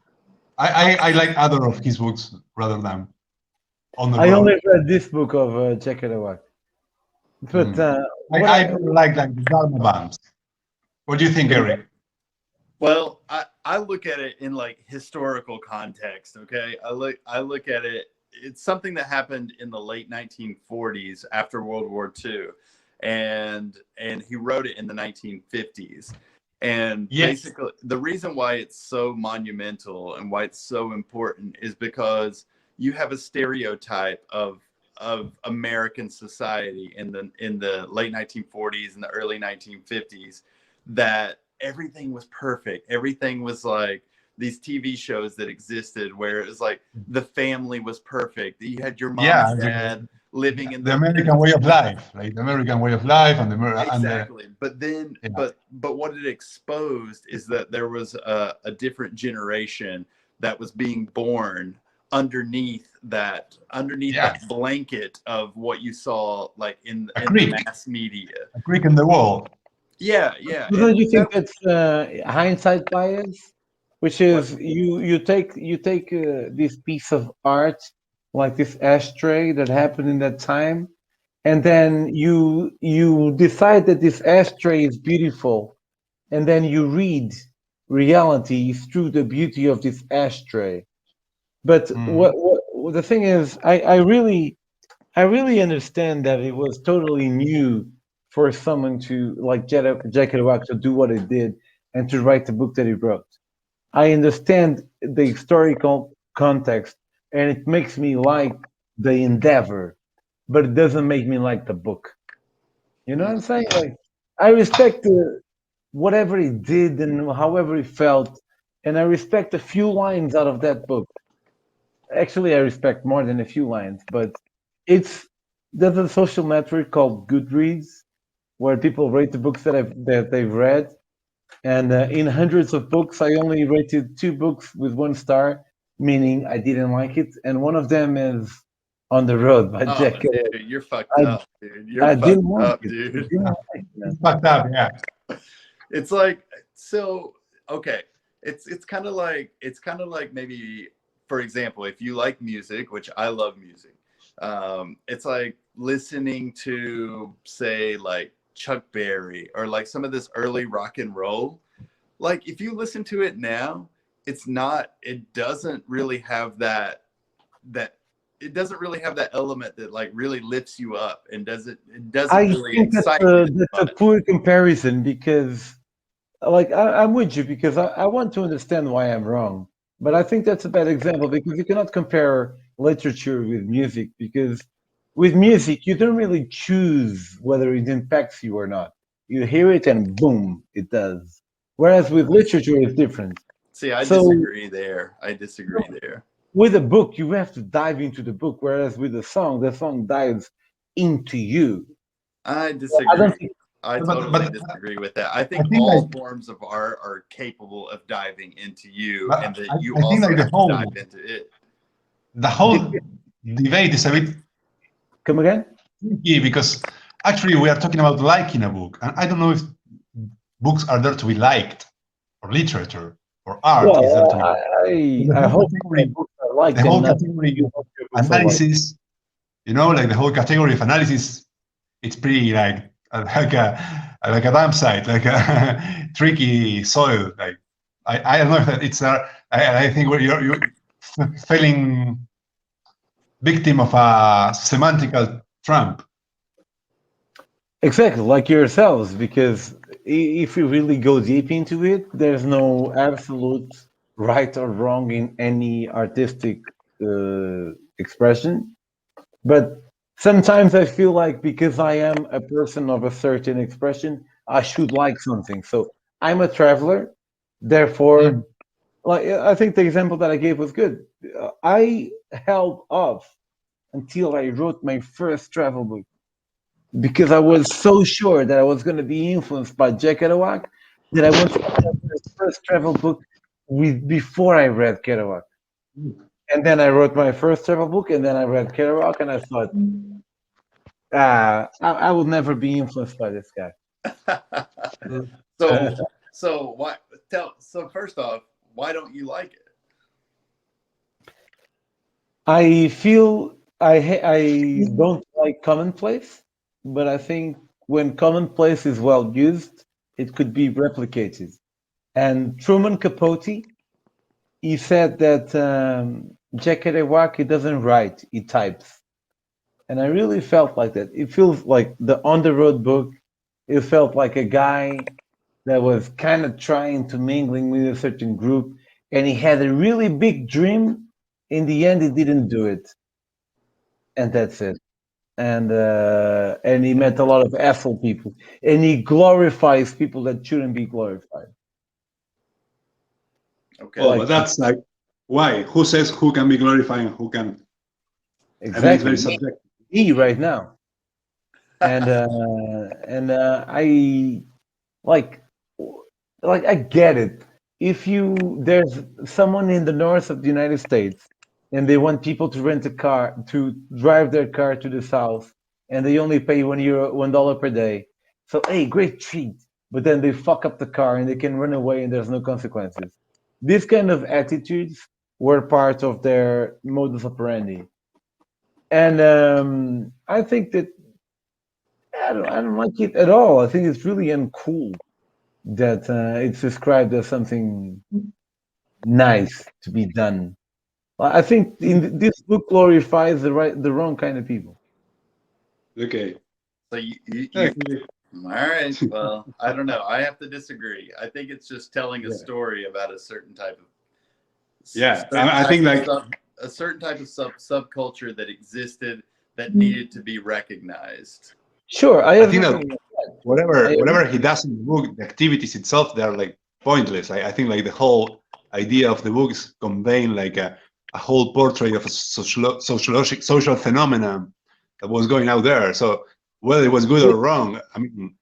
I like other of his books rather than On the Road. I only read this book of Jack Kerouac. But I like the Dharma Bands. What do you think, Eric? Well, I look at it in like historical context. Okay, I look at it. It's something that happened in the late 1940s after World War II, and he wrote it in the 1950s. And basically, the reason why it's so monumental and why it's so important is because you have a stereotype of American society in the late 1940s and the early 1950s. That everything was perfect. Everything was like these TV shows that existed where it was like the family was perfect. You had your mom and dad living in the American way of life, like the American way of life, and exactly. But then, but what it exposed is that there was a different generation that was being born underneath that blanket of what you saw like in the mass media. A creek in the wall. Yeah. Don't you think that's hindsight bias? Which is you take this piece of art, like this ashtray that happened in that time, and then you decide that this ashtray is beautiful, and then you read reality through the beauty of this ashtray. But what the thing is, I really understand that it was totally new for someone to like Jack Kerouac to do what he did and to write the book that he wrote. I understand the historical context, and it makes me like the endeavor, but it doesn't make me like the book. You know what I'm saying? Like, I respect whatever he did and however he felt, and I respect a few lines out of that book. Actually, I respect more than a few lines, but there's a social network called Goodreads where people rate the books that they've read, and in hundreds of books, I only rated 2 books with 1 star, meaning I didn't like it, and one of them is On the Road by Jack. Dude, you're fucked up, dude. You're I didn't fucked like up, it. dude. I didn't like it, man. It's fucked up, yeah. It's like, so okay. It's kind of like maybe, for example, if you like music, which I love music, it's like listening to, say, like Chuck Berry or like some of this early rock and roll. Like if you listen to it now, it doesn't really have that it doesn't really have that element that like really lifts you up and doesn't I really think excite you. that's a poor comparison because, like, I'm with you because I want to understand why I'm wrong, but I think that's a bad example because you cannot compare literature with music because with music you don't really choose whether it impacts you or not. You hear it and boom, it does. Whereas with literature, it's different. See, I So disagree there. with a book, you have to dive into the book, whereas with the song dives into you. I I disagree. don't think I But- totally but- disagree with that. I think I think all like- forms of art are capable of diving into you, But and that I you think also like the have to whole- dive into it. The whole debate is a bit come again. tricky because actually we are talking about liking a book, and I don't know if books are there to be liked, or literature, or art is there to be. I hope category- books are like the them, whole not category you of hope your books are like. analysis, like the whole category of analysis, it's pretty like a damn site, like a tricky soil. Like I don't know if it's I think you're falling victim of a semantical trap. Exactly, like yourselves, because if you really go deep into it, there's no absolute right or wrong in any artistic expression. But sometimes I feel like because I am a person of a certain expression, I should like something. So I'm a traveler, therefore, like I think the example that I gave was good. I held off until I wrote my first travel book because I was so sure that I was going to be influenced by Jack Kerouac that I wanted to have my first travel book before I read Kerouac. And then I wrote my first travel book, and then I read Kerouac, and I thought, I will never be influenced by this guy. So why? So first off, why don't you like it? I feel I don't like commonplace, but I think when commonplace is well used, it could be replicated. And Truman Capote, he said that Jack Kerouac, he doesn't write, he types. And I really felt like that. It feels like the On the Road book. It felt like a guy that was kind of trying to mingling with a certain group, and he had a really big dream. In the end, he didn't do it, and that's it. And he met a lot of asshole people, and he glorifies people that shouldn't be glorified. Okay. Oh, but that's like, why? Who says who can be glorified and who can? Exactly. I mean, it's very subjective. Me right now, and I like I get it. If there's someone in the north of the United States and they want people to rent a car to drive their car to the south, and they only pay €1, $1 per day. So hey, great treat. But then they fuck up the car and they can run away and there's no consequences. These kind of attitudes were part of their modus operandi, and I think that I don't like it at all. I think it's really uncool that it's described as something nice to be done. I think this book glorifies the wrong kind of people. Okay. So you All right. Well, I don't know. I have to disagree. I think it's just telling a story about a certain type of I think like a certain type of subculture that existed that needed to be recognized. Sure, I think that whatever he does in the book, the activities itself, they're like pointless. I think like the whole idea of the book is conveying like a whole portrait of a social phenomenon that was going out there. So whether it was good or wrong, I mean,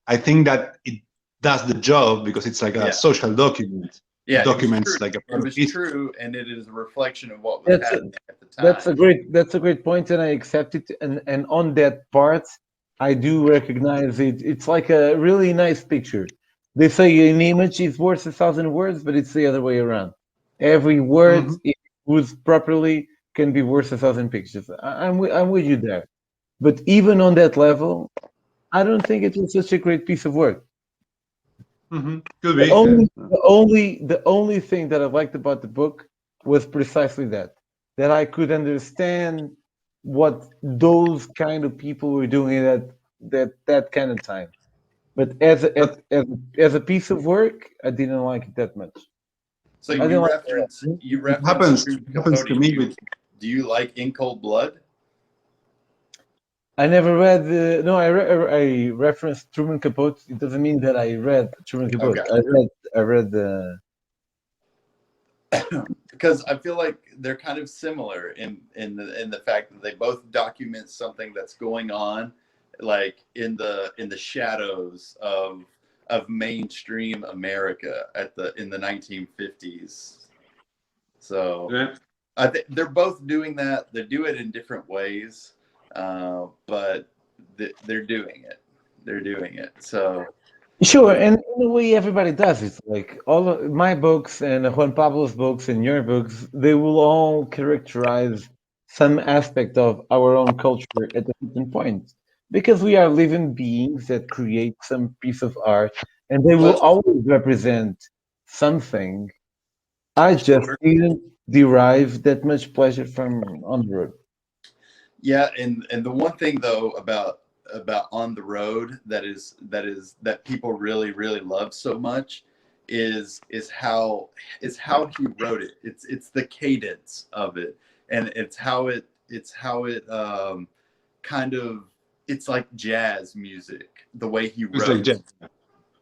I think that it does the job because it's like a social document. Yeah, documents like it was true, and it is a reflection of what was happening at the time. That's a great point, and I accept it. And on that part, I do recognize it. It's like a really nice picture. They say an image is worth 1,000 words, but it's the other way around. Every word, if used properly, can be worth 1,000 pictures. I'm with you there. But even on that level, I don't think it was such a great piece of work. Could be. The only thing that I liked about the book was precisely that I could understand what those kind of people were doing at that kind of time. But as a piece of work, I didn't like it that much. So you reference happens to me with. Do you like In Cold Blood? I never read the. No, I referenced Truman Capote. It doesn't mean that I read Truman Capote. Okay. I read the. Because I feel like they're kind of similar in the fact that they both document something that's going on, like in the shadows of mainstream America in the 1950s. So I think they're both doing that. They do it in different ways. But they're doing it. They're doing it. So sure, and in a way, everybody does it. Like all of my books and Juan Pablo's books and your books, they will all characterize some aspect of our own culture at a certain point, because we are living beings that create some piece of art, and they will always represent something. I just didn't derive that much pleasure from On the Road. Yeah, and the one thing though about On the Road that people really love so much is how he wrote it. It's the cadence of it, and it's how it kind of, it's like jazz music, the way he wrote. It's like jazz,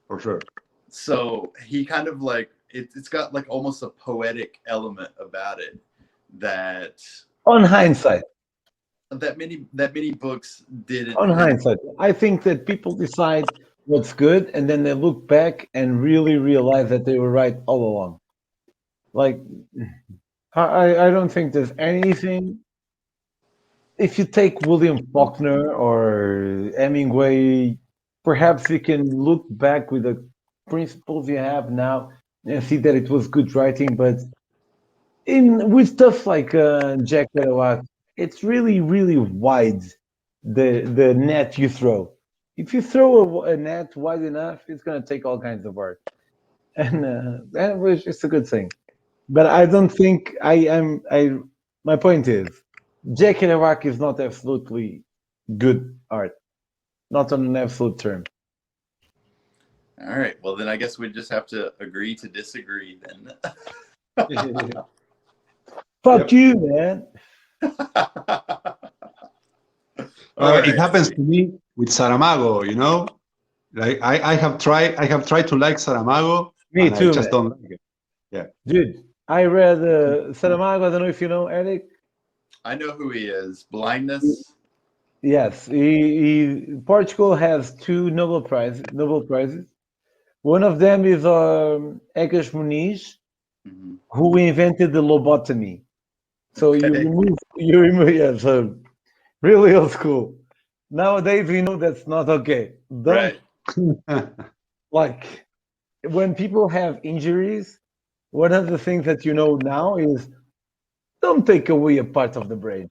for sure. So he kind of like it's got like almost a poetic element about it that, on hindsight, that many books didn't. On hindsight, I think that people decide what's good, and then they look back and really realize that they were right all along. Like, I don't think there's anything. If you take William Faulkner or Hemingway, perhaps you can look back with the principles you have now and see that it was good writing. But with stuff like Jack Kerouac, it's really wide, the net you throw. If you throw a net wide enough, it's going to take all kinds of art, and it's a good thing. But I don't think my point is, Jack Kerouac is not absolutely good art, not on an absolute term. All right, well then I guess we just have to agree to disagree then. Fuck you, man. It happens to me with Saramago, you know. Like I have tried to like Saramago. Me too. I just don't like it. Yeah, dude. I read Saramago. I don't know if you know Eric. I know who he is. Blindness. Yes, Portugal has 2 Nobel prizes. One of them is Egas Muniz, who invented the lobotomy. So you remove, yeah. So really old school. Nowadays we know that's not okay. Right. Like when people have injuries, one of the things that you know now is don't take away a part of the brain.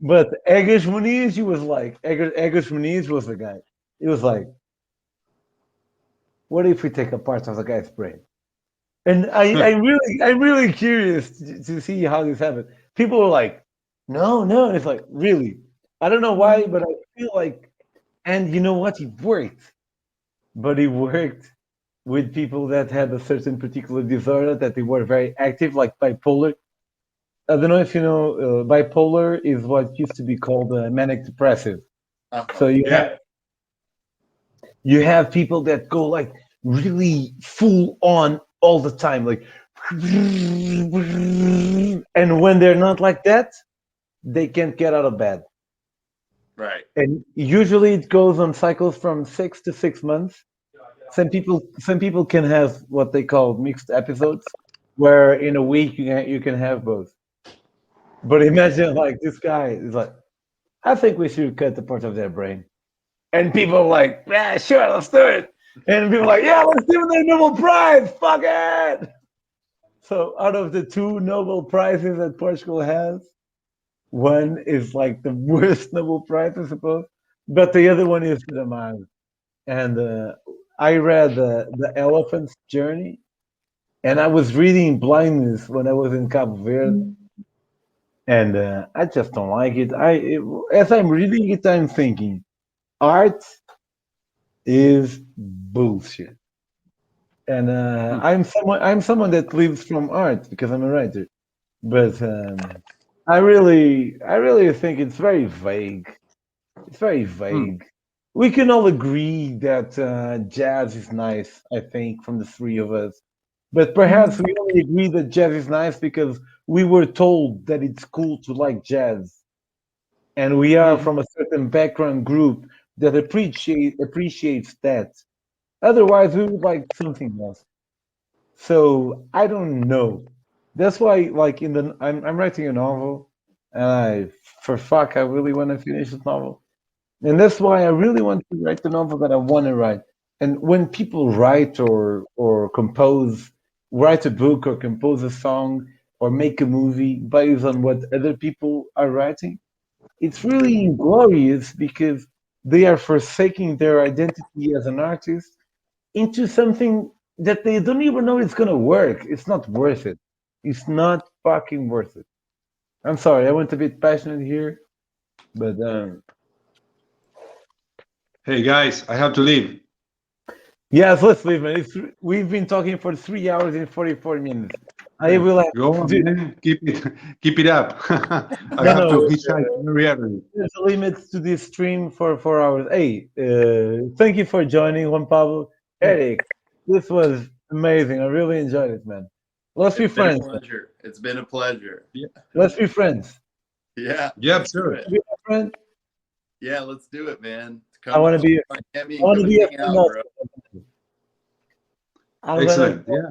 But Egas Muniz, he was like, Egas Muniz was the guy. He was like, what if we take a part of the guy's brain? And I'm really curious to see how this happens. People are like, no. And it's like, really? I don't know why, but I feel like And you know what? It worked. But it worked with people that had a certain particular disorder, that they were very active, like bipolar. I don't know if you know, bipolar is what used to be called manic depressive. So you have people that go like really full on all the time, like, and when they're not like that, they can't get out of bed. Right. And usually it goes on cycles from 6 to 6 months. Some people can have what they call mixed episodes, where in a week you can have both. But imagine like this guy is like, I think we should cut the part of their brain. And people are like, yeah, sure, let's do it. And people are like, yeah, let's give them the Nobel Prize. Fuck it. So out of the 2 Nobel Prizes that Portugal has, one is like the worst Nobel Prize, I suppose, but the other one is the man. And I read the Elephant's Journey, and I was reading Blindness when I was in Cabo Verde, and I just don't like it. As I'm reading it, I'm thinking, art is bullshit. And I'm someone that lives from art because I'm a writer, but I really think it's very vague. It's very vague. We can all agree that jazz is nice, I think, from the 3 of us. But perhaps we only agree that jazz is nice because we were told that it's cool to like jazz. And we are from a certain background group that appreciates that. Otherwise, we would like something else. So I don't know. That's why, like I'm writing a novel, and I really want to finish this novel, and that's why I really want to write the novel that I want to write. And when people write or compose, write a book or compose a song or make a movie based on what other people are writing, it's really inglorious because they are forsaking their identity as an artist into something that they don't even know it's gonna work. It's not worth it. It's not fucking worth it. I'm sorry, I went a bit passionate here, but hey guys, I have to leave. yes, let's leave, man. We've been talking for 3 hours and 44 minutes. I will have Go on, man. Keep it up. I have to hitchhike very early. There's a limit to this stream for 4 hours. Hey, thank you for joining, Juan Pablo. Eric, this was amazing. I really enjoyed it, man. Let's be friends. It's been a pleasure. Yeah. Let's be friends. Yeah. Yep, sure. Be my friend. Yeah, let's do it, man. I want to be. I want to be a friend. Excellent. Yeah.